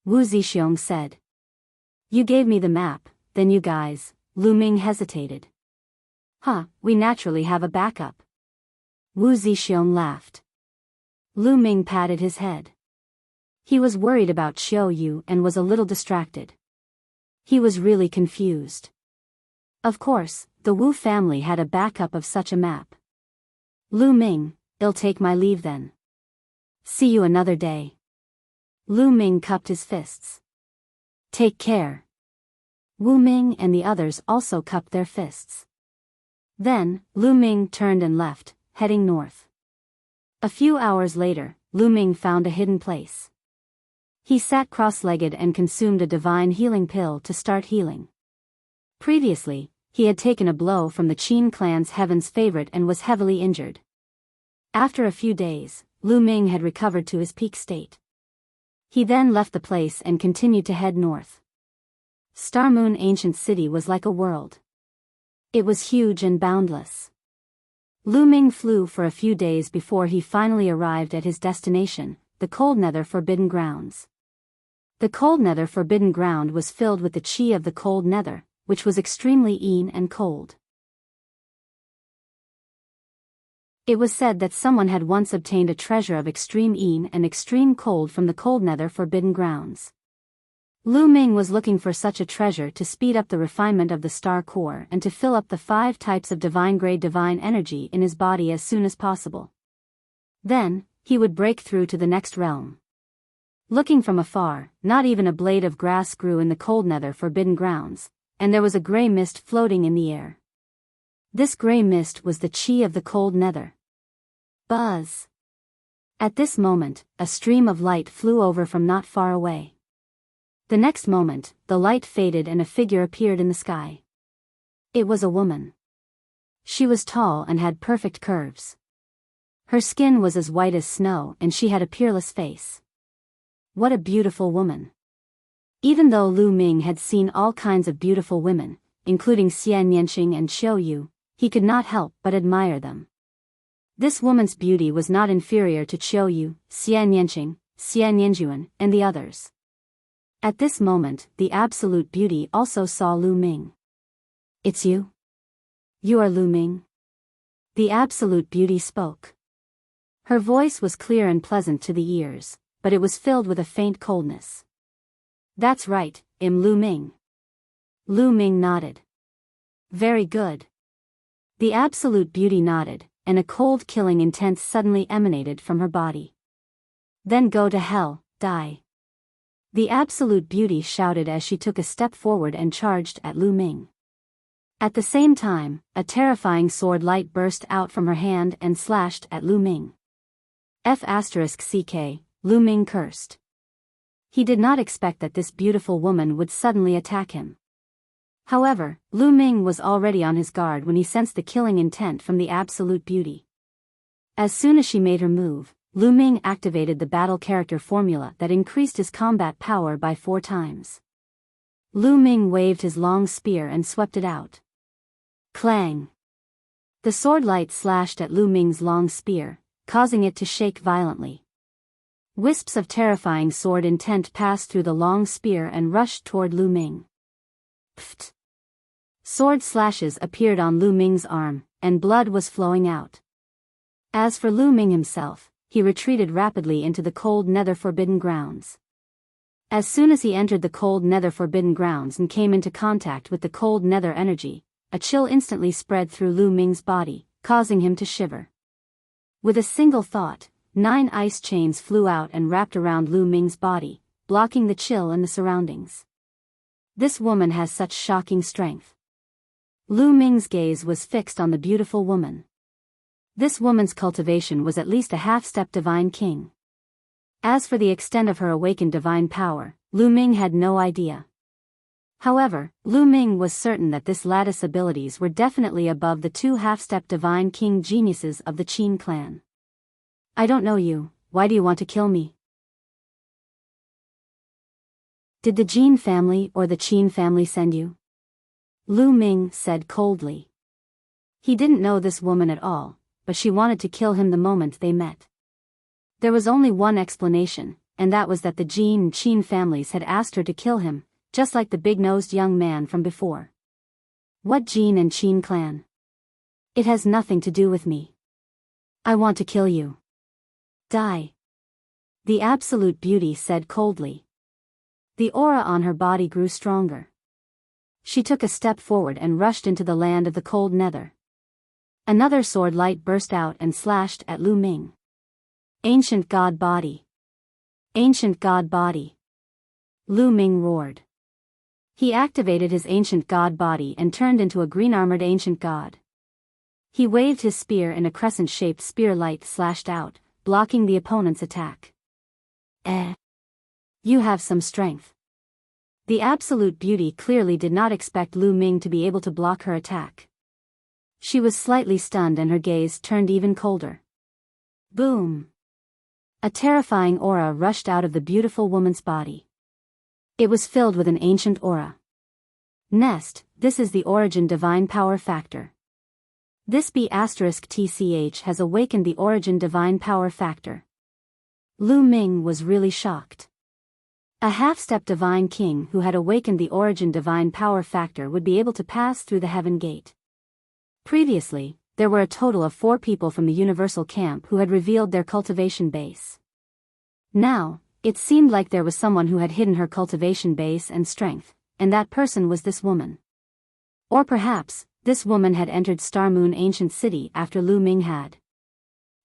Wu Zixiong said. You gave me the map, then you guys, Lu Ming hesitated. We naturally have a backup. Wu Zixiong laughed. Lu Ming patted his head. He was worried about Qiuyu and was a little distracted. He was really confused. Of course, the Wu family had a backup of such a map. Lu Ming, I'll take my leave then. See you another day. Lu Ming cupped his fists. Take care. Wu Ming and the others also cupped their fists. Then, Lu Ming turned and left, heading north. A few hours later, Lu Ming found a hidden place. He sat cross-legged and consumed a divine healing pill to start healing. Previously, he had taken a blow from the Qin clan's heaven's favorite and was heavily injured. After a few days, Lu Ming had recovered to his peak state. He then left the place and continued to head north. Star Moon Ancient City was like a world. It was huge and boundless. Lu Ming flew for a few days before he finally arrived at his destination, the Cold Nether Forbidden Grounds. The Cold Nether Forbidden Ground was filled with the chi of the Cold Nether, which was extremely and cold. It was said that someone had once obtained a treasure of extreme and extreme cold from the Cold Nether Forbidden Grounds. Lu Ming was looking for such a treasure to speed up the refinement of the star core and to fill up the 5 types of divine grade divine energy in his body as soon as possible. Then, he would break through to the next realm. Looking from afar, not even a blade of grass grew in the cold nether forbidden grounds, and there was a grey mist floating in the air. This grey mist was the chi of the cold nether. Buzz! At this moment, a stream of light flew over from not far away. The next moment, the light faded and a figure appeared in the sky. It was a woman. She was tall and had perfect curves. Her skin was as white as snow and she had a peerless face. What a beautiful woman. Even though Lu Ming had seen all kinds of beautiful women, including Xian Yanqing and Xiao Yu, he could not help but admire them. This woman's beauty was not inferior to Xiao Yu, Xian Yanqing, Xian Yanjuan, and the others. At this moment, the absolute beauty also saw Lu Ming. It's you? You are Lu Ming? The absolute beauty spoke. Her voice was clear and pleasant to the ears, but it was filled with a faint coldness. That's right, I'm Lu Ming. Lu Ming nodded. Very good. The absolute beauty nodded, and a cold killing intent suddenly emanated from her body. Then go to hell, die. The absolute beauty shouted as she took a step forward and charged at Lu Ming. At the same time, a terrifying sword light burst out from her hand and slashed at Lu Ming. F***ck, Lu Ming cursed. He did not expect that this beautiful woman would suddenly attack him. However, Lu Ming was already on his guard when he sensed the killing intent from the absolute beauty. As soon as she made her move, Lu Ming activated the battle character formula that increased his combat power by 4 times. Lu Ming waved his long spear and swept it out. Clang! The sword light slashed at Lu Ming's long spear, causing it to shake violently. Wisps of terrifying sword intent passed through the long spear and rushed toward Lu Ming. Pfft! Sword slashes appeared on Lu Ming's arm, and blood was flowing out. As for Lu Ming himself, he retreated rapidly into the cold nether forbidden grounds. As soon as he entered the cold nether forbidden grounds and came into contact with the cold nether energy, a chill instantly spread through Lu Ming's body, causing him to shiver. With a single thought, 9 ice chains flew out and wrapped around Lu Ming's body, blocking the chill and the surroundings. This woman has such shocking strength. Lu Ming's gaze was fixed on the beautiful woman. This woman's cultivation was at least a half-step divine king. As for the extent of her awakened divine power, Lu Ming had no idea. However, Lu Ming was certain that this lattice abilities were definitely above the 2 half-step divine king geniuses of the Qin clan. I don't know you, why do you want to kill me? Did the Jin family or the Qin family send you? Lu Ming said coldly. He didn't know this woman at all, but she wanted to kill him the moment they met. There was only one explanation, and that was that the Jin and Qin families had asked her to kill him, just like the big-nosed young man from before. What Jin and Qin clan? It has nothing to do with me. I want to kill you. Die. The absolute beauty said coldly. The aura on her body grew stronger. She took a step forward and rushed into the land of the cold nether. Another sword light burst out and slashed at Lu Ming. Ancient God Body. Ancient God Body. Lu Ming roared. He activated his ancient god body and turned into a green-armored ancient god. He waved his spear and a crescent-shaped spear light slashed out, blocking the opponent's attack. You have some strength. The absolute beauty clearly did not expect Lu Ming to be able to block her attack. She was slightly stunned and her gaze turned even colder. Boom! A terrifying aura rushed out of the beautiful woman's body. It was filled with an ancient aura. Nest, this is the origin divine power factor. This B***TCH has awakened the origin divine power factor. Lu Ming was really shocked. A half-step divine king who had awakened the origin divine power factor would be able to pass through the heaven gate. Previously, there were a total of 4 people from the universal camp who had revealed their cultivation base. Now, it seemed like there was someone who had hidden her cultivation base and strength, and that person was this woman. Or perhaps, this woman had entered Star Moon Ancient City after Lu Ming had.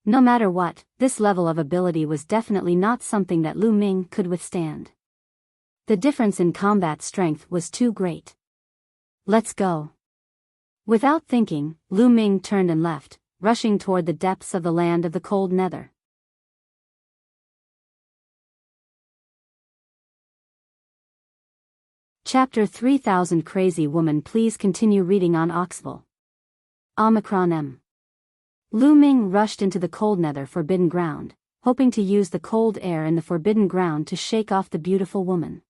No matter what, this level of ability was definitely not something that Lu Ming could withstand. The difference in combat strength was too great. Let's go. Without thinking, Lu Ming turned and left, rushing toward the depths of the land of the cold nether. Chapter 3000 Crazy Woman. Please continue reading on Oxville. Omicron M. Lu Ming rushed into the cold nether forbidden ground, hoping to use the cold air in the forbidden ground to shake off the beautiful woman.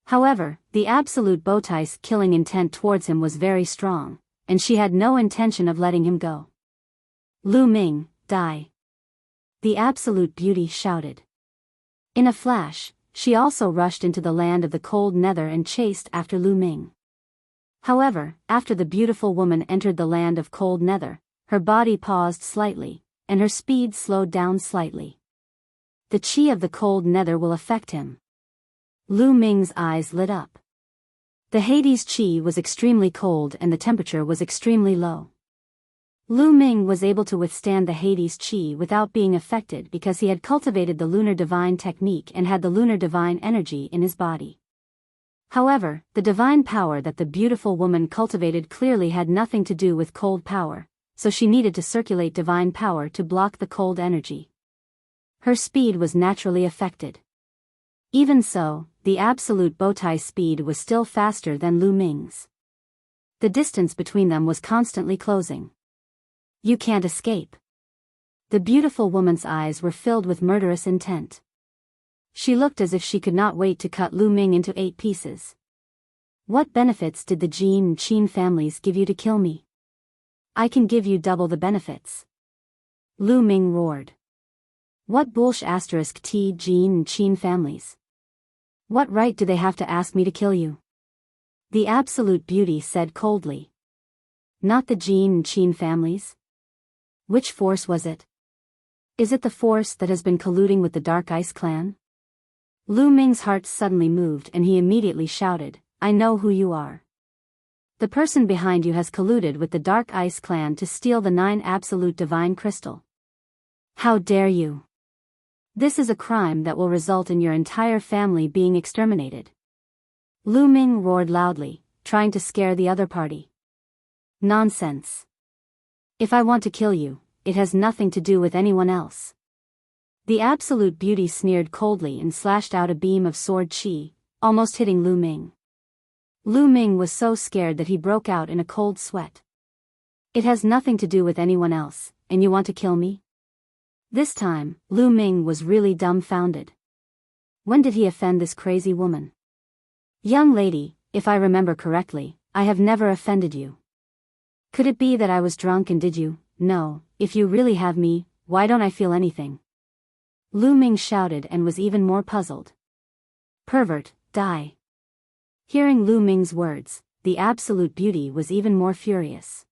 However, the absolute Bowtie's killing intent towards him was very strong, and she had no intention of letting him go. Lu Ming, die! The absolute beauty shouted. In a flash, she also rushed into the land of the cold nether and chased after Lu Ming. However, after the beautiful woman entered the land of cold nether, her body paused slightly, and her speed slowed down slightly. The chi of the cold nether will affect him. Lu Ming's eyes lit up. The Hades chi was extremely cold and the temperature was extremely low. Lu Ming was able to withstand the Hades chi without being affected because he had cultivated the lunar divine technique and had the lunar divine energy in his body. However, the divine power that the beautiful woman cultivated clearly had nothing to do with cold power, so she needed to circulate divine power to block the cold energy. Her speed was naturally affected. Even so, the absolute Bowtie speed was still faster than Lu Ming's. The distance between them was constantly closing. You can't escape. The beautiful woman's eyes were filled with murderous intent. She looked as if she could not wait to cut Lu Ming into 8 pieces. What benefits did the Jin and Qin families give you to kill me? I can give you double the benefits. Lu Ming roared. What bullsh** T Jin and Qin families? What right do they have to ask me to kill you? The absolute beauty said coldly. Not the Jin and Qin families? Which force was it? Is it the force that has been colluding with the Dark Ice clan? Lu Ming's heart suddenly moved and he immediately shouted, I know who you are. The person behind you has colluded with the Dark Ice clan to steal the 9 absolute divine crystal. How dare you? This is a crime that will result in your entire family being exterminated. Lu Ming roared loudly, trying to scare the other party. Nonsense. If I want to kill you, it has nothing to do with anyone else. The absolute beauty sneered coldly and slashed out a beam of sword chi, almost hitting Lu Ming. Lu Ming was so scared that he broke out in a cold sweat. It has nothing to do with anyone else, and you want to kill me? This time, Lu Ming was really dumbfounded. When did he offend this crazy woman? Young lady, if I remember correctly, I have never offended you. Could it be that I was drunk and did you? No, if you really have me, why don't I feel anything? Lu Ming shouted and was even more puzzled. Pervert, die. Hearing Lu Ming's words, the absolute beauty was even more furious.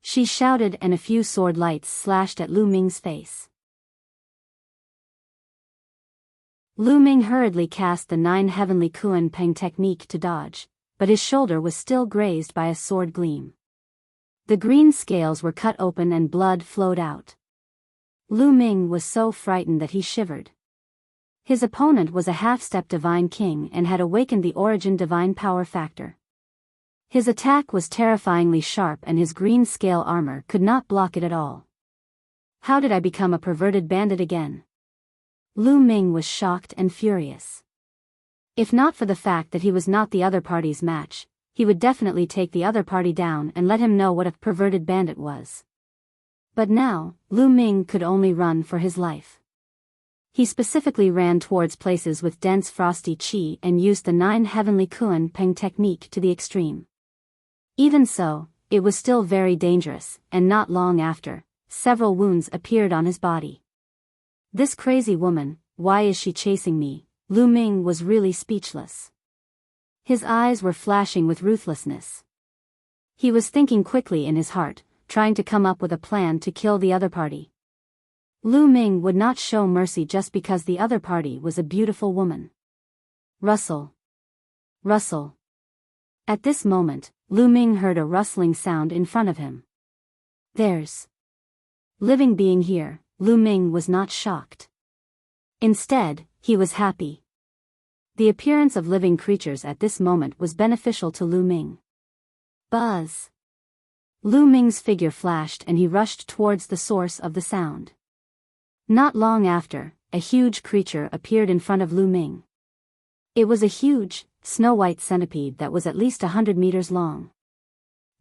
She shouted and a few sword lights slashed at Lu Ming's face. Lu Ming hurriedly cast the 9 heavenly Kuan Peng technique to dodge, but his shoulder was still grazed by a sword gleam. The green scales were cut open and blood flowed out. Lu Ming was so frightened that he shivered. His opponent was a half-step divine king and had awakened the origin divine power factor. His attack was terrifyingly sharp and his green scale armor could not block it at all. How did I become a perverted bandit again? Lu Ming was shocked and furious. If not for the fact that he was not the other party's match, he would definitely take the other party down and let him know what a perverted bandit was. But now, Lu Ming could only run for his life. He specifically ran towards places with dense frosty chi and used the 9 heavenly Kuan Peng technique to the extreme. Even so, it was still very dangerous, and not long after, several wounds appeared on his body. This crazy woman, why is she chasing me? Lu Ming was really speechless. His eyes were flashing with ruthlessness. He was thinking quickly in his heart, trying to come up with a plan to kill the other party. Lu Ming would not show mercy just because the other party was a beautiful woman. Rustle. Rustle. At this moment, Lu Ming heard a rustling sound in front of him. There's Living being here, Lu Ming was not shocked. Instead, he was happy. The appearance of living creatures at this moment was beneficial to Lu Ming. Buzz! Lu Ming's figure flashed and he rushed towards the source of the sound. Not long after, a huge creature appeared in front of Lu Ming. It was a huge, snow-white centipede that was at least 100 meters long.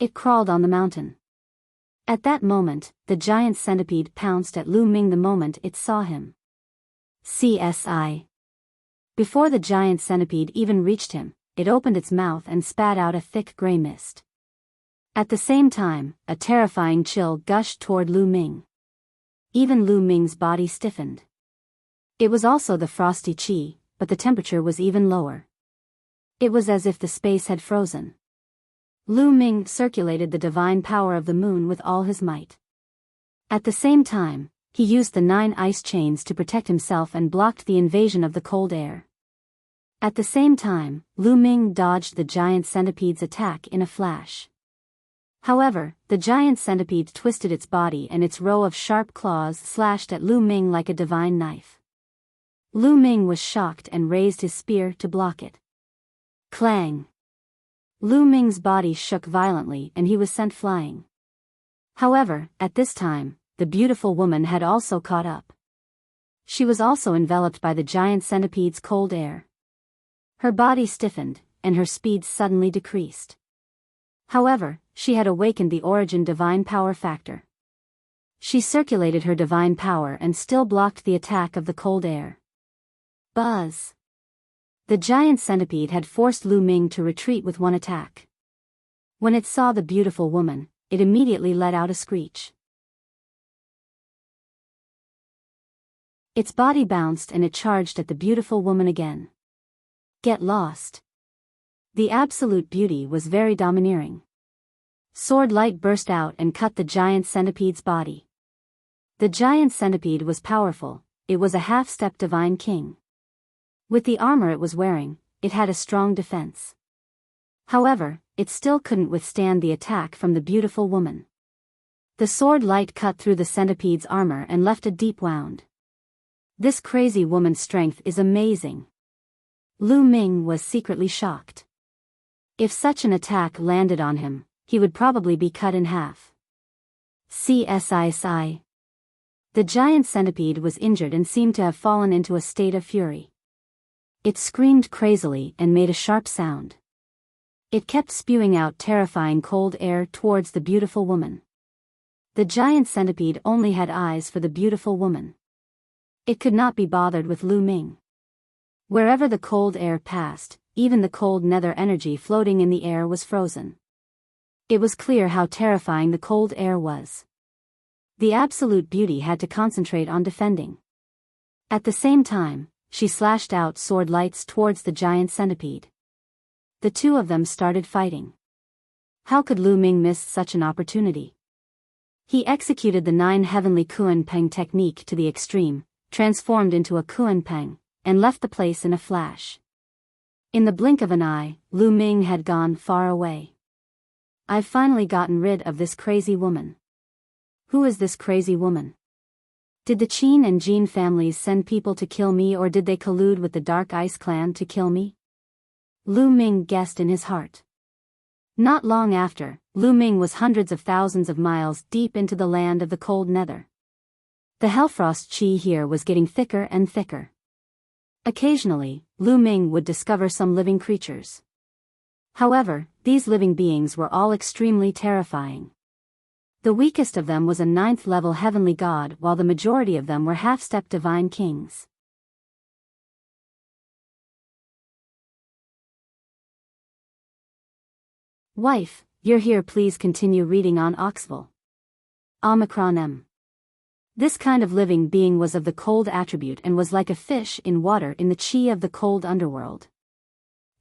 It crawled on the mountain. At that moment, the giant centipede pounced at Lu Ming the moment it saw him. CSI. Before the giant centipede even reached him, it opened its mouth and spat out a thick gray mist. At the same time, a terrifying chill gushed toward Lu Ming. Even Lu Ming's body stiffened. It was also the frosty qi, but the temperature was even lower. It was as if the space had frozen. Lu Ming circulated the divine power of the moon with all his might. At the same time, he used the 9 ice chains to protect himself and blocked the invasion of the cold air. At the same time, Lu Ming dodged the giant centipede's attack in a flash. However, the giant centipede twisted its body and its row of sharp claws slashed at Lu Ming like a divine knife. Lu Ming was shocked and raised his spear to block it. Clang! Lu Ming's body shook violently and he was sent flying. However, at this time, the beautiful woman had also caught up. She was also enveloped by the giant centipede's cold air. Her body stiffened, and her speed suddenly decreased. However, she had awakened the origin divine power factor. She circulated her divine power and still blocked the attack of the cold air. Buzz! The giant centipede had forced Lu Ming to retreat with one attack. When it saw the beautiful woman, it immediately let out a screech. Its body bounced and it charged at the beautiful woman again. Get lost. The absolute beauty was very domineering. Sword light burst out and cut the giant centipede's body. The giant centipede was powerful, it was a half-step divine king. With the armor it was wearing, it had a strong defense. However, it still couldn't withstand the attack from the beautiful woman. The sword light cut through the centipede's armor and left a deep wound. This crazy woman's strength is amazing. Lu Ming was secretly shocked. If such an attack landed on him, he would probably be cut in half. CSI. The giant centipede was injured and seemed to have fallen into a state of fury. It screamed crazily and made a sharp sound. It kept spewing out terrifying cold air towards the beautiful woman. The giant centipede only had eyes for the beautiful woman. It could not be bothered with Lu Ming. Wherever the cold air passed, even the cold nether energy floating in the air was frozen. It was clear how terrifying the cold air was. The absolute beauty had to concentrate on defending. At the same time, she slashed out sword lights towards the giant centipede. The two of them started fighting. How could Lu Ming miss such an opportunity? He executed the 9 heavenly Kuan-Peng technique to the extreme, transformed into a Kuan-Peng, and left the place in a flash. In the blink of an eye, Lu Ming had gone far away. I've finally gotten rid of this crazy woman. Who is this crazy woman? Did the Qin and Jin families send people to kill me, or did they collude with the Dark Ice clan to kill me? Lu Ming guessed in his heart. Not long after, Lu Ming was hundreds of thousands of miles deep into the land of the cold nether. The Hellfrost qi here was getting thicker and thicker. Occasionally, Lu Ming would discover some living creatures. However, these living beings were all extremely terrifying. The weakest of them was a 9th-level heavenly god, while the majority of them were half-step divine kings. Wife, you're here, please continue reading on Oxville. Omicron M. This kind of living being was of the cold attribute and was like a fish in water in the qi of the cold underworld.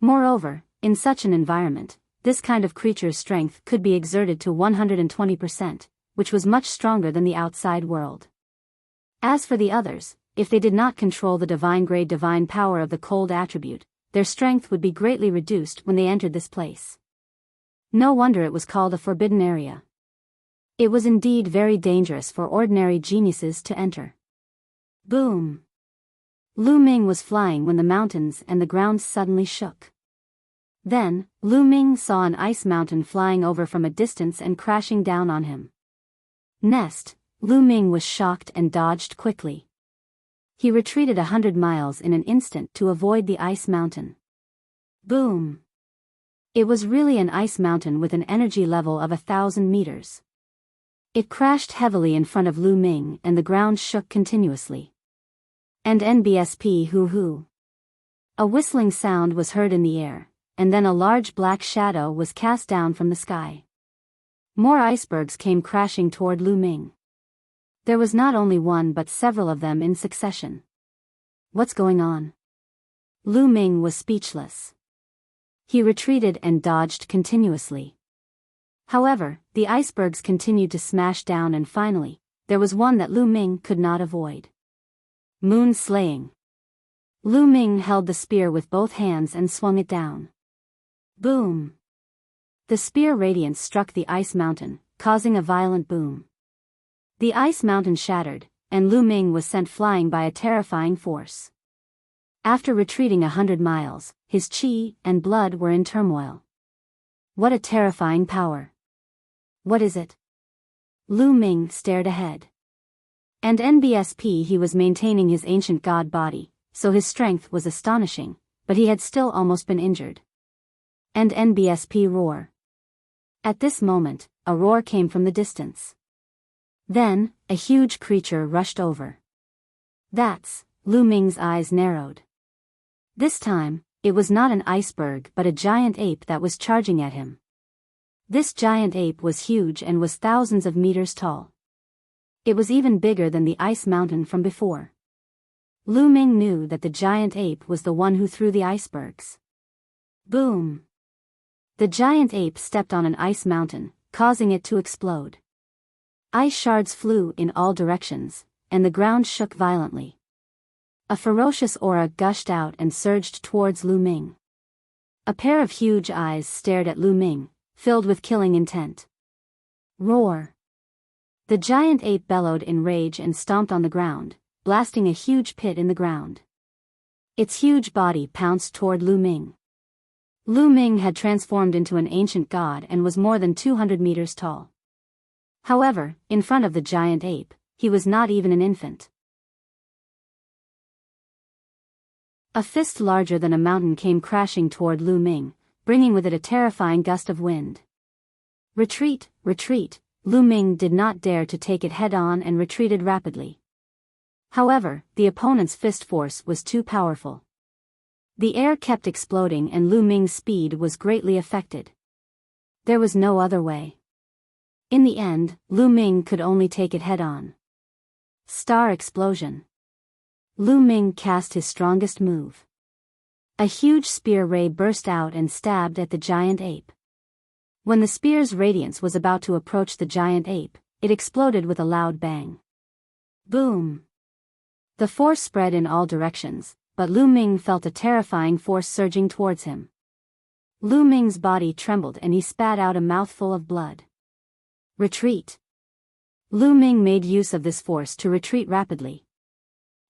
Moreover, in such an environment, this kind of creature's strength could be exerted to 120%, which was much stronger than the outside world. As for the others, if they did not control the divine-grade divine power of the cold attribute, their strength would be greatly reduced when they entered this place. No wonder it was called a forbidden area. It was indeed very dangerous for ordinary geniuses to enter. Boom! Lu Ming was flying when the mountains and the ground suddenly shook. Then, Lu Ming saw an ice mountain flying over from a distance and crashing down on him. Next, Lu Ming was shocked and dodged quickly. He retreated 100 miles in an instant to avoid the ice mountain. Boom! It was really an ice mountain with an energy level of 1,000 meters. It crashed heavily in front of Lu Ming and the ground shook continuously. And NBSP hoo-hoo. A whistling sound was heard in the air, and then a large black shadow was cast down from the sky. More icebergs came crashing toward Lu Ming. There was not only one but several of them in succession. What's going on? Lu Ming was speechless. He retreated and dodged continuously. However, the icebergs continued to smash down and finally, there was one that Lu Ming could not avoid. Moon slaying. Lu Ming held the spear with both hands and swung it down. Boom! The spear radiance struck the ice mountain, causing a violent boom. The ice mountain shattered, and Lu Ming was sent flying by a terrifying force. After retreating 100 miles, his qi and blood were in turmoil. What a terrifying power! What is it? Lu Ming stared ahead. And NBSP he was maintaining his ancient god body, so his strength was astonishing, but he had still almost been injured. And NBSP roar. At this moment, a roar came from the distance. Then, a huge creature rushed over. That's, Lu Ming's eyes narrowed. This time, it was not an iceberg but a giant ape that was charging at him. This giant ape was huge and was thousands of meters tall. It was even bigger than the ice mountain from before. Lu Ming knew that the giant ape was the one who threw the icebergs. Boom! The giant ape stepped on an ice mountain, causing it to explode. Ice shards flew in all directions, and the ground shook violently. A ferocious aura gushed out and surged towards Lu Ming. A pair of huge eyes stared at Lu Ming, filled with killing intent. Roar! The giant ape bellowed in rage and stomped on the ground, blasting a huge pit in the ground. Its huge body pounced toward Lu Ming. Lu Ming had transformed into an ancient god and was more than 200 meters tall. However, in front of the giant ape, he was not even an infant. A fist larger than a mountain came crashing toward Lu Ming, bringing with it a terrifying gust of wind. Retreat, retreat! Lu Ming did not dare to take it head-on and retreated rapidly. However, the opponent's fist force was too powerful. The air kept exploding and Lu Ming's speed was greatly affected. There was no other way. In the end, Lu Ming could only take it head-on. Star explosion. Lu Ming cast his strongest move. A huge spear ray burst out and stabbed at the giant ape. When the spear's radiance was about to approach the giant ape, it exploded with a loud bang. Boom! The force spread in all directions, but Lu Ming felt a terrifying force surging towards him. Lu Ming's body trembled and he spat out a mouthful of blood. Retreat! Lu Ming made use of this force to retreat rapidly.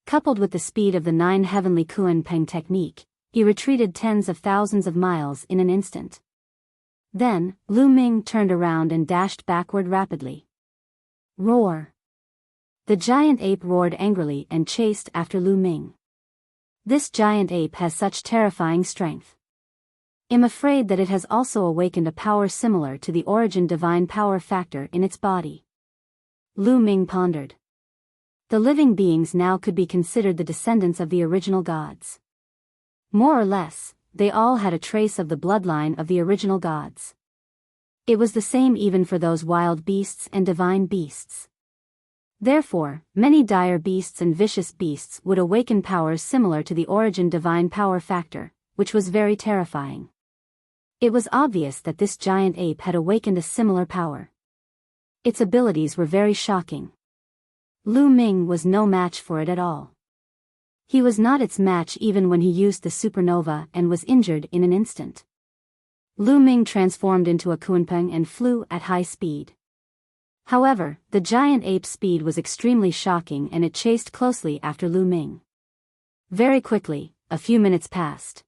Coupled with the speed of the 9 heavenly Kuan-Peng technique, he retreated tens of thousands of miles in an instant. Then, Lu Ming turned around and dashed backward rapidly. Roar! The giant ape roared angrily and chased after Lu Ming. This giant ape has such terrifying strength. I'm afraid that it has also awakened a power similar to the origin divine power factor in its body. Lu Ming pondered. The living beings now could be considered the descendants of the original gods. More or less, they all had a trace of the bloodline of the original gods. It was the same even for those wild beasts and divine beasts. Therefore, many dire beasts and vicious beasts would awaken powers similar to the origin divine power factor, which was very terrifying. It was obvious that this giant ape had awakened a similar power. Its abilities were very shocking. Lu Ming was no match for it at all. He was not its match even when he used the supernova and was injured in an instant. Lu Ming transformed into a Kuan-Peng and flew at high speed. However, the giant ape's speed was extremely shocking and it chased closely after Lu Ming. Very quickly, a few minutes passed.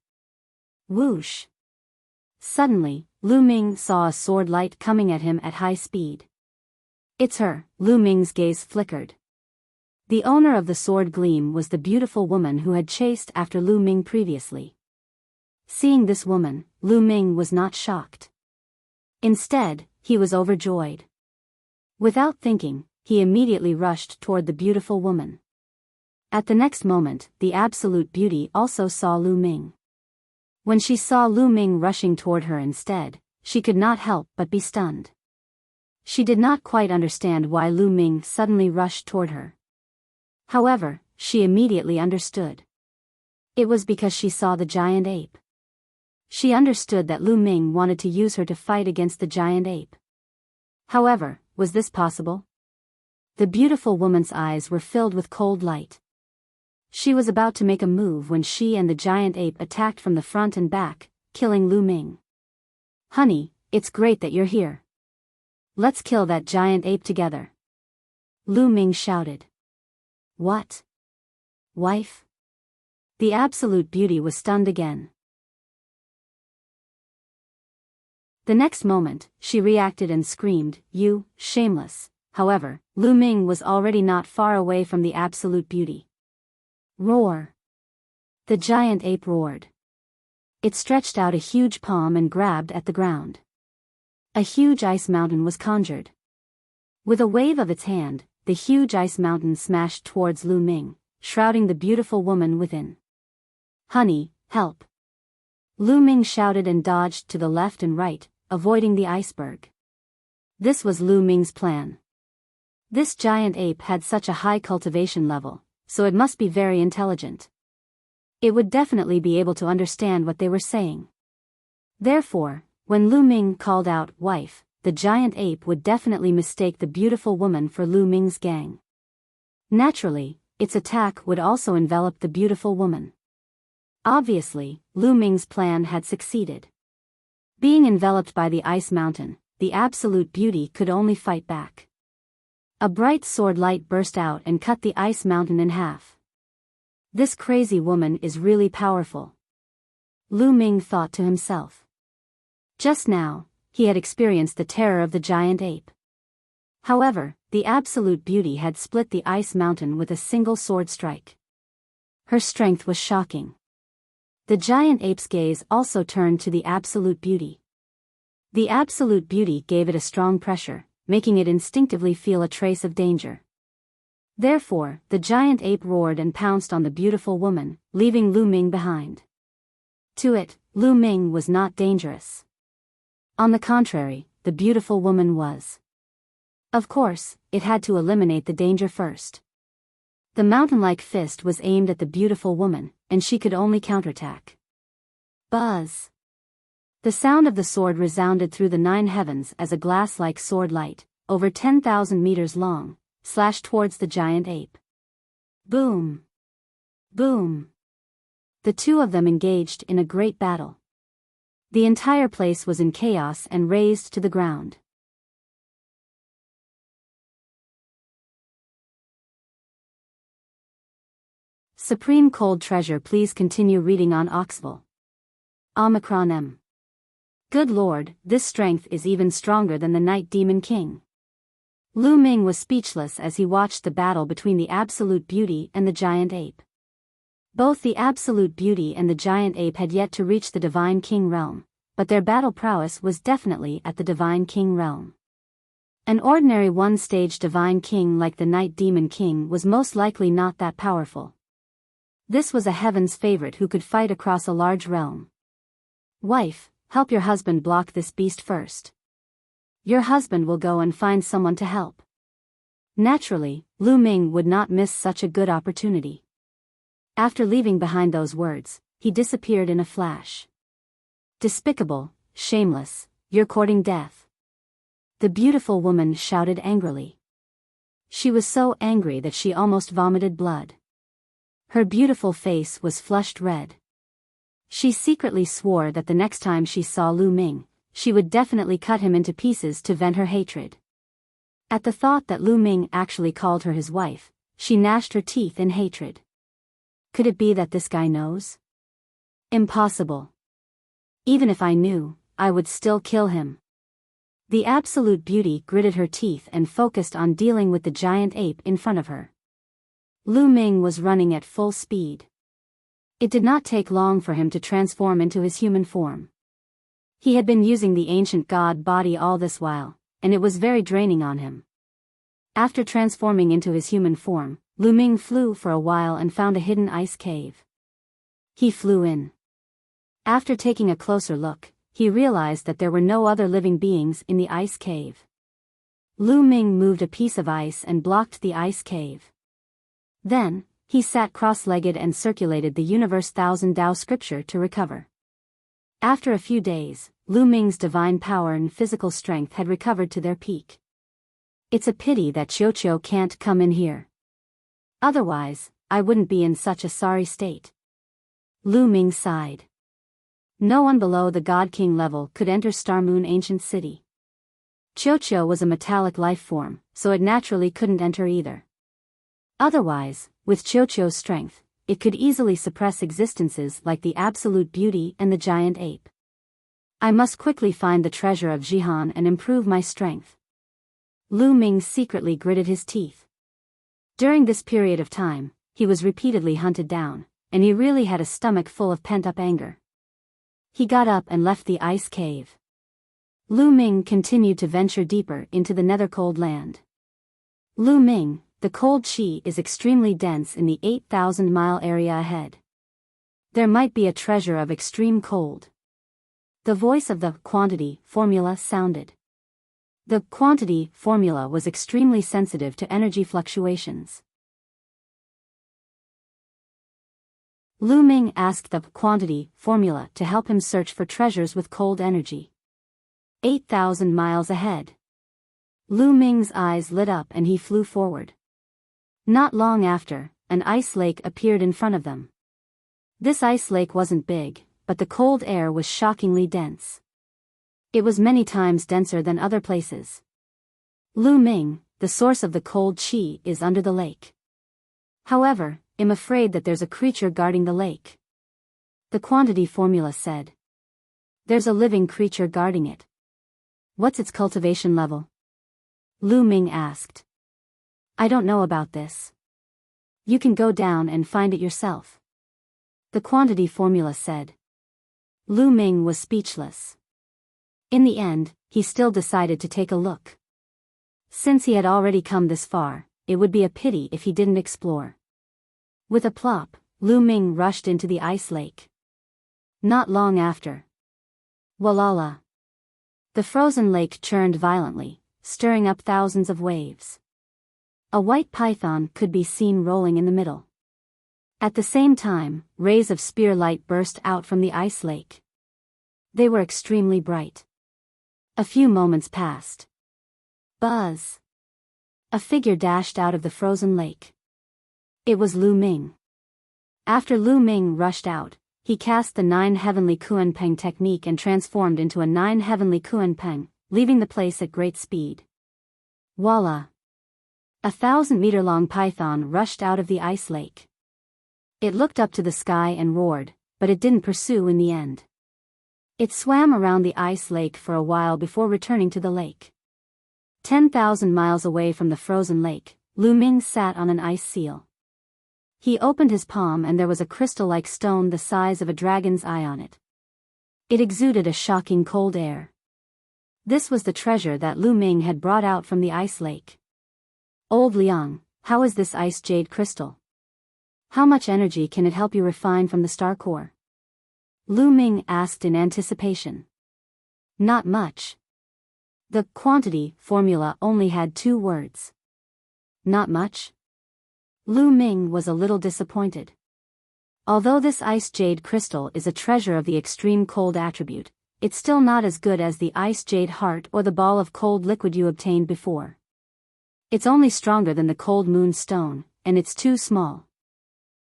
Whoosh! Suddenly, Lu Ming saw a sword light coming at him at high speed. It's her. Lu Ming's gaze flickered. The owner of the sword gleam was the beautiful woman who had chased after Lu Ming previously. Seeing this woman, Lu Ming was not shocked. Instead, he was overjoyed. Without thinking, he immediately rushed toward the beautiful woman. At the next moment, the absolute beauty also saw Lu Ming. When she saw Lu Ming rushing toward her instead, she could not help but be stunned. She did not quite understand why Lu Ming suddenly rushed toward her. However, she immediately understood. It was because she saw the giant ape. She understood that Lu Ming wanted to use her to fight against the giant ape. However, was this possible? The beautiful woman's eyes were filled with cold light. She was about to make a move when she and the giant ape attacked from the front and back, killing Lu Ming. Honey, it's great that you're here. Let's kill that giant ape together. Lu Ming shouted. What? Wife? The absolute beauty was stunned again. The next moment, she reacted and screamed, "You, shameless!" However, Lu Ming was already not far away from the absolute beauty. Roar! The giant ape roared. It stretched out a huge palm and grabbed at the ground. A huge ice mountain was conjured. With a wave of its hand, the huge ice mountain smashed towards Lu Ming, shrouding the beautiful woman within. Honey, help! Lu Ming shouted and dodged to the left and right, avoiding the iceberg. This was Lu Ming's plan. This giant ape had such a high cultivation level, so it must be very intelligent. It would definitely be able to understand what they were saying. Therefore, when Lu Ming called out, "Wife," the giant ape would definitely mistake the beautiful woman for Lu Ming's gang. Naturally, its attack would also envelop the beautiful woman. Obviously, Lu Ming's plan had succeeded. Being enveloped by the ice mountain, the absolute beauty could only fight back. A bright sword light burst out and cut the ice mountain in half. This crazy woman is really powerful. Lu Ming thought to himself. Just now, he had experienced the terror of the giant ape. However, the absolute beauty had split the ice mountain with a single sword strike. Her strength was shocking. The giant ape's gaze also turned to the absolute beauty. The absolute beauty gave it a strong pressure, making it instinctively feel a trace of danger. Therefore, the giant ape roared and pounced on the beautiful woman, leaving Lu Ming behind. To it, Lu Ming was not dangerous. On the contrary, the beautiful woman was. Of course, it had to eliminate the danger first. The mountain-like fist was aimed at the beautiful woman, and she could only counterattack. Buzz! The sound of the sword resounded through the 9 heavens as a glass-like sword light, over 10,000 meters long, slashed towards the giant ape. Boom! Boom! The two of them engaged in a great battle. The entire place was in chaos and razed to the ground. Supreme Cold Treasure, please continue reading on Oxville. Omicron M. Good lord, this strength is even stronger than the Night Demon King. Lu Ming was speechless as he watched the battle between the Absolute Beauty and the Giant Ape. Both the Absolute Beauty and the Giant Ape had yet to reach the Divine King realm, but their battle prowess was definitely at the Divine King realm. An ordinary one-stage Divine King like the Night Demon King was most likely not that powerful. This was a heaven's favorite who could fight across a large realm. Wife, help your husband block this beast first. Your husband will go and find someone to help. Naturally, Lu Ming would not miss such a good opportunity. After leaving behind those words, he disappeared in a flash. Despicable, shameless, you're courting death. The beautiful woman shouted angrily. She was so angry that she almost vomited blood. Her beautiful face was flushed red. She secretly swore that the next time she saw Lu Ming, she would definitely cut him into pieces to vent her hatred. At the thought that Lu Ming actually called her his wife, she gnashed her teeth in hatred. Could it be that this guy knows? Impossible. Even if I knew, I would still kill him. The absolute beauty gritted her teeth and focused on dealing with the giant ape in front of her. Lu Ming was running at full speed. It did not take long for him to transform into his human form. He had been using the ancient god body all this while, and it was very draining on him. After transforming into his human form, Lu Ming flew for a while and found a hidden ice cave. He flew in. After taking a closer look, he realized that there were no other living beings in the ice cave. Lu Ming moved a piece of ice and blocked the ice cave. Then, he sat cross-legged and circulated the universe thousand Tao scripture to recover. After a few days, Lu Ming's divine power and physical strength had recovered to their peak. It's a pity that Qiuqiu can't come in here. Otherwise, I wouldn't be in such a sorry state. Lu Ming sighed. No one below the God King level could enter Star Moon Ancient City. Qiuqiu was a metallic life form, so it naturally couldn't enter either. Otherwise, with Qiuqiu's strength, it could easily suppress existences like the Absolute Beauty and the giant ape. I must quickly find the treasure of Jihan and improve my strength. Lu Ming secretly gritted his teeth. During this period of time, he was repeatedly hunted down, and he really had a stomach full of pent-up anger. He got up and left the ice cave. Lu Ming continued to venture deeper into the nether cold land. Lu Ming, the cold qi is extremely dense in the 8,000-mile area ahead. There might be a treasure of extreme cold. The voice of the quantity formula sounded. The quantity formula was extremely sensitive to energy fluctuations. Lu Ming asked the quantity formula to help him search for treasures with cold energy. 8,000 miles ahead. Lu Ming's eyes lit up and he flew forward. Not long after, an ice lake appeared in front of them. This ice lake wasn't big, but the cold air was shockingly dense. It was many times denser than other places. Lu Ming, the source of the cold qi is under the lake. However, I'm afraid that there's a creature guarding the lake. The quantity formula said. There's a living creature guarding it. What's its cultivation level? Lu Ming asked. I don't know about this. You can go down and find it yourself. The quantity formula said. Lu Ming was speechless. In the end, he still decided to take a look. Since he had already come this far, it would be a pity if he didn't explore. With a plop, Lu Ming rushed into the ice lake. Not long after. Walala. The frozen lake churned violently, stirring up thousands of waves. A white python could be seen rolling in the middle. At the same time, rays of spear light burst out from the ice lake. They were extremely bright. A few moments passed. Buzz. A figure dashed out of the frozen lake. It was Lu Ming. After Lu Ming rushed out, he cast the 9 heavenly Kuanpeng technique and transformed into a 9 heavenly Kuanpeng, leaving the place at great speed. Voila! A 1,000-meter-long python rushed out of the ice lake. It looked up to the sky and roared, but it didn't pursue in the end. It swam around the ice lake for a while before returning to the lake. 10,000 miles away from the frozen lake, Lu Ming sat on an ice seal. He opened his palm and there was a crystal-like stone the size of a dragon's eye on it. It exuded a shocking cold air. This was the treasure that Lu Ming had brought out from the ice lake. Old Liang, how is this ice jade crystal? How much energy can it help you refine from the star core? Lu Ming asked in anticipation. Not much. The quantity formula only had 2 words. Not much? Lu Ming was a little disappointed. Although this ice jade crystal is a treasure of the extreme cold attribute, it's still not as good as the ice jade heart or the ball of cold liquid you obtained before. It's only stronger than the cold moon stone, and it's too small.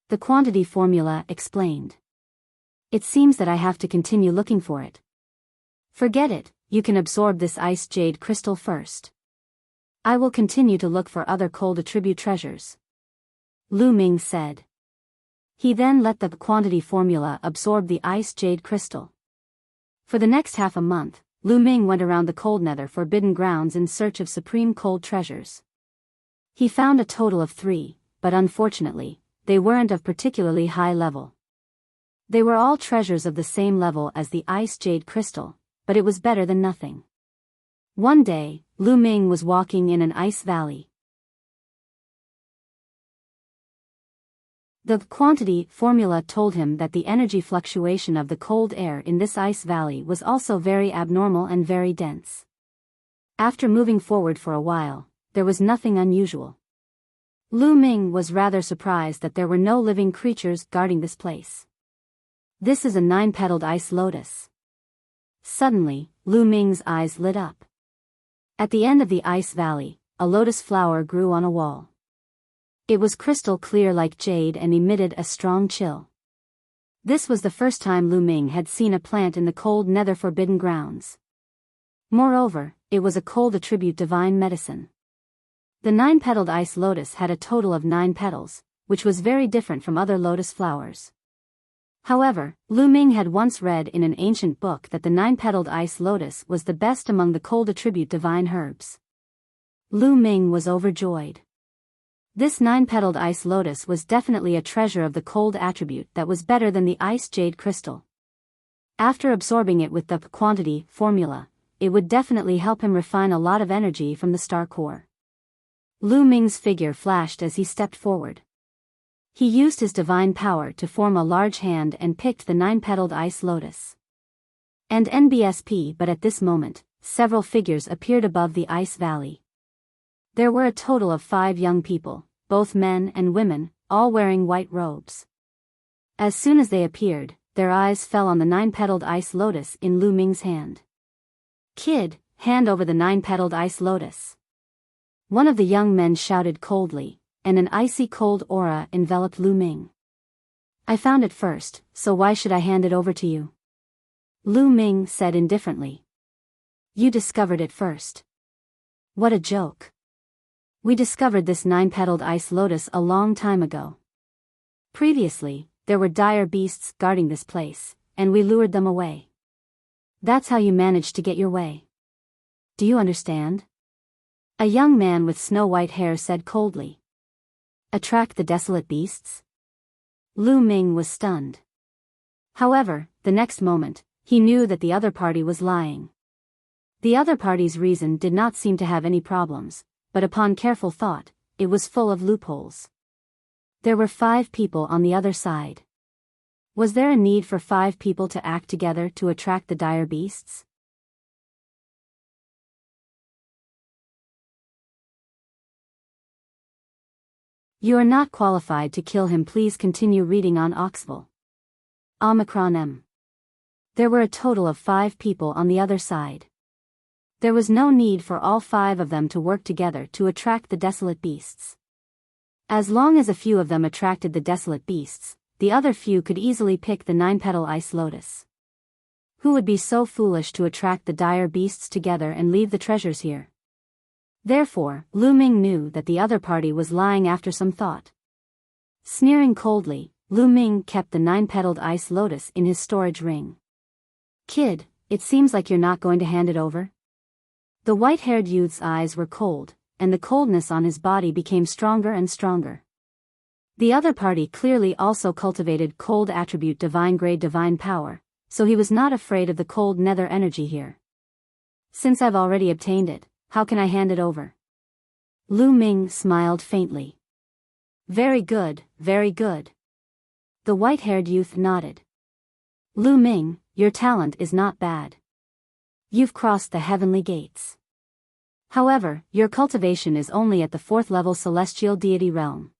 The quantity formula explained. It seems that I have to continue looking for it. Forget it, you can absorb this ice jade crystal first. I will continue to look for other cold attribute treasures, Lu Ming said. He then let the quantity formula absorb the ice jade crystal. For the next half a month, Lu Ming went around the cold nether forbidden grounds in search of supreme cold treasures. He found a total of 3, but unfortunately, they weren't of particularly high level. They were all treasures of the same level as the ice jade crystal, but it was better than nothing. One day, Lu Ming was walking in an ice valley. The quantity formula told him that the energy fluctuation of the cold air in this ice valley was also very abnormal and very dense. After moving forward for a while, there was nothing unusual. Lu Ming was rather surprised that there were no living creatures guarding this place. This is a 9-petaled ice lotus. Suddenly, Lu Ming's eyes lit up. At the end of the ice valley, a lotus flower grew on a wall. It was crystal clear like jade and emitted a strong chill. This was the first time Lu Ming had seen a plant in the cold nether forbidden grounds. Moreover, it was a cold attribute divine medicine. The 9-petaled ice lotus had a total of 9 petals, which was very different from other lotus flowers. However, Lu Ming had once read in an ancient book that the 9-petaled ice lotus was the best among the cold attribute divine herbs. Lu Ming was overjoyed. This 9-petaled ice lotus was definitely a treasure of the cold attribute that was better than the ice jade crystal. After absorbing it with the quantity formula, it would definitely help him refine a lot of energy from the star core. Lu Ming's figure flashed as he stepped forward. He used his divine power to form a large hand and picked the 9-petaled ice lotus. And NBSP, but at this moment, several figures appeared above the ice valley. There were a total of 5 young people, both men and women, all wearing white robes. As soon as they appeared, their eyes fell on the 9-petaled ice lotus in Lu Ming's hand. "Kid, hand over the 9-petaled ice lotus." One of the young men shouted coldly, and an icy cold aura enveloped Lu Ming. "I found it first, so why should I hand it over to you?" Lu Ming said indifferently. "You discovered it first." "What a joke. We discovered this 9-petaled ice lotus a long time ago. Previously, there were dire beasts guarding this place, and we lured them away. That's how you managed to get your way. Do you understand?" A young man with snow-white hair said coldly. "Attract the desolate beasts?" Lu Ming was stunned. However, the next moment, he knew that the other party was lying. The other party's reason did not seem to have any problems, but upon careful thought, it was full of loopholes. There were 5 people on the other side. Was there a need for 5 people to act together to attract the dire beasts? You are not qualified to kill him. Please continue reading on Oxville. Omicron M. There were a total of 5 people on the other side. There was no need for all 5 of them to work together to attract the desolate beasts. As long as a few of them attracted the desolate beasts, the other few could easily pick the 9-petal ice lotus. Who would be so foolish to attract the dire beasts together and leave the treasures here? Therefore, Lu Ming knew that the other party was lying after some thought. Sneering coldly, Lu Ming kept the 9-petaled ice lotus in his storage ring. "Kid, it seems like you're not going to hand it over?" The white-haired youth's eyes were cold, and the coldness on his body became stronger and stronger. The other party clearly also cultivated cold attribute divine-grade divine power, so he was not afraid of the cold nether energy here. "Since I've already obtained it, how can I hand it over?" Lu Ming smiled faintly. Very good, very good." The white-haired youth nodded. "Lu Ming, your talent is not bad. You've crossed the heavenly gates. However, your cultivation is only at the 4th level celestial deity realm.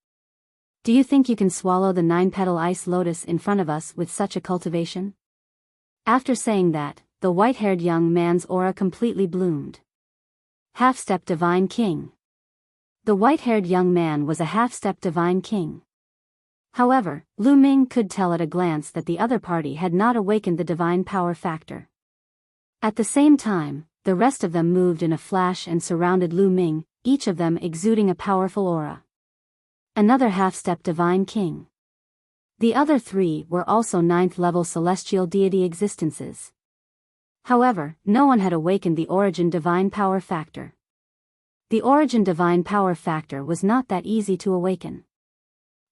Do you think you can swallow the 9-petal ice lotus in front of us with such a cultivation?" After saying that, the white-haired young man's aura completely bloomed. Half-step divine king. The white-haired young man was a half-step divine king. However, Lu Ming could tell at a glance that the other party had not awakened the divine power factor. At the same time, the rest of them moved in a flash and surrounded Lu Ming, each of them exuding a powerful aura. Another half-step divine king. The other three were also 9th-level celestial deity existences. However, no one had awakened the origin divine power factor. The origin divine power factor was not that easy to awaken.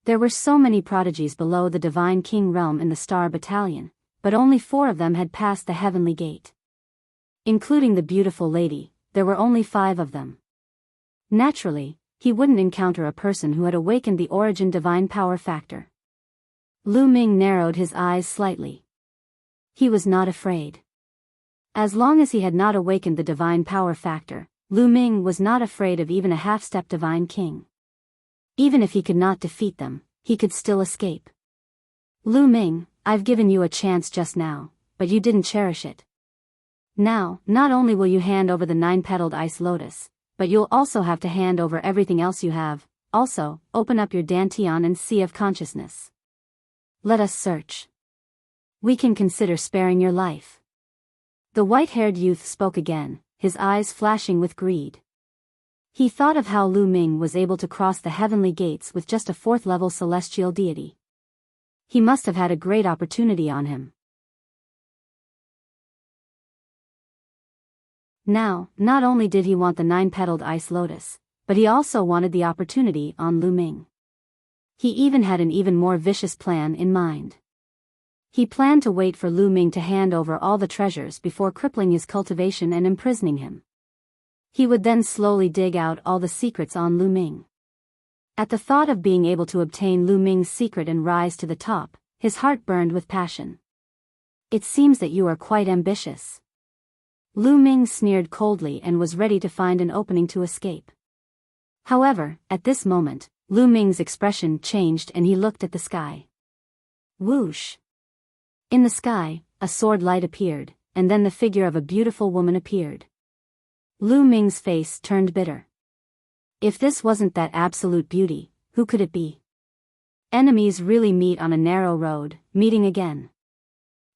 There were so many prodigies below the divine king realm in the Star Battalion, but only 4 of them had passed the heavenly gate. Including the beautiful lady, there were only 5 of them. Naturally, he wouldn't encounter a person who had awakened the origin divine power factor. Lu Ming narrowed his eyes slightly. He was not afraid. As long as he had not awakened the divine power factor, Lu Ming was not afraid of even a half-step divine king. Even if he could not defeat them, he could still escape. Lu Ming, I've given you a chance just now, but you didn't cherish it. Now, not only will you hand over the 9-petaled ice lotus, but you'll also have to hand over everything else you have. Also, open up your dantian and sea of consciousness. Let us search. We can consider sparing your life. The white-haired youth spoke again, his eyes flashing with greed. He thought of how Lu Ming was able to cross the heavenly gates with just a 4th-level celestial deity. He must have had a great opportunity on him. Now, not only did he want the 9-petaled ice lotus, but he also wanted the opportunity on Lu Ming. He even had an even more vicious plan in mind. He planned to wait for Lu Ming to hand over all the treasures before crippling his cultivation and imprisoning him. He would then slowly dig out all the secrets on Lu Ming. At the thought of being able to obtain Lu Ming's secret and rise to the top, his heart burned with passion. It seems that you are quite ambitious. Lu Ming sneered coldly and was ready to find an opening to escape. However, at this moment, Lu Ming's expression changed and he looked at the sky. Whoosh! In the sky, a sword light appeared, and then the figure of a beautiful woman appeared. Lu Ming's face turned bitter. If this wasn't that absolute beauty, who could it be? Enemies really meet on a narrow road, meeting again.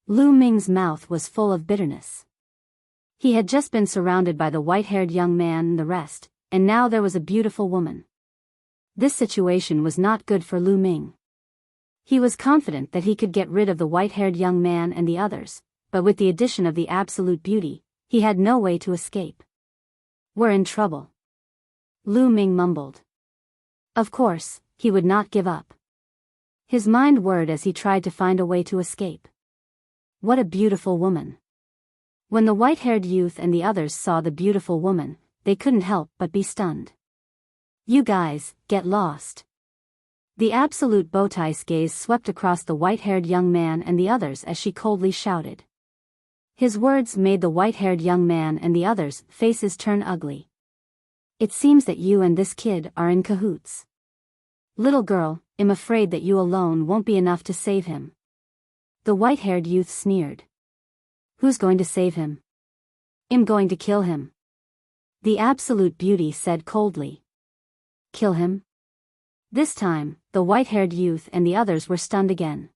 Lu Ming's mouth was full of bitterness. He had just been surrounded by the white-haired young man and the rest, and now there was a beautiful woman. This situation was not good for Lu Ming. He was confident that he could get rid of the white-haired young man and the others, but with the addition of the absolute beauty, he had no way to escape. We're in trouble. Lu Ming mumbled. Of course, he would not give up. His mind whirred as he tried to find a way to escape. What a beautiful woman. When the white-haired youth and the others saw the beautiful woman, they couldn't help but be stunned. You guys, get lost. The absolute Bowtie's gaze swept across the white-haired young man and the others as she coldly shouted. His words made the white-haired young man and the others' faces turn ugly. It seems that you and this kid are in cahoots. Little girl, I'm afraid that you alone won't be enough to save him. The white-haired youth sneered. Who's going to save him? I'm going to kill him. The absolute beauty said coldly. Kill him? This time, the white-haired youth and the others were stunned again.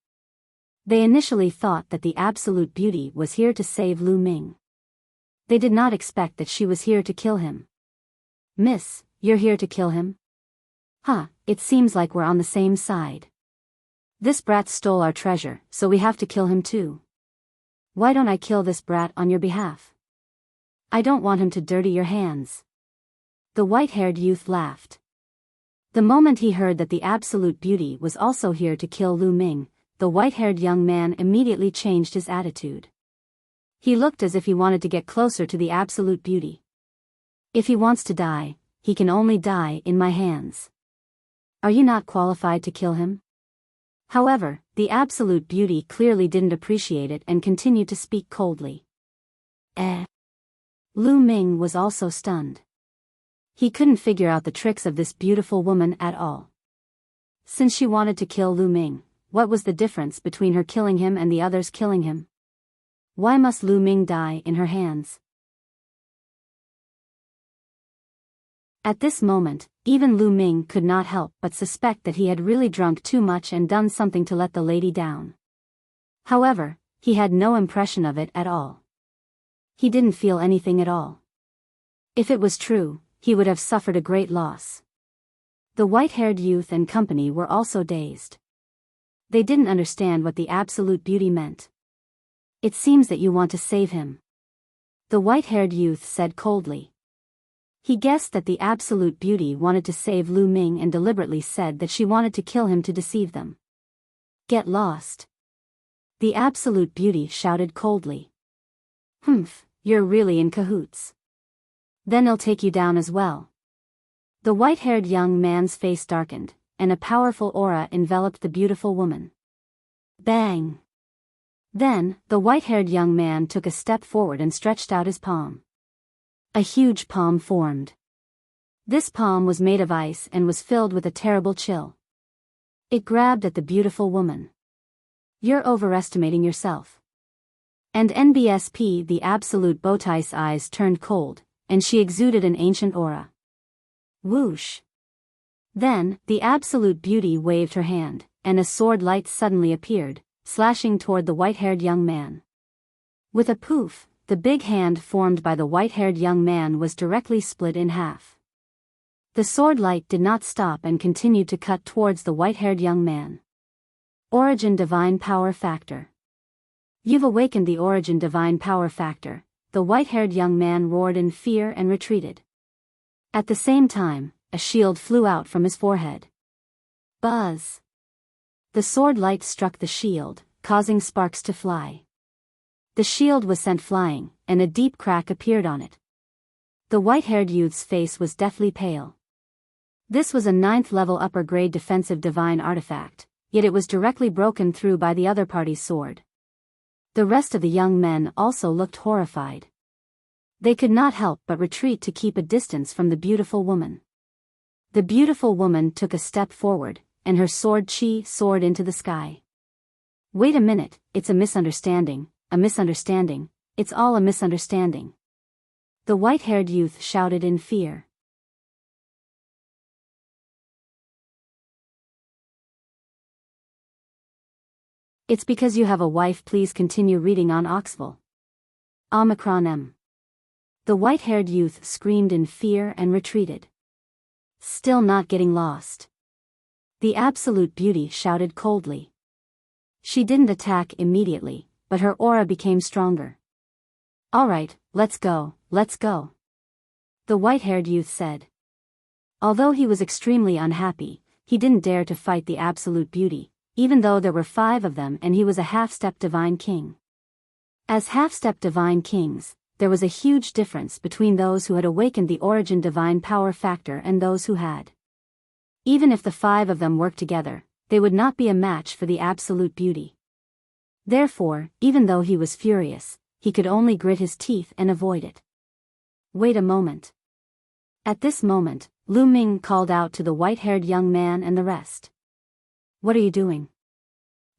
They initially thought that the absolute beauty was here to save Lu Ming. They did not expect that she was here to kill him. Miss, you're here to kill him? Huh, it seems like we're on the same side. This brat stole our treasure, so we have to kill him too. Why don't I kill this brat on your behalf? I don't want him to dirty your hands. The white-haired youth laughed. The moment he heard that the absolute beauty was also here to kill Lu Ming, the white-haired young man immediately changed his attitude. He looked as if he wanted to get closer to the absolute beauty. If he wants to die, he can only die in my hands. Are you not qualified to kill him? However, the absolute beauty clearly didn't appreciate it and continued to speak coldly. Lu Ming was also stunned. He couldn't figure out the tricks of this beautiful woman at all. Since she wanted to kill Lu Ming, what was the difference between her killing him and the others killing him? Why must Lu Ming die in her hands? At this moment, even Lu Ming could not help but suspect that he had really drunk too much and done something to let the lady down. However, he had no impression of it at all. He didn't feel anything at all. If it was true, he would have suffered a great loss. The white-haired youth and company were also dazed. They didn't understand what the absolute beauty meant. It seems that you want to save him, the white-haired youth said coldly. He guessed that the absolute beauty wanted to save Lu Ming and deliberately said that she wanted to kill him to deceive them. Get lost. The absolute beauty shouted coldly. Humph, you're really in cahoots. Then I'll take you down as well. The white-haired young man's face darkened, and a powerful aura enveloped the beautiful woman. Bang! Then, the white-haired young man took a step forward and stretched out his palm. A huge palm formed. This palm was made of ice and was filled with a terrible chill. It grabbed at the beautiful woman. You're overestimating yourself. And NBSP, the absolute Bowtie's eyes turned cold, and she exuded an ancient aura. Whoosh! Then, the absolute beauty waved her hand, and a sword light suddenly appeared, slashing toward the white-haired young man. With a poof, the big hand formed by the white-haired young man was directly split in half. The sword light did not stop and continued to cut towards the white-haired young man. Origin Divine Power Factor. You've awakened the Origin Divine Power Factor, the white-haired young man roared in fear and retreated. At the same time, a shield flew out from his forehead. Buzz! The sword light struck the shield, causing sparks to fly. The shield was sent flying, and a deep crack appeared on it. The white-haired youth's face was deathly pale. This was a 9th-level upper-grade defensive divine artifact, yet it was directly broken through by the other party's sword. The rest of the young men also looked horrified. They could not help but retreat to keep a distance from the beautiful woman. The beautiful woman took a step forward, and her sword chi soared into the sky. Wait a minute, it's a misunderstanding, it's all a misunderstanding. The white-haired youth shouted in fear. It's because you have a wife. Please continue reading on Oxville. Omicron M. The white-haired youth screamed in fear and retreated. Still not getting lost. The absolute beauty shouted coldly. She didn't attack immediately, but her aura became stronger. All right, let's go. The white-haired youth said. Although he was extremely unhappy, he didn't dare to fight the absolute beauty, even though there were 5 of them and he was a half-step divine king. As half-step divine kings, there was a huge difference between those who had awakened the Origin Divine Power Factor and those who had. Even if the 5 of them worked together, they would not be a match for the absolute beauty. Therefore, even though he was furious, he could only grit his teeth and avoid it. Wait a moment. At this moment, Lu Ming called out to the white-haired young man and the rest. What are you doing?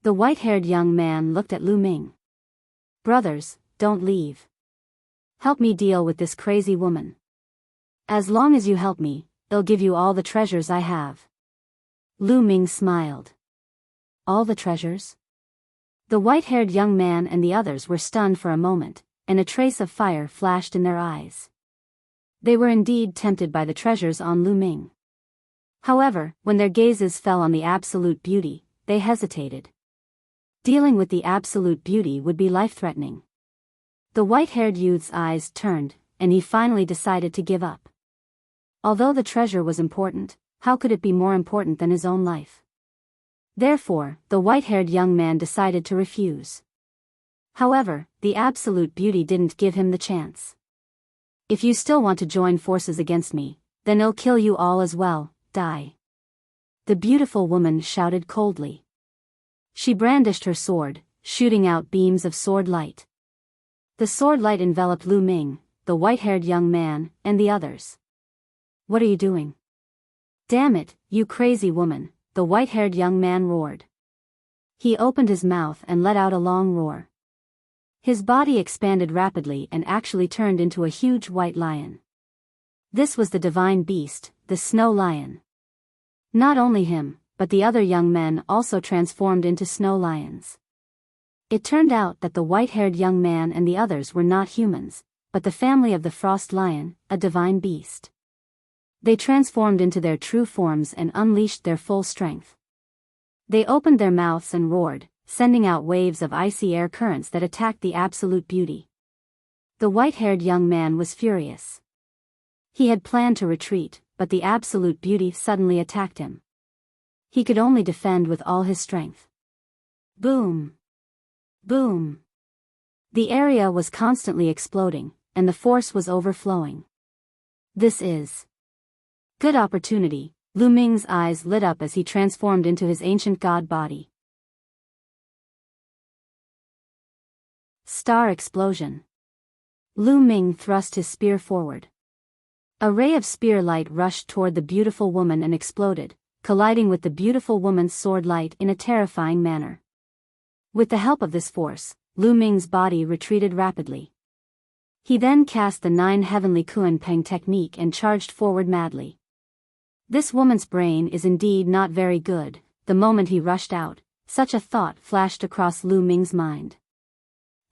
The white-haired young man looked at Lu Ming. Brothers, don't leave. Help me deal with this crazy woman. As long as you help me, I'll give you all the treasures I have. Lu Ming smiled. All the treasures? The white-haired young man and the others were stunned for a moment, and a trace of fire flashed in their eyes. They were indeed tempted by the treasures on Lu Ming. However, when their gazes fell on the absolute beauty, they hesitated. Dealing with the absolute beauty would be life-threatening. The white-haired youth's eyes turned, and he finally decided to give up. Although the treasure was important, how could it be more important than his own life? Therefore, the white-haired young man decided to refuse. However, the absolute beauty didn't give him the chance. If you still want to join forces against me, then I'll kill you all as well, die. The beautiful woman shouted coldly. She brandished her sword, shooting out beams of sword light. The sword light enveloped Lu Ming, the white-haired young man, and the others. What are you doing? Damn it, you crazy woman, the white-haired young man roared. He opened his mouth and let out a long roar. His body expanded rapidly and actually turned into a huge white lion. This was the divine beast, the snow lion. Not only him, but the other young men also transformed into snow lions. It turned out that the white-haired young man and the others were not humans, but the family of the frost lion, a divine beast. They transformed into their true forms and unleashed their full strength. They opened their mouths and roared, sending out waves of icy air currents that attacked the absolute beauty. The white-haired young man was furious. He had planned to retreat, but the absolute beauty suddenly attacked him. He could only defend with all his strength. Boom! Boom! The area was constantly exploding, and the force was overflowing. This is good opportunity. Lu Ming's eyes lit up as he transformed into his ancient god body. Star explosion. Lu Ming thrust his spear forward. A ray of spear light rushed toward the beautiful woman and exploded, colliding with the beautiful woman's sword light in a terrifying manner. With the help of this force, Lu Ming's body retreated rapidly. He then cast the 9 heavenly Kunpeng technique and charged forward madly. This woman's brain is indeed not very good. The moment he rushed out, such a thought flashed across Lu Ming's mind.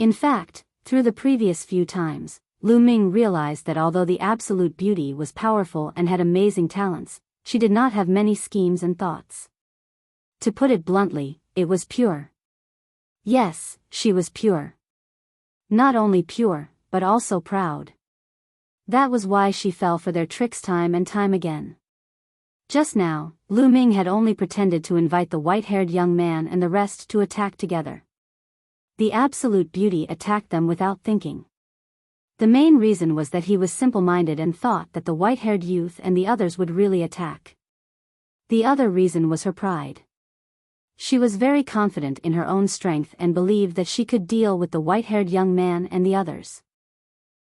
In fact, through the previous few times, Lu Ming realized that although the absolute beauty was powerful and had amazing talents, she did not have many schemes and thoughts. To put it bluntly, it was pure. Yes, she was pure. Not only pure, but also proud. That was why she fell for their tricks time and time again. Just now, Lu Ming had only pretended to invite the white-haired young man and the rest to attack together. The absolute beauty attacked them without thinking. The main reason was that he was simple-minded and thought that the white-haired youth and the others would really attack. The other reason was her pride. She was very confident in her own strength and believed that she could deal with the white-haired young man and the others.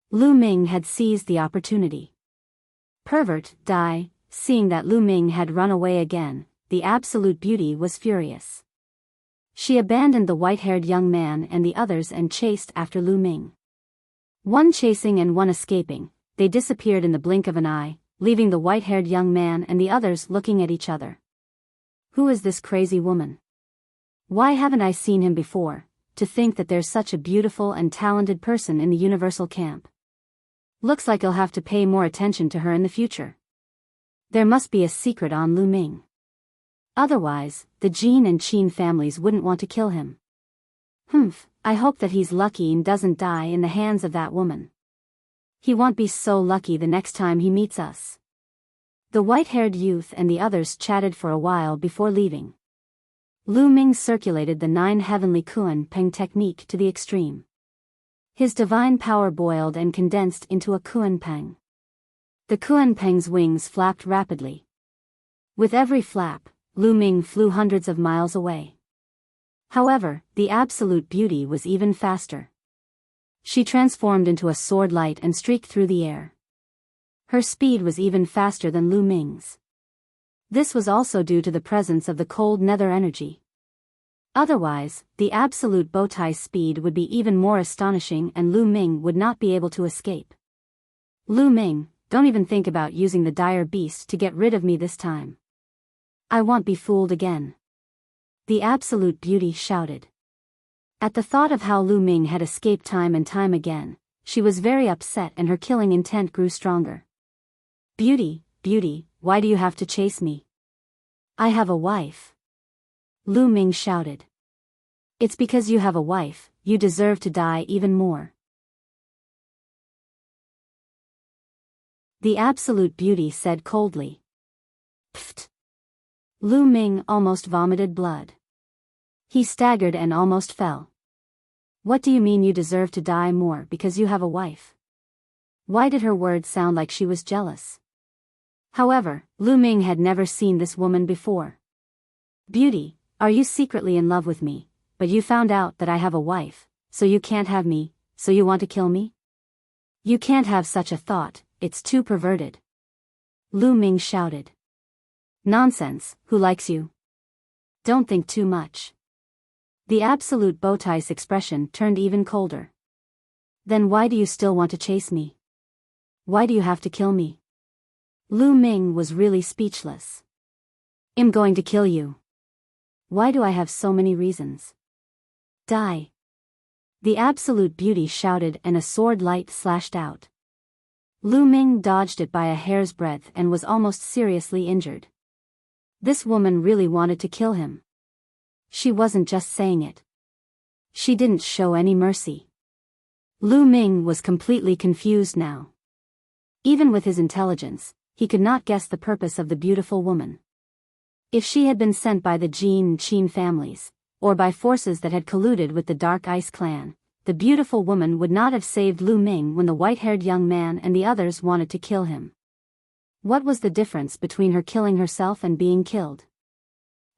Lu Ming had seized the opportunity. Pervert, die. Seeing that Lu Ming had run away again, the absolute beauty was furious. She abandoned the white-haired young man and the others and chased after Lu Ming. One chasing and one escaping, they disappeared in the blink of an eye, leaving the white-haired young man and the others looking at each other. Who is this crazy woman? Why haven't I seen him before? To think that there's such a beautiful and talented person in the universal camp. Looks like I'll have to pay more attention to her in the future. There must be a secret on Lu Ming. Otherwise, the Jin and Qin families wouldn't want to kill him. I hope that he's lucky and doesn't die in the hands of that woman. He won't be so lucky the next time he meets us. The white-haired youth and the others chatted for a while before leaving. Lu Ming circulated the 9 heavenly Kunpeng technique to the extreme. His divine power boiled and condensed into a Kunpeng. The Kunpeng's wings flapped rapidly. With every flap, Lu Ming flew hundreds of miles away. However, the absolute beauty was even faster. She transformed into a sword light and streaked through the air. Her speed was even faster than Lu Ming's. This was also due to the presence of the cold nether energy. Otherwise, the absolute bowtie's speed would be even more astonishing and Lu Ming would not be able to escape. Lu Ming, don't even think about using the dire beast to get rid of me this time. I won't be fooled again. The absolute beauty shouted. At the thought of how Lu Ming had escaped time and time again, she was very upset and her killing intent grew stronger. Beauty, beauty, why do you have to chase me? I have a wife. Lu Ming shouted. It's because you have a wife, you deserve to die even more. The absolute beauty said coldly. Pfft. Lu Ming almost vomited blood. He staggered and almost fell. What do you mean you deserve to die more because you have a wife? Why did her words sound like she was jealous? However, Lu Ming had never seen this woman before. Beauty, are you secretly in love with me, but you found out that I have a wife, so you can't have me, so you want to kill me? You can't have such a thought, it's too perverted. Lu Ming shouted. Nonsense, who likes you? Don't think too much. The absolute bowtie's expression turned even colder. Then why do you still want to chase me? Why do you have to kill me? Lu Ming was really speechless. I'm going to kill you. Why do I have so many reasons? Die. The absolute beauty shouted and a sword light slashed out. Lu Ming dodged it by a hair's breadth and was almost seriously injured. This woman really wanted to kill him. She wasn't just saying it. She didn't show any mercy. Lu Ming was completely confused now. Even with his intelligence, he could not guess the purpose of the beautiful woman. If she had been sent by the Jin and Qin families, or by forces that had colluded with the Dark Ice clan, the beautiful woman would not have saved Lu Ming when the white-haired young man and the others wanted to kill him. What was the difference between her killing herself and being killed?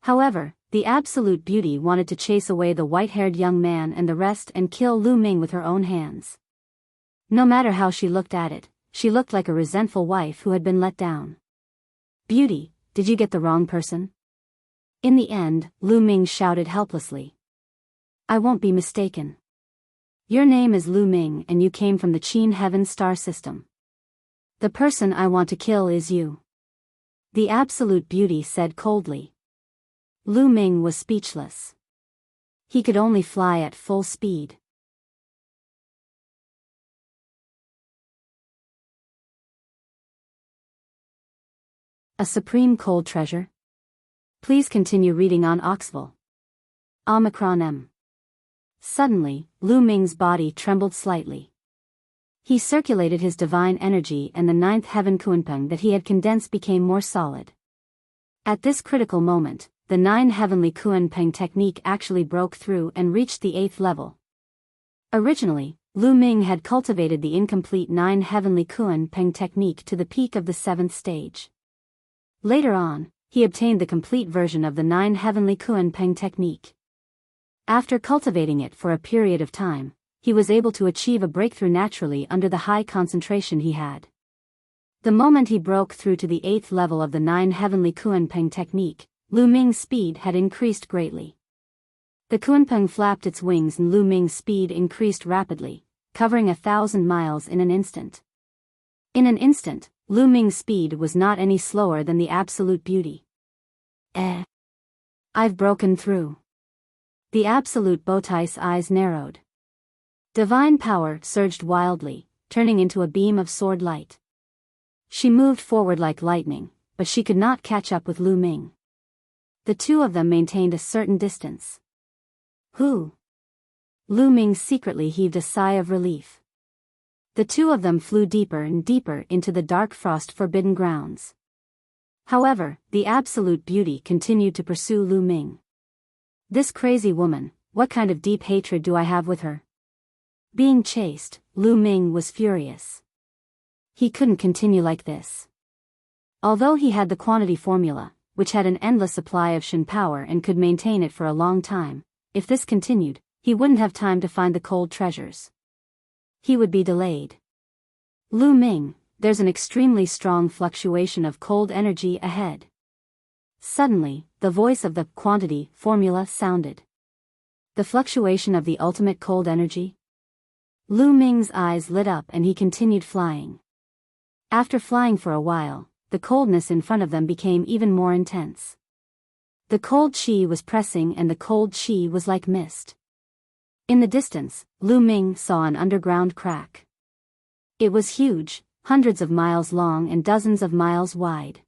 However, the absolute beauty wanted to chase away the white-haired young man and the rest and kill Lu Ming with her own hands. No matter how she looked at it, she looked like a resentful wife who had been let down. Beauty, did you get the wrong person? In the end, Lu Ming shouted helplessly. I won't be mistaken. Your name is Lu Ming and you came from the Qin Heaven Star System. The person I want to kill is you. The absolute beauty said coldly. Lu Ming was speechless. He could only fly at full speed. A supreme cold treasure? Please continue reading on Oxville. Omicron M. Suddenly, Lu Ming's body trembled slightly. He circulated his divine energy and the ninth heaven Kunpeng that he had condensed became more solid. At this critical moment, the 9 heavenly Kunpeng technique actually broke through and reached the 8th level. Originally, Lu Ming had cultivated the incomplete 9 heavenly Kunpeng technique to the peak of the 7th stage. Later on, he obtained the complete version of the 9 heavenly Kunpeng technique. After cultivating it for a period of time, he was able to achieve a breakthrough naturally under the high concentration he had. The moment he broke through to the 8th level of the 9 heavenly Kunpeng technique, Lu Ming's speed had increased greatly. The Kunpeng flapped its wings and Lu Ming's speed increased rapidly, covering 1,000 miles in an instant. In an instant, Lu Ming's speed was not any slower than the absolute beauty. I've broken through. The absolute Bowtie's eyes narrowed. Divine power surged wildly, turning into a beam of sword light. She moved forward like lightning, but she could not catch up with Lu Ming. The two of them maintained a certain distance. Who? Lu Ming secretly heaved a sigh of relief. The two of them flew deeper and deeper into the dark frost forbidden grounds. However, the absolute beauty continued to pursue Lu Ming. This crazy woman, what kind of deep hatred do I have with her? Being chased, Lu Ming was furious. He couldn't continue like this. Although he had the quantity formula, which had an endless supply of Shen power and could maintain it for a long time, if this continued, he wouldn't have time to find the cold treasures. He would be delayed. Lu Ming, there's an extremely strong fluctuation of cold energy ahead. Suddenly, the voice of the quantity formula sounded. The fluctuation of the ultimate cold energy? Lu Ming's eyes lit up and he continued flying. After flying for a while, the coldness in front of them became even more intense. The cold chi was pressing and the cold chi was like mist. In the distance, Lu Ming saw an underground crack. It was huge, hundreds of miles long and dozens of miles wide.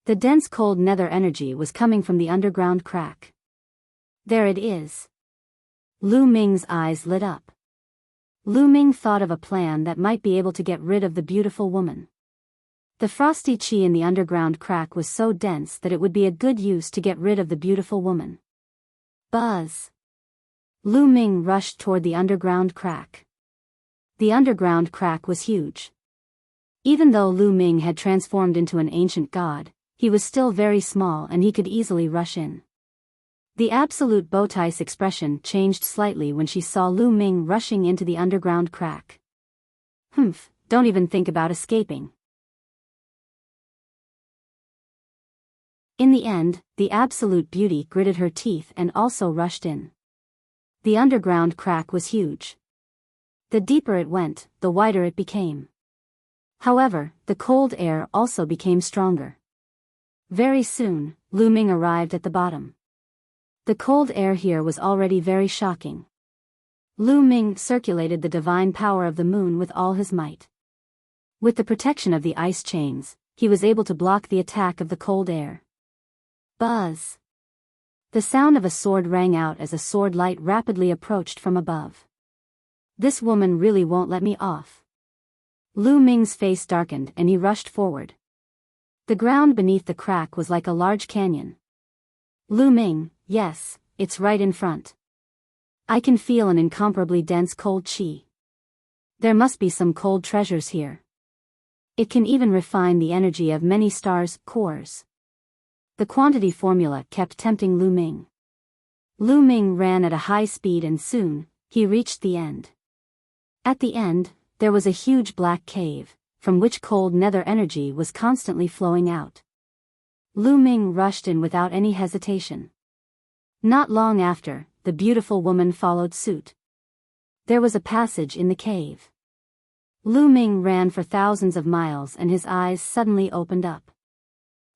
The dense cold nether energy was coming from the underground crack. There it is. Lu Ming's eyes lit up. Lu Ming thought of a plan that might be able to get rid of the beautiful woman. The frosty chi in the underground crack was so dense that it would be a good use to get rid of the beautiful woman. Buzz! Lu Ming rushed toward the underground crack. The underground crack was huge. Even though Lu Ming had transformed into an ancient god, he was still very small and he could easily rush in. The absolute Bowtie's expression changed slightly when she saw Lu Ming rushing into the underground crack. Humph, don't even think about escaping. In the end, the absolute beauty gritted her teeth and also rushed in. The underground crack was huge. The deeper it went, the wider it became. However, the cold air also became stronger. Very soon, Lu Ming arrived at the bottom. The cold air here was already very shocking. Lu Ming circulated the divine power of the moon with all his might. With the protection of the ice chains, he was able to block the attack of the cold air. Buzz! The sound of a sword rang out as a sword light rapidly approached from above. This woman really won't let me off. Lu Ming's face darkened and he rushed forward. The ground beneath the crack was like a large canyon. Lu Ming, yes, it's right in front. I can feel an incomparably dense cold qi. There must be some cold treasures here. It can even refine the energy of many stars' cores. The quantity formula kept tempting Lu Ming. Lu Ming ran at a high speed and soon, he reached the end. At the end, there was a huge black cave, from which cold nether energy was constantly flowing out. Lu Ming rushed in without any hesitation. Not long after, the beautiful woman followed suit. There was a passage in the cave. Lu Ming ran for thousands of miles and his eyes suddenly opened up.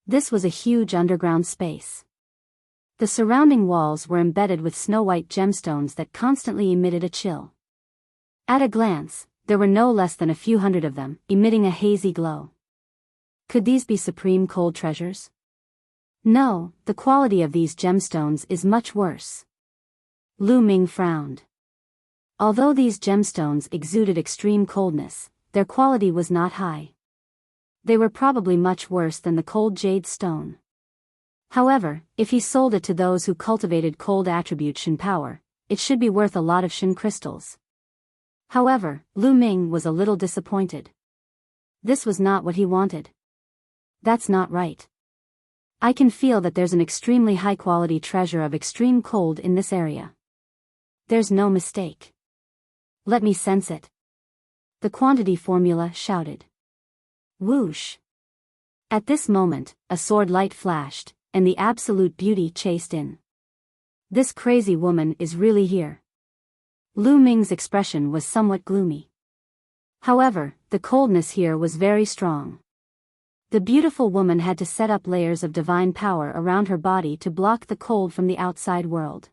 This was a huge underground space. The surrounding walls were embedded with snow-white gemstones that constantly emitted a chill. At a glance, there were no less than a few hundred of them, emitting a hazy glow. Could these be supreme cold treasures? No, the quality of these gemstones is much worse. Lu Ming frowned. Although these gemstones exuded extreme coldness, their quality was not high. They were probably much worse than the cold jade stone. However, if he sold it to those who cultivated cold attribute Shin power, it should be worth a lot of Shin crystals. However, Lu Ming was a little disappointed. This was not what he wanted. That's not right. I can feel that there's an extremely high-quality treasure of extreme cold in this area. There's no mistake. Let me sense it. The quantity formula shouted. Whoosh! At this moment, a sword light flashed, and the absolute beauty chased in. This crazy woman is really here. Lu Ming's expression was somewhat gloomy. However, the coldness here was very strong. The beautiful woman had to set up layers of divine power around her body to block the cold from the outside world.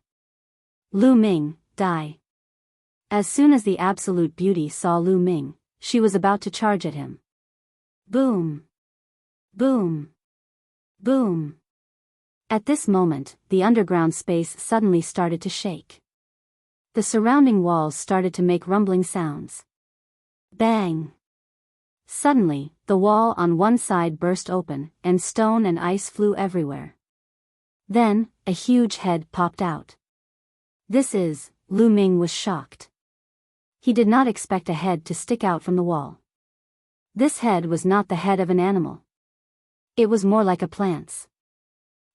Lu Ming, die. As soon as the absolute beauty saw Lu Ming, she was about to charge at him. Boom! Boom! Boom! At this moment, the underground space suddenly started to shake. The surrounding walls started to make rumbling sounds. Bang! Suddenly, the wall on one side burst open, and stone and ice flew everywhere. Then, a huge head popped out. Lu Ming was shocked. He did not expect a head to stick out from the wall. This head was not the head of an animal. It was more like a plant's.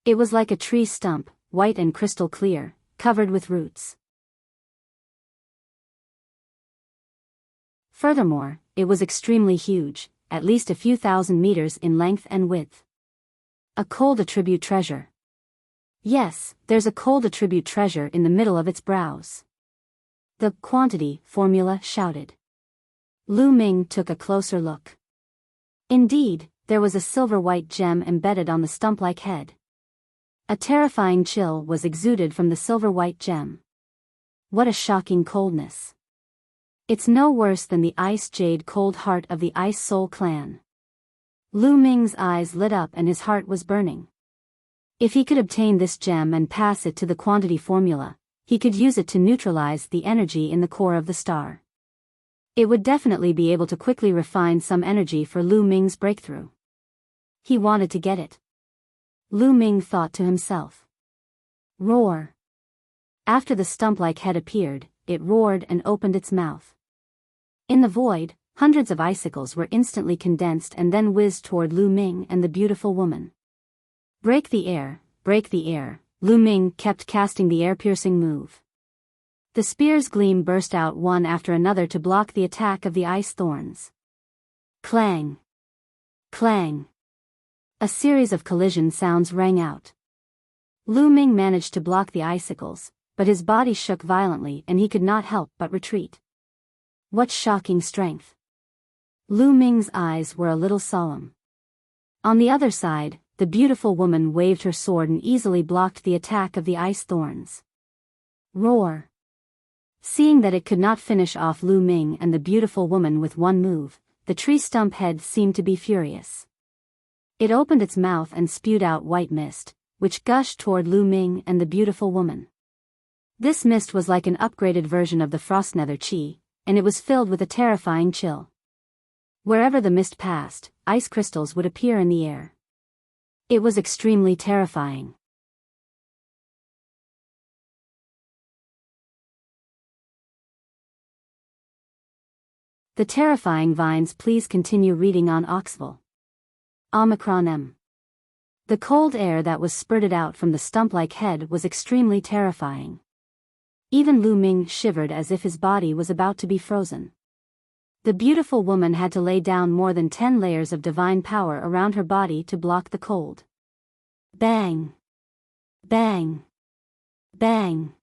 It was like a tree stump, white and crystal clear, covered with roots. Furthermore, it was extremely huge, at least a few thousand meters in length and width. A cold attribute treasure. Yes, there's a cold attribute treasure in the middle of its brows. The quantity formula shouted. Lu Ming took a closer look. Indeed, there was a silver-white gem embedded on the stump-like head. A terrifying chill was exuded from the silver-white gem. What a shocking coldness. It's no worse than the ice jade cold heart of the Ice Soul clan. Lu Ming's eyes lit up and his heart was burning. If he could obtain this gem and pass it to the quantity formula, he could use it to neutralize the energy in the core of the star. It would definitely be able to quickly refine some energy for Lu Ming's breakthrough. He wanted to get it. Lu Ming thought to himself. Roar! After the stump-like head appeared, it roared and opened its mouth. In the void, hundreds of icicles were instantly condensed and then whizzed toward Lu Ming and the beautiful woman. Break the air, Lu Ming kept casting the air-piercing move. The spear's gleam burst out one after another to block the attack of the ice thorns. Clang! Clang! A series of collision sounds rang out. Lu Ming managed to block the icicles, but his body shook violently and he could not help but retreat. What shocking strength! Lu Ming's eyes were a little solemn. On the other side, the beautiful woman waved her sword and easily blocked the attack of the ice thorns. Roar! Seeing that it could not finish off Lu Ming and the beautiful woman with one move, the tree stump head seemed to be furious. It opened its mouth and spewed out white mist, which gushed toward Lu Ming and the beautiful woman. This mist was like an upgraded version of the frost nether chi, and it was filled with a terrifying chill. Wherever the mist passed, ice crystals would appear in the air. It was extremely terrifying. The terrifying vines. Please continue reading on Oxville. Omicron M. The cold air that was spurted out from the stump-like head was extremely terrifying. Even Lu Ming shivered as if his body was about to be frozen. The beautiful woman had to lay down more than 10 layers of divine power around her body to block the cold. Bang! Bang! Bang!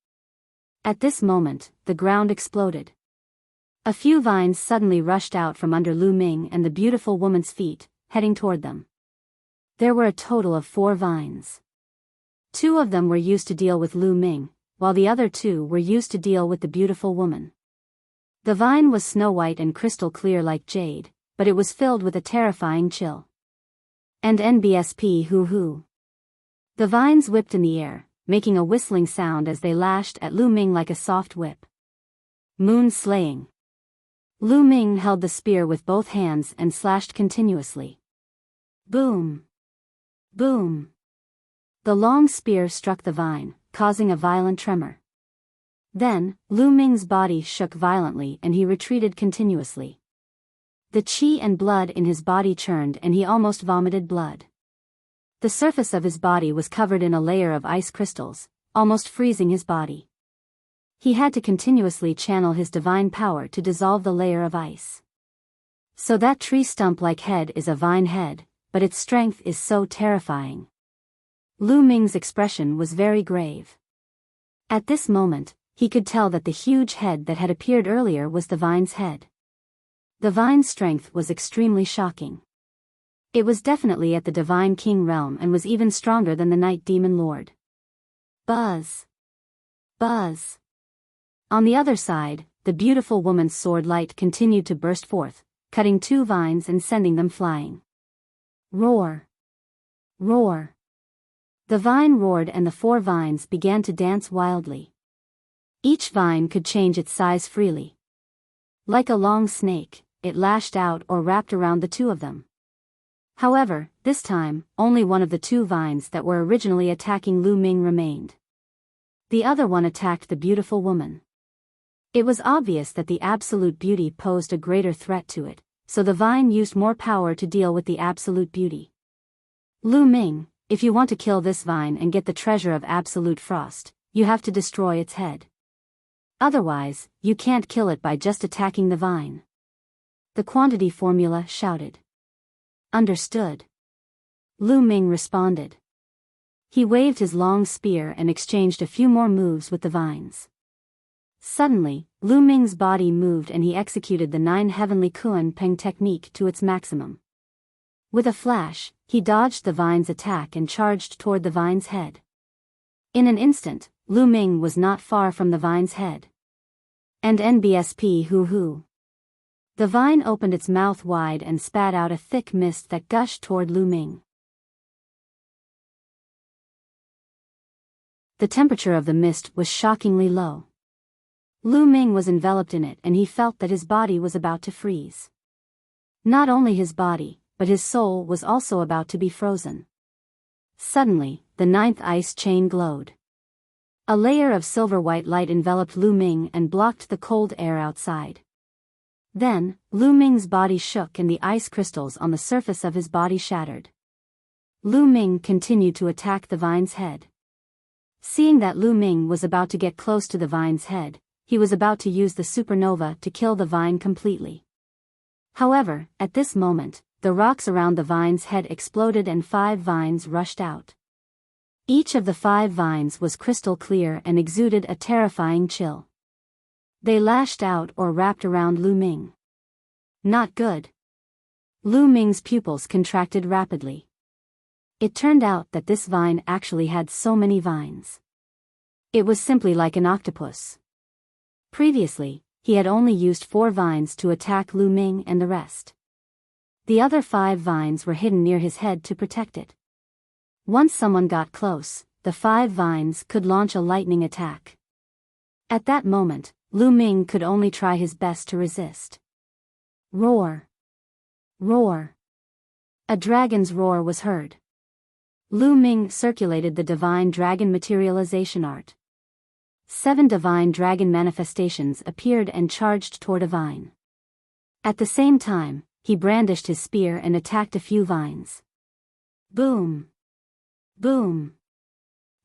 At this moment, the ground exploded. A few vines suddenly rushed out from under Lu Ming and the beautiful woman's feet, heading toward them. There were a total of 4 vines. 2 of them were used to deal with Lu Ming, while the other 2 were used to deal with the beautiful woman. The vine was snow white and crystal clear like jade, but it was filled with a terrifying chill. And NBSP hoo-hoo. The vines whipped in the air, making a whistling sound as they lashed at Lu Ming like a soft whip. Moon slaying. Lu Ming held the spear with both hands and slashed continuously. Boom! Boom! The long spear struck the vine, causing a violent tremor. Then, Lu Ming's body shook violently and he retreated continuously. The qi and blood in his body churned and he almost vomited blood. The surface of his body was covered in a layer of ice crystals, almost freezing his body. He had to continuously channel his divine power to dissolve the layer of ice. So that tree stump-like head is a vine head, but its strength is so terrifying. Lu Ming's expression was very grave. At this moment, he could tell that the huge head that had appeared earlier was the vine's head. The vine's strength was extremely shocking. It was definitely at the Divine King realm and was even stronger than the Night Demon Lord. Buzz! Buzz! On the other side, the beautiful woman's sword light continued to burst forth, cutting 2 vines and sending them flying. Roar! Roar! The vine roared and the 4 vines began to dance wildly. Each vine could change its size freely. Like a long snake, it lashed out or wrapped around the 2 of them. However, this time, only one of the 2 vines that were originally attacking Lu Ming remained. The other one attacked the beautiful woman. It was obvious that the absolute beauty posed a greater threat to it, so the vine used more power to deal with the absolute beauty. Lu Ming, if you want to kill this vine and get the treasure of absolute frost, you have to destroy its head. Otherwise, you can't kill it by just attacking the vine. The quantity formula shouted. Understood. Lu Ming responded. He waved his long spear and exchanged a few more moves with the vines. Suddenly, Lu Ming's body moved and he executed the 9 heavenly Kuan Peng technique to its maximum. With a flash, he dodged the vine's attack and charged toward the vine's head. In an instant, Lu Ming was not far from the vine's head. And NBSP hoo-hoo. The vine opened its mouth wide and spat out a thick mist that gushed toward Lu Ming. The temperature of the mist was shockingly low. Lu Ming was enveloped in it and he felt that his body was about to freeze. Not only his body, but his soul was also about to be frozen. Suddenly, the 9th ice chain glowed. A layer of silver-white light enveloped Lu Ming and blocked the cold air outside. Then, Lu Ming's body shook and the ice crystals on the surface of his body shattered. Lu Ming continued to attack the vine's head. Seeing that Lu Ming was about to get close to the vine's head, he was about to use the supernova to kill the vine completely. However, at this moment, the rocks around the vine's head exploded and 5 vines rushed out. Each of the 5 vines was crystal clear and exuded a terrifying chill. They lashed out or wrapped around Lu Ming. Not good. Lu Ming's pupils contracted rapidly. It turned out that this vine actually had so many vines. It was simply like an octopus. Previously, he had only used 4 vines to attack Lu Ming and the rest. The other 5 vines were hidden near his head to protect it. Once someone got close, the 5 vines could launch a lightning attack. At that moment, Lu Ming could only try his best to resist. Roar! Roar! A dragon's roar was heard. Lu Ming circulated the divine dragon materialization art. 7 divine dragon manifestations appeared and charged toward a vine. At the same time, he brandished his spear and attacked a few vines. Boom! Boom!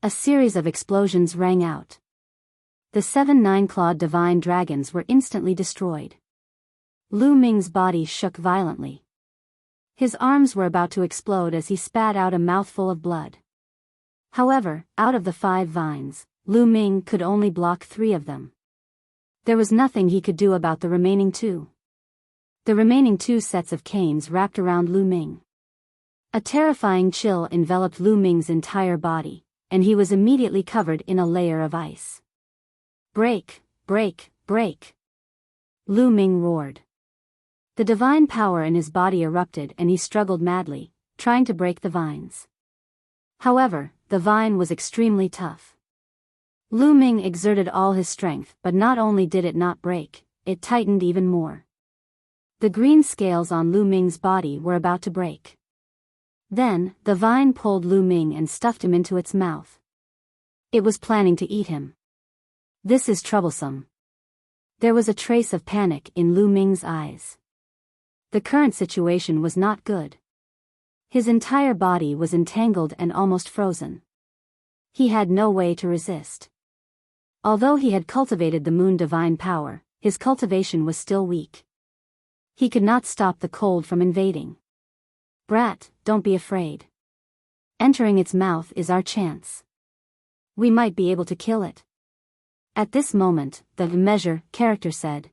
A series of explosions rang out. The 7 9-clawed divine dragons were instantly destroyed. Lu Ming's body shook violently. His arms were about to explode as he spat out a mouthful of blood. However, out of the 5 vines, Lu Ming could only block 3 of them. There was nothing he could do about the remaining 2. The remaining 2 sets of canes wrapped around Lu Ming. A terrifying chill enveloped Lu Ming's entire body, and he was immediately covered in a layer of ice. Break, break, break! Lu Ming roared. The divine power in his body erupted and he struggled madly, trying to break the vines. However, the vine was extremely tough. Lu Ming exerted all his strength, but not only did it not break, it tightened even more. The green scales on Lu Ming's body were about to break. Then, the vine pulled Lu Ming and stuffed him into its mouth. It was planning to eat him. This is troublesome. There was a trace of panic in Lu Ming's eyes. The current situation was not good. His entire body was entangled and almost frozen. He had no way to resist. Although he had cultivated the moon divine power, his cultivation was still weak. He could not stop the cold from invading. Brat, don't be afraid. Entering its mouth is our chance. We might be able to kill it. At this moment, the measure character said.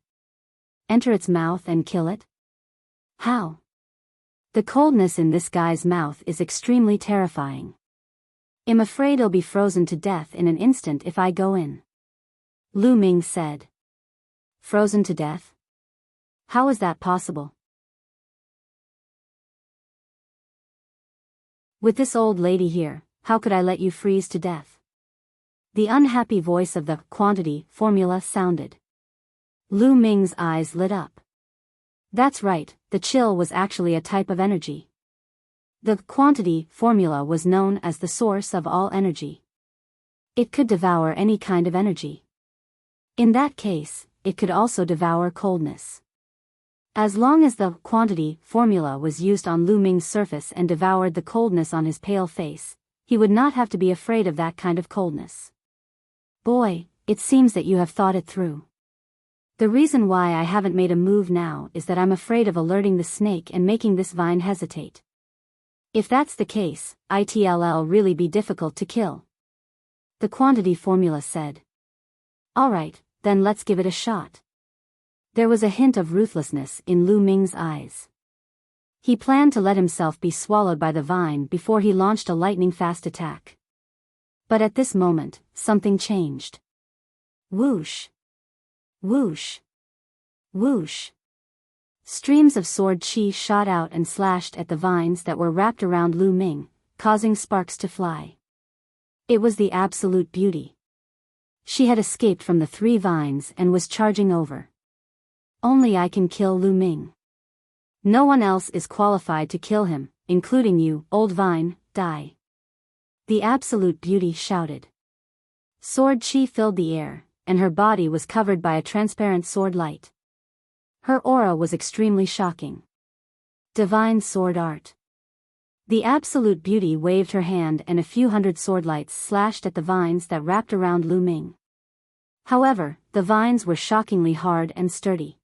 Enter its mouth and kill it? How? The coldness in this guy's mouth is extremely terrifying. I'm afraid he'll be frozen to death in an instant if I go in. Lu Ming said. Frozen to death? How is that possible? With this old lady here, how could I let you freeze to death? The unhappy voice of the quantity formula sounded. Lu Ming's eyes lit up. That's right, the chill was actually a type of energy. The quantity formula was known as the source of all energy. It could devour any kind of energy. In that case, it could also devour coldness. As long as the quantity formula was used on Lu Ming's surface and devoured the coldness on his pale face, he would not have to be afraid of that kind of coldness. Boy, it seems that you have thought it through. The reason why I haven't made a move now is that I'm afraid of alerting the snake and making this vine hesitate. If that's the case, it'll really be difficult to kill. The quantity formula said. Alright, then let's give it a shot. There was a hint of ruthlessness in Lu Ming's eyes. He planned to let himself be swallowed by the vine before he launched a lightning-fast attack. But at this moment, something changed. Whoosh! Whoosh! Whoosh! Streams of sword chi shot out and slashed at the vines that were wrapped around Lu Ming, causing sparks to fly. It was the absolute beauty. She had escaped from the 3 vines and was charging over. Only I can kill Lu Ming. No one else is qualified to kill him, including you, old vine, die. The absolute beauty shouted. Sword chi filled the air, and her body was covered by a transparent sword light. Her aura was extremely shocking. Divine sword art. The absolute beauty waved her hand and a few hundred sword lights slashed at the vines that wrapped around Lu Ming. However, the vines were shockingly hard and sturdy.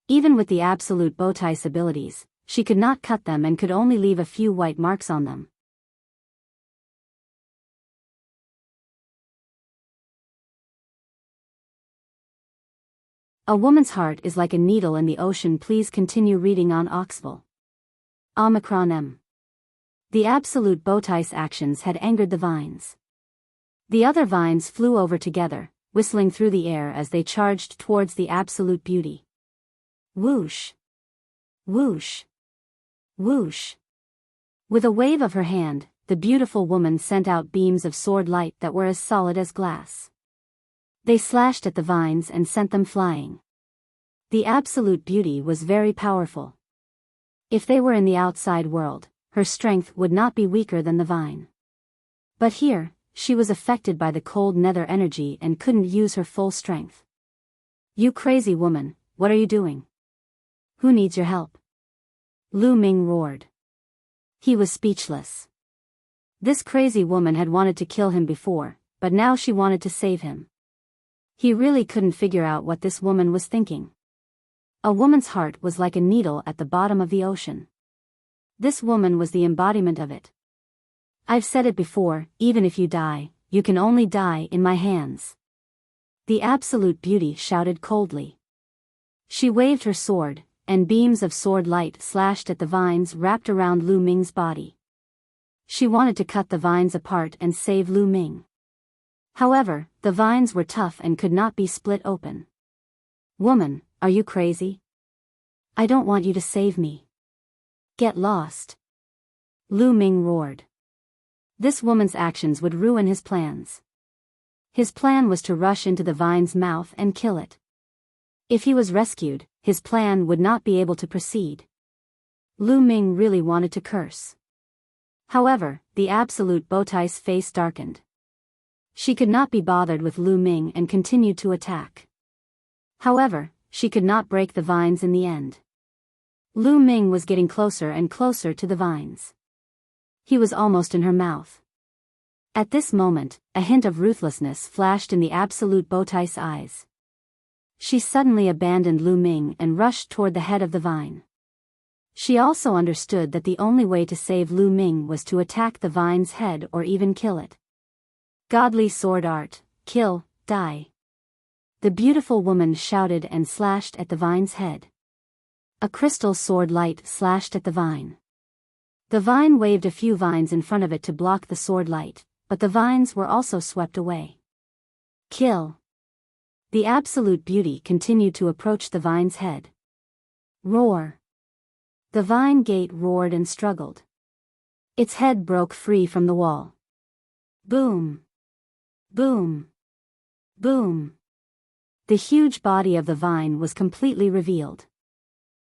Even with the absolute bowtie's abilities, she could not cut them and could only leave a few white marks on them. A woman's heart is like a needle in the ocean. Please continue reading on Oxville. Omicron M. The absolute bowtie's actions had angered the vines. The other vines flew over together, whistling through the air as they charged towards the absolute beauty. Whoosh! Whoosh! Whoosh! With a wave of her hand, the beautiful woman sent out beams of sword light that were as solid as glass. They slashed at the vines and sent them flying. The absolute beauty was very powerful. If they were in the outside world, her strength would not be weaker than the vine. But here, she was affected by the cold nether energy and couldn't use her full strength. You crazy woman, what are you doing? Who needs your help? Lu Ming roared. He was speechless. This crazy woman had wanted to kill him before, but now she wanted to save him. He really couldn't figure out what this woman was thinking. A woman's heart was like a needle at the bottom of the ocean. This woman was the embodiment of it. I've said it before, even if you die, you can only die in my hands. The absolute beauty shouted coldly. She waved her sword, and beams of sword light slashed at the vines wrapped around Lu Ming's body. She wanted to cut the vines apart and save Lu Ming. However, the vines were tough and could not be split open. Woman, are you crazy? I don't want you to save me. Get lost. Lu Ming roared. This woman's actions would ruin his plans. His plan was to rush into the vine's mouth and kill it. If he was rescued, his plan would not be able to proceed. Lu Ming really wanted to curse. However, the absolute Bowtie's face darkened. She could not be bothered with Lu Ming and continued to attack. However, she could not break the vines in the end. Lu Ming was getting closer and closer to the vines. He was almost in her mouth. At this moment, a hint of ruthlessness flashed in the absolute Bowtie's eyes. She suddenly abandoned Lu Ming and rushed toward the head of the vine. She also understood that the only way to save Lu Ming was to attack the vine's head or even kill it. Godly sword art, kill, die. The beautiful woman shouted and slashed at the vine's head. A crystal sword light slashed at the vine. The vine waved a few vines in front of it to block the sword light, but the vines were also swept away. Kill. The absolute beauty continued to approach the vine's head. Roar. The vine gate roared and struggled. Its head broke free from the wall. Boom. Boom. Boom. The huge body of the vine was completely revealed.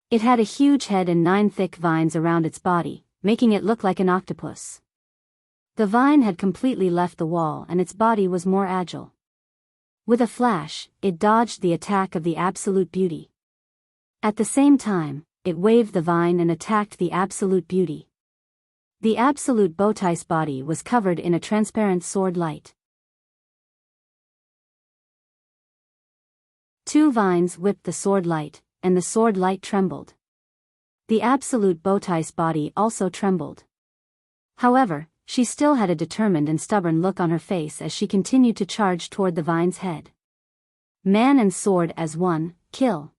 It had a huge head and 9 thick vines around its body, making it look like an octopus. The vine had completely left the wall and its body was more agile. With a flash, it dodged the attack of the absolute beauty. At the same time, it waved the vine and attacked the absolute beauty. The absolute Bowtie's body was covered in a transparent sword light. 2 vines whipped the sword light, and the sword light trembled. The absolute Bowtie's body also trembled. However, she still had a determined and stubborn look on her face as she continued to charge toward the vine's head. Man and sword as one, kill.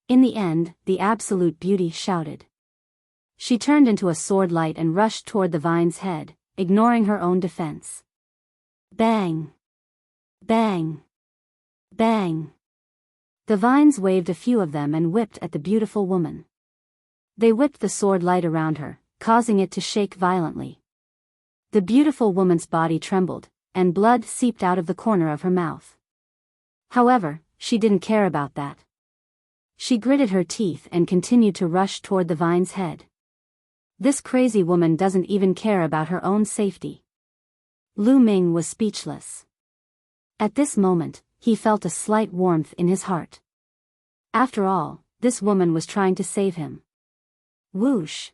In the end, the absolute beauty shouted. She turned into a sword light and rushed toward the vine's head, ignoring her own defense. Bang! Bang! Bang! The vines waved a few of them and whipped at the beautiful woman. They whipped the sword light around her, causing it to shake violently. The beautiful woman's body trembled, and blood seeped out of the corner of her mouth. However, she didn't care about that. She gritted her teeth and continued to rush toward the vine's head. This crazy woman doesn't even care about her own safety. Lu Ming was speechless. At this moment, he felt a slight warmth in his heart. After all, this woman was trying to save him. Whoosh!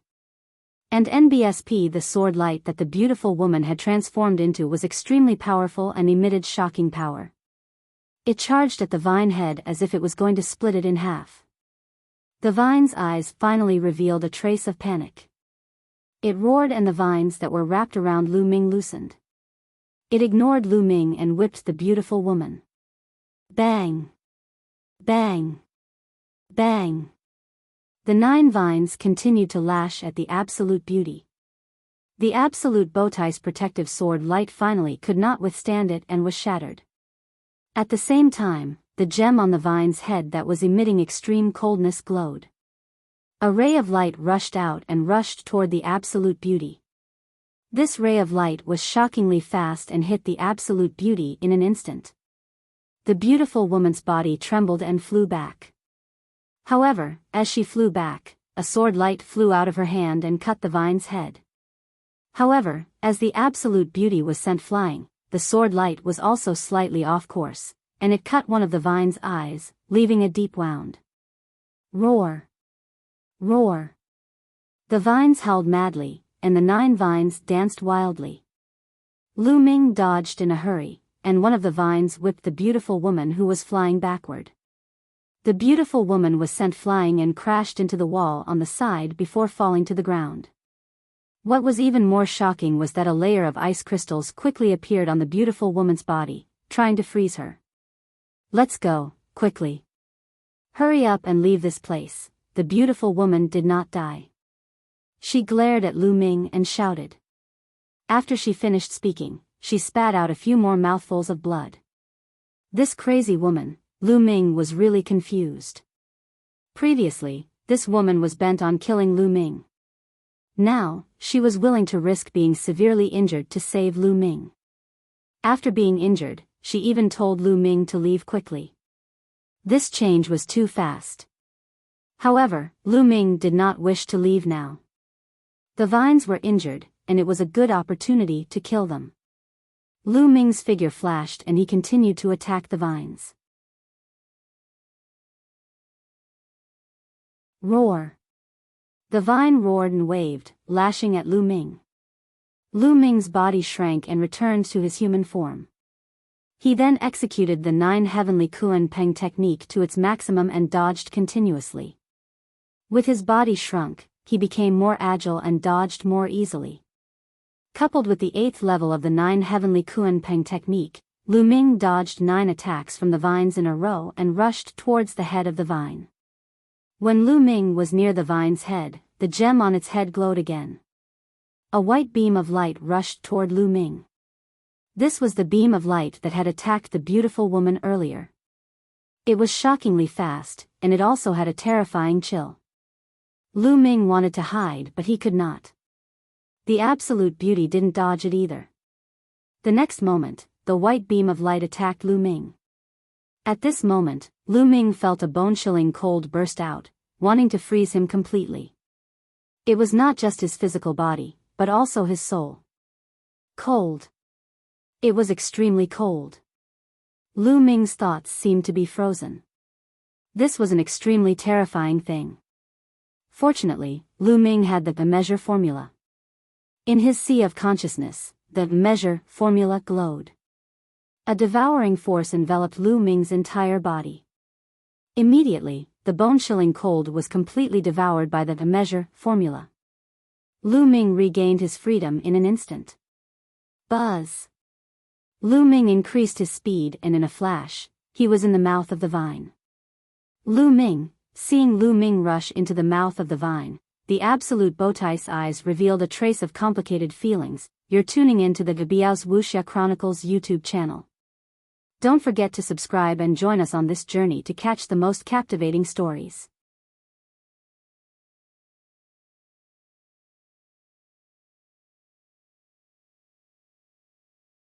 And NBSP, the sword light that the beautiful woman had transformed into, was extremely powerful and emitted shocking power. It charged at the vine head as if it was going to split it in half. The vine's eyes finally revealed a trace of panic. It roared and the vines that were wrapped around Lu Ming loosened. It ignored Lu Ming and whipped the beautiful woman. Bang! Bang! Bang! The 9 vines continued to lash at the absolute beauty. The absolute Bowtie's protective sword light finally could not withstand it and was shattered. At the same time, the gem on the vine's head that was emitting extreme coldness glowed. A ray of light rushed out and rushed toward the absolute beauty. This ray of light was shockingly fast and hit the absolute beauty in an instant. The beautiful woman's body trembled and flew back. However, as she flew back, a sword light flew out of her hand and cut the vine's head. However, as the absolute beauty was sent flying, the sword light was also slightly off course, and it cut one of the vine's eyes, leaving a deep wound. Roar! Roar! The vines howled madly, and the 9 vines danced wildly. Lu Ming dodged in a hurry, and one of the vines whipped the beautiful woman who was flying backward. The beautiful woman was sent flying and crashed into the wall on the side before falling to the ground. What was even more shocking was that a layer of ice crystals quickly appeared on the beautiful woman's body, trying to freeze her. Let's go, quickly. Hurry up and leave this place. The beautiful woman did not die. She glared at Lu Ming and shouted. After she finished speaking, she spat out a few more mouthfuls of blood. This crazy woman, Lu Ming was really confused. Previously, this woman was bent on killing Lu Ming. Now, she was willing to risk being severely injured to save Lu Ming. After being injured, she even told Lu Ming to leave quickly. This change was too fast. However, Lu Ming did not wish to leave now. The vines were injured, and it was a good opportunity to kill them. Lu Ming's figure flashed and he continued to attack the vines. Roar! The vine roared and waved, lashing at Lu Ming. Lu Ming's body shrank and returned to his human form. He then executed the 9 heavenly Kuan Peng technique to its maximum and dodged continuously. With his body shrunk, he became more agile and dodged more easily. Coupled with the 8th level of the 9 heavenly Kuan Peng technique, Lu Ming dodged 9 attacks from the vines in a row and rushed towards the head of the vine. When Lu Ming was near the vine's head, the gem on its head glowed again. A white beam of light rushed toward Lu Ming. This was the beam of light that had attacked the beautiful woman earlier. It was shockingly fast, and it also had a terrifying chill. Lu Ming wanted to hide, but he could not. The absolute beauty didn't dodge it either. The next moment, the white beam of light attacked Lu Ming. At this moment, Lu Ming felt a bone-chilling cold burst out, wanting to freeze him completely. It was not just his physical body, but also his soul. Cold. It was extremely cold. Lu Ming's thoughts seemed to be frozen. This was an extremely terrifying thing. Fortunately, Lu Ming had the measure formula. In his sea of consciousness, the measure formula glowed. A devouring force enveloped Lu Ming's entire body. Immediately, the bone-chilling cold was completely devoured by the measure formula. Lu Ming regained his freedom in an instant. Buzz! Lu Ming increased his speed and in a flash, he was in the mouth of the vine. Lu Ming, seeing Lu Ming rush into the mouth of the vine, the absolute Bowtie's eyes revealed a trace of complicated feelings. You're tuning in to the Biyao's Wuxia Chronicles YouTube channel. Don't forget to subscribe and join us on this journey to catch the most captivating stories.